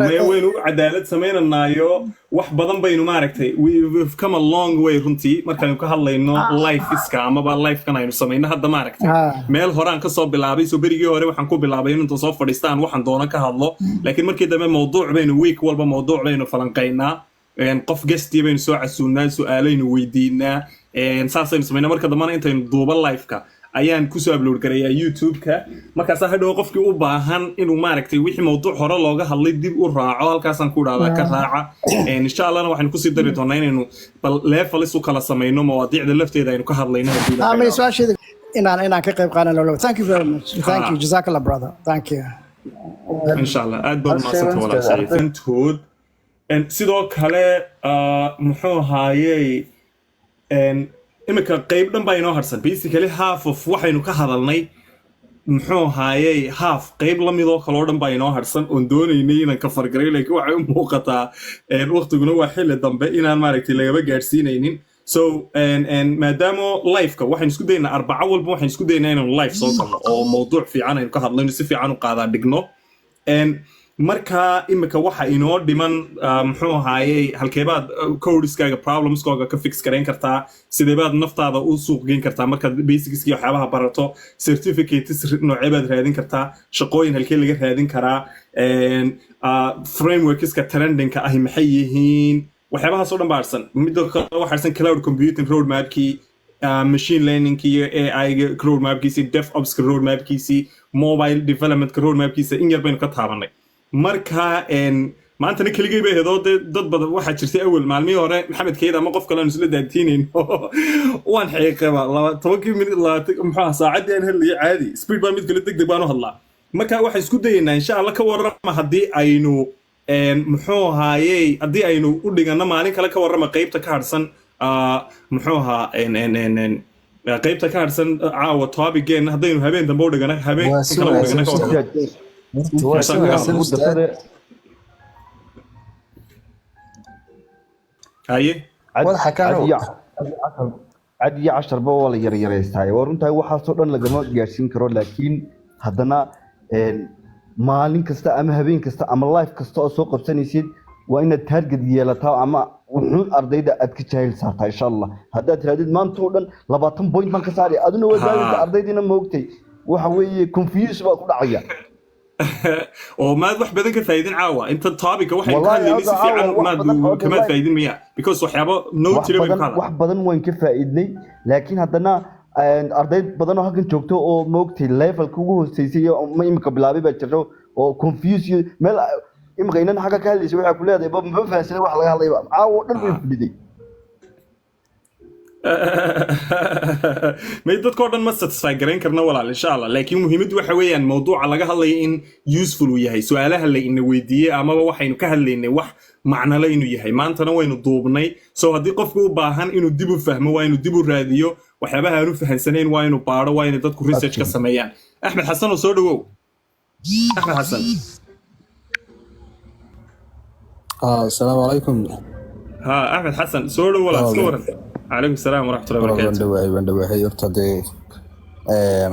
ma weyn u cadaalad sameynanayo wax badan baynu maaragtay we've come a long way runtii markaan ka hadlayno life iska ama ba life kan aynu sameeyna hadda maaragtay meel horaan ka soo bilaabay soo berigii hore waxaan ku bilaabay inta soo fadhiistaan waxaan doona ka hadlo laakiin markii dambe mowduuc baynu week walba mowduuc baynu falanqeynaa qof guest baynu soo casuunaa su'aalaynu weydiinaa saasaynu sameynaa marka dambana intaynu duuba life-ka ayaan ku soo upload gareeyaa YouTube-ka markaas hadhow qofkii u baahan inuu maaragtay wixii mowduuc hore looga hadlay dib u raaco halkaasaan ku dhaadaa ka raaca insha Allah waxaan ku sii dari doonaa inaynu bal level isu kala sameeyno mawaadiicda lafteeda aynu ka hadlayno ama su'aasheeda inaan ka qayb qaadano thank you very much thank you jazakallah brother thank you insha Allah aad baan maasanta walaal sayidintood sidoo kale muxuu ahaayay imika qayb dhan baa inoo harsan basically half of waxaynu ka hadalnay muxuu ahaayay half qayb la midoo kaloo dhan baa inoo harsan oon doonaynay inaan ka fargaray laakiin waxay u muuqataa waqtiguna waa xilli dambe inaan maaragtay lagaba gaadhsiinaynin so maadaama live-ka waxaynu isku daynaa arbaco walba waxaynu isku daynaa inaynu live soo galno oo mowduuc fiican aynu ka hadlayno si fiican u qaadaa dhigno marka imika waxa inoo dhiman muxuu ahaayay halkeebaad codeskaaga problemskooga ka fix garayn kartaa sideebaad naftaada u suuq geyn kartaa markaad basicskii waxyaabaha barato certificates nooceebaad raadin kartaa shaqooyin halkee laga raadin karaa frameworkska trendingka ahi maxay yihiin waxyaabahaas oo dhan baarsan midda kale waxaa harsan cloud computing roadmapkii machine learningkii iyo AI roadmapkiisii DevOpska roadmapkiisii mobile developmentka roadmapkiisa in yar baynu ka taabanay marka maanta keligay bay heedo dad badan waxa jirtay awal maalmii hore maxamed keeda ama qof kale aan isla daadtiinayno waan xaqiiqaba 10 minute muxuu saacadii aan helay caadi speed baa mid kale degdeg baan u hadlaa marka waxa isku dayeynaa insha Allah ka warrama hadii aynu muxuu ahaayay hadii aynu u dhigano maalin kale ka warrama qaybta ka harsan muxuu ahaa qaybta ka harsan caawa topic-een hadaynu habeen dambe u dhigano habeen kale u dhigano عادي 10 بو ولا يريستاي ورنتاي waxaasoo dhan lagama gaarsiin karo laakiin haddana maalin kasta ama habeen kasta ama live kasta oo soo qabsanaysid waa inaad target yeelataa ama wuxuu ardayda aad ka jahil saartaa insha Allah haddaad tiraadid maanta oo dhan 20 point man ka saari aduna wadaadada ardaydina moogtay waxa weeye confuse baa ku dhacaya oo maad wax badan ka faa'iidin caawa inta topic waxay ka hadlayeen si fiican maad kama faa'iidin miya because waxyaabo no jira way ka wax badan waan ka faa'iidnay laakiin haddana arday badan oo halkan joogto oo moogtay level-ka ugu hooseysay ma imika bilaabay baa jirto oo confuse meel imika inaan xagga ka hadlaysay waxa ku leedahay ma fahansanay wax laga hadlayba caawa dhan way fadhiday ما يدك أردن ما ستساعدين كرنا ولا إن شاء الله لكن مهمة وحويا موضوع على هاللي إن useful وياهي سؤالها اللي إنه وديه أما وح إنه كهاللي إنه وح معنى لا إنه ياهي ما أنت نوى إنه ضوبني سو هدي قفوا باهن إنه دبوا فهمه وإنه دبوا راديو وحبها إنه فهم سنين وإنه بارو وإنه تذكر ريسيرش كسميان أحمد حسن وصوره أحمد حسن السلام عليكم. ها أحمد حسن سولو ولا سكورن. عليكم السلام ورحمة الله وبركاته. وندوي horta dee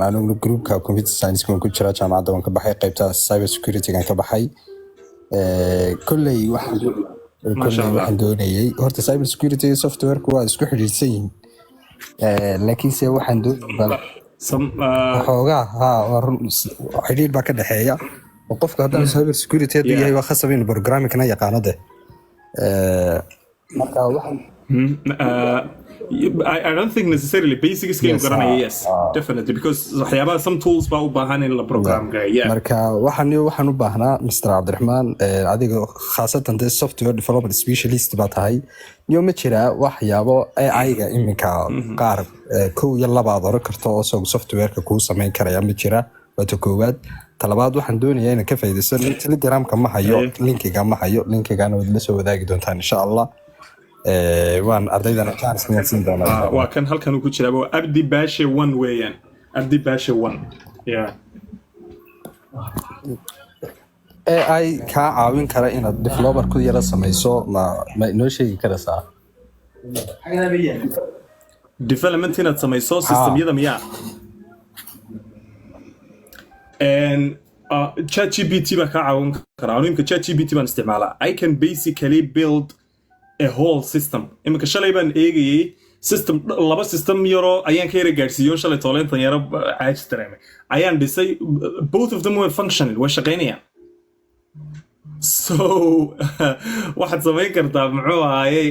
anigu groupka computer science ku jira jaamacadda waan ka baxay qaybta cyber security gaan ka baxay kulley waxaan doonayay horta cyber security software ku waa isku xiriirsan yihiin laakiin se waxaan doonayay xoogaa xiriir baa ka dhaxeeya qofka haddana cyber security yahay waa khasab inuu programming kana yaqaano de marka waxaan I don't think necessarily basic skill yes definitely because some tools ba u baahan in la program gareeyo marka waxaan u baahnaa Mr. Abdurrahman adiga khaasatan de software developer specialist ba tahay iyo ma jira waxyaabo AI-ga iminka qaar kow iyo labaad oran karto oo software-ka ku sameyn karaya ma jira wato koowaad talabaad waxaan doonayaa in ka faa'iideysto Telegram-ka ma hayo linkiga wad la soo wadaagi doontaan insha Allah waan ardaydana chance siin doonaa waa kan halkan ku jira Abdi Bashe 1 weeyaan Abdi Bashe 1 AI ka caawin kara inaad developer ku yara samayso ma inoo sheegi karaysaa development inaad samayso systemyada miyaa and ChatGPT ba ka caawin kara anigga ChatGPT baan isticmaalaa I can basically build a whole system imika shalay baan eegayay system laba system yaro ayaan ka yara gaarsiiyo shalay tooleyntan yara caaj dareemay ayaan dhisay both of them were functional way shaqeynayaan so waxaad samayn kartaa muxuu ahaayey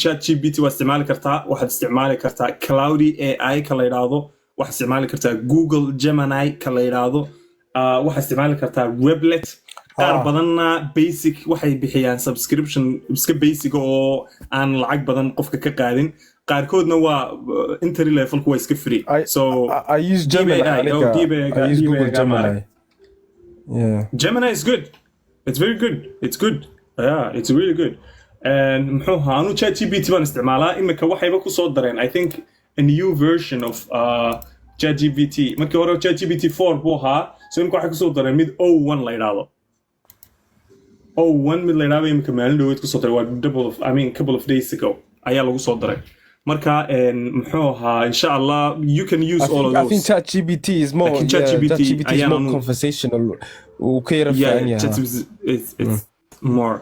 ChatGPT waa isticmaali kartaa waxaad isticmaali kartaa Cloudy AI ka la yiraahdo waxaad isticmaali kartaa Google Gemini ka la yiraahdo waxaad isticmaali kartaa Weblet qaar badanna basic waxay bixiyaan subscription iska basic oo aan lacag badan qofka ka qaadin qaarkoodna waa entry level ku waa iska free so I use Gemini I use Google Gemini Gemini is good it's very good it's good it's really good and muxuu aanu ChatGPT baan isticmaalaa imika waxayba ku soo dareen I think a new version of ChatGPT markii hore ChatGPT 4 buu ahaa so imika waxay ku soo dareen mid 01 la yiraahdo 01 mid la yiraahdo imika maalin dhaweyd ku soo daray waa couple of days ago ayaa lagu soo daray marka muxuu ahaa insha Allah you can use all of those I think ChatGPT is more conversational it's more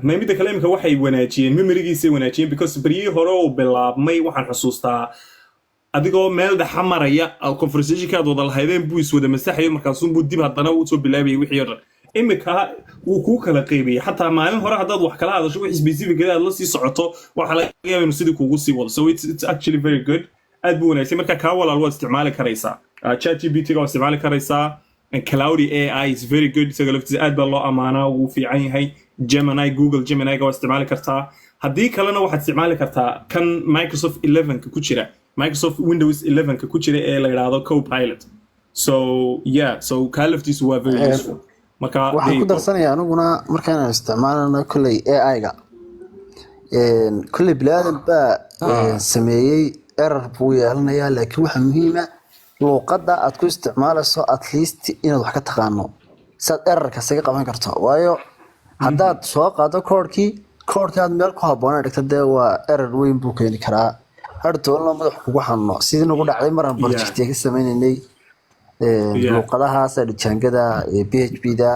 ma midda kale imika waxay wanaajiyeen memorygiisa wanaajiyeen because bariyii hore oo bilaabmay waxaan xusuustaa adigoo meel dhaxa maraya conversationkaad wada lahaydeen buu is wada masaxayo markaasuu dib haddana uu soo bilaabayay wixii yar imika wuu ku kala qaybiyay xataa maalin hore haddaad wax kala hadasho wixii specific aad la sii socoto waxa laga yaabaa inuu sidii kuugu sii wado so it's actually very good aad buu wanaagsan marka kaa walaal waad isticmaali karaysaa ChatGPT ga waad isticmaali karaysaa and Cloudy AI is very good isaga laftiisa aad baa loo amaanaa wuu fiican yahay Gemini Google Gemini ga waad isticmaali kartaa haddii kalena waxaad isticmaali kartaa kan Microsoft 11 ka ku jira Microsoft Windows 11 ka ku jira ee la yiraahdo Copilot so kaa laftiisu waa very useful waxaan ku darsanayaa aniguna markaan isticmaalano kulley AI-ga kulley bilaadan baa sameeyey error buu yeelanayaa laakiin waxa muhiim ah luqadda aad ku isticmaalayso at least inaad wax ka taqaano saad errorka isaga qaban karto waayo haddaad soo qaado koodhkii aad meel ku habboonaa dhigta dee waa error weyn buu keeni karaa hartoolna madax kugu xanuuno sidii nagu dhacday maraan projectiga ka sameynaynay luqadahaas dhijangada PHP-da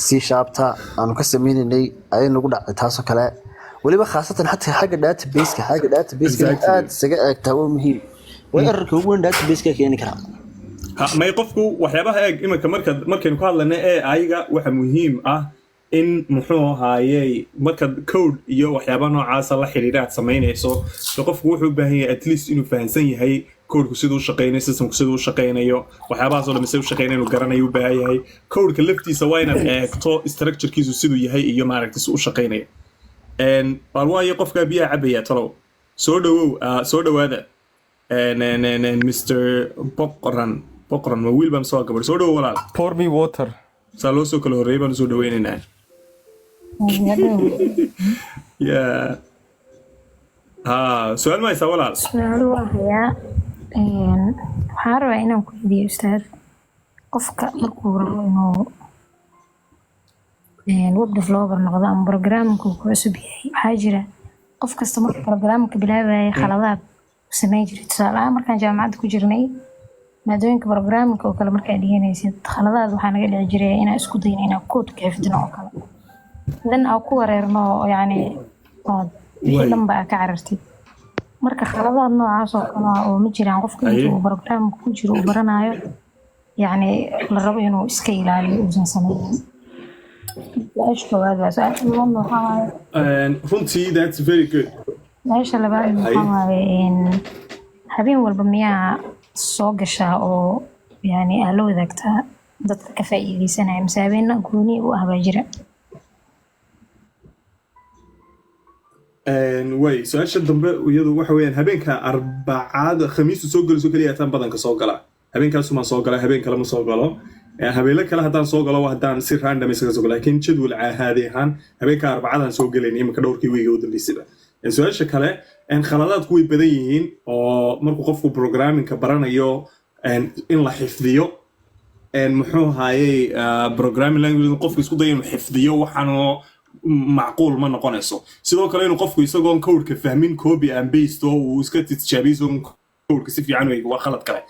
C# aanu ka sameynaynay ayay nagu dhacday taasoo kale waliba khaasatan xataa xagga database-ka aad isaga eegtaa waa muhiim way errorka ugu weyn database-ka keeni karaa may qofku waxyaabaha eeg iminka markaynu ku hadlayna AI-ga waxa muhiim ah in muxuu ahaayey marka code iyo waxyaaba noocaasa la xiriira aad samaynayso so qofku wuxuu u baahan yahay at least inuu fahansan yahay codku siduu u shaqeynayo systemku siduu u shaqeynayo waxyaabahaas oo dhan siduu u shaqeynayo inuu garanayo u baahan yahay codeka laftiisa waa inaad eegto structurekiisu siduu yahay iyo maaragtay siduu u shaqeynayo bal waayo qofka biyaha cabaya talow soo dhawaada Mr. Boqran ma wiil baan soo gabar soo dhawo walaal pour me water saa loo soo kala horreeyay baan soo dhaweynaynaa su'aal ma haysaa walaal su'aal waa hayaa waxaan rabaa inaan ku weydiiyo ustaad qofka markuu rabo inuu web developer noqdo ama programming ku cusub yahay waxaa jira qof kasta marka programming bilaabaya khaladaad uu sameyn jiray tusaale ahaan markaan jaamacadda ku jirnay maadooyinka programming oo kale markaa dhiganaysid khaladaad waxaa naga dhici jiray inaan isku dayno inaan code ka xifdino oo kale dan aan ku wareerno yani wixii dhanba ka carartid marka khaladaad noocaas oo kale oo ma jiraan qofka intuu programming ku jiro uu baranayo yani la rabo inuu iska ilaaliyo uusan sameynin runtii that's very good meesha labaad waxaa waaye habeen walba miyaa soo gashaa oo yani aa la wadaagtaa dadka ka faa'iideysanaya mise habeena gooni u ah baa jira way su-aasha dambe iyadu waxa weeyaan habeenka arbacada khamiistu soo geliso keliya taan badanka soo gala habeenkaasumaan soo gala habeen kale ma soo galo habeele kale haddaan soo galo haddaan si random isaga soo galo laakiin jadwal caadi ahaan habeenka arbacadaan soo gelayn iminka dhowrkii wiiga u dambeysaba su-aasha kale khaladaadku way badan yihiin oo markuu qofku programmingka baranayo in la xifdiyo muxuu ahaayey programming language qofku isku dayo inuu xifdiyo waxaanoo macquul ma noqonayso sidoo kale inuu qofku isagoon codeka fahmin copy and paste oo uu iska tijaabiyo codeka si fiican u eego waa khalad kale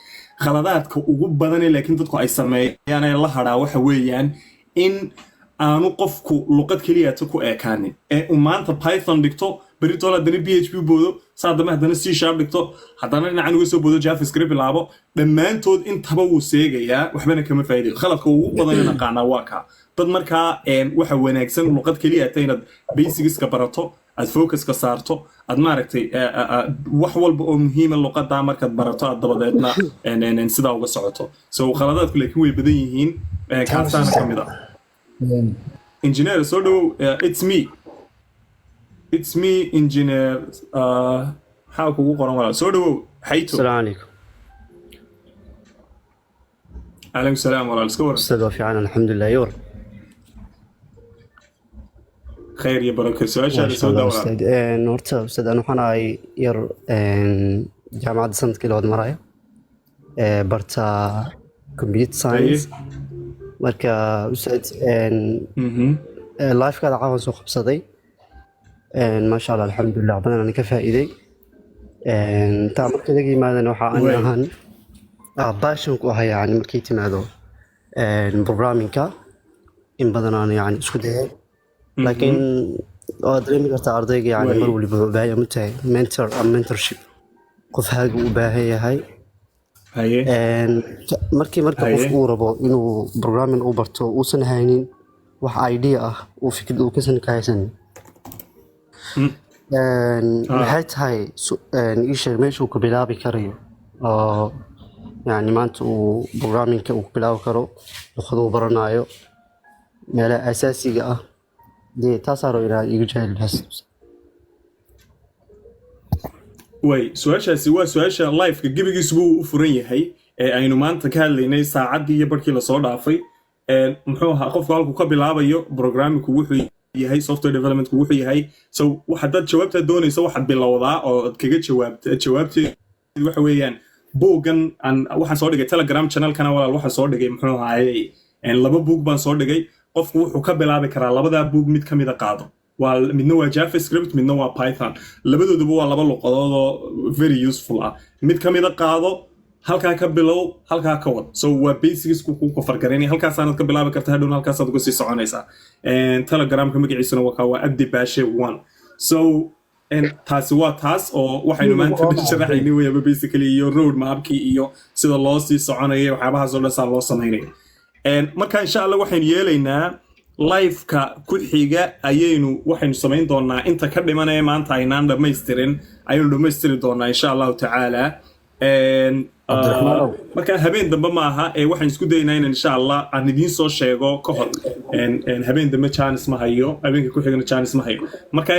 khaladaadka ugu badan laakiin dadku ay sameeyaan ee la haraa waxa weeyaan in aanu qofku luqad keliya ku eekaanin uu maanta Python dhigto beritoole haddana PHP boodo saadama haddana C# dhigto haddana dhinacan uga soo boodo JavaScript bilaabo dhammaantood intaba wuu seegayaa waxbana kama faa'iido khaladka ugu badan in aqaana waa ka dad markaa waxa wanaagsan luqad keliya inaad basicska barato aad focuska saarto aad maaragtay wax walba oo muhiima luqadda markaad barato aad dabadeedna sidaa uga socoto so khaladaadku laakiin way badan yihiin kaasaana ka mid ah engineer so do it's me engineer how kugu qoran wala so do hayto assalamu alaykum salaam wala iska war sidoo fiican alxamdulillah yor خير يا بركة سؤال شهر سوداء ولا نورتا أستاذ أنا حنا ير جامعة سنت كيلو مرايا برتا كمبيوتر ساينس مركا أستاذ لايف كذا عاون سوق بصدي ما شاء الله الحمد لله ربنا أنا كفائدي تعمل كذا ما نوحى أنا هن باشون كوها يعني مركيتي ماذا programming كا إن بدنا أنا يعني سكده لكن أدري كرتا أرضي يعني مرة اللي ببايع متى mentorship قف هاج وباهي هاي مركي قف أوربو إنه برنامج أوبرتو وسن هاينين وح idea وفكر وكسن كايسن نهاية هاي إيش ماشي وكبلا بكريو يعني ما أنتو برنامج وكبلا بكرو نخذوا برنايو ملا أساسي دي تصاروا إلى يجهل بس way su'aashaasi waa su'aasha live-ka gebigiisu buu u furan yahay aynu maanta ka hadlaynay saacaddii iyo barkii lasoo dhaafay muxuu ahaa qofku halku ka bilaabayo programmingku wuxuu yahay software developmentku wuxuu yahay so haddaad jawaabta doonayso waxaad bilowdaa oo aad kaga jawaabteedu waxa weeyaan buuggan waxaan soo dhigay telegram channelkana walaal waxaan soo dhigay muxuu ahaayey laba buug baan soo dhigay qofku wuxuu ka bilaabi karaa labadaa buug mid ka mida qaado midna waa JavaScript midna waa Python labadooduba waa laba luqadood oo very useful ah mid kamida qaado halka ka bilow halka ka wad so waa basics ku fargareynay halkaas aad ka bilaabi kartaa hadhow halkaas aad uga sii soconaysaa Telegram-ka magaciisuna waa Abdi Bashe 1 so taasi waa taas oo waxaynu maanta sharaxaynay weeyaba basically iyo road map-ki iyo sida loo sii soconayo waxyaabahaas oo dhan loo sameeyay marka insha Allah waxaan yeelaynaa live-ka ku xiga waxaynu samayn doonaa inta ka dhimanaya maanta aynaan dhammaystirin ayaynu dhammaystiri doonaa insha allahu tacaala marka habeen dambe maaha waxaan isku daynaa in insha allah aan idiin soo sheego ka hor habeen dambe chance ma hayo habeenka ku xigana chance ma hayo marka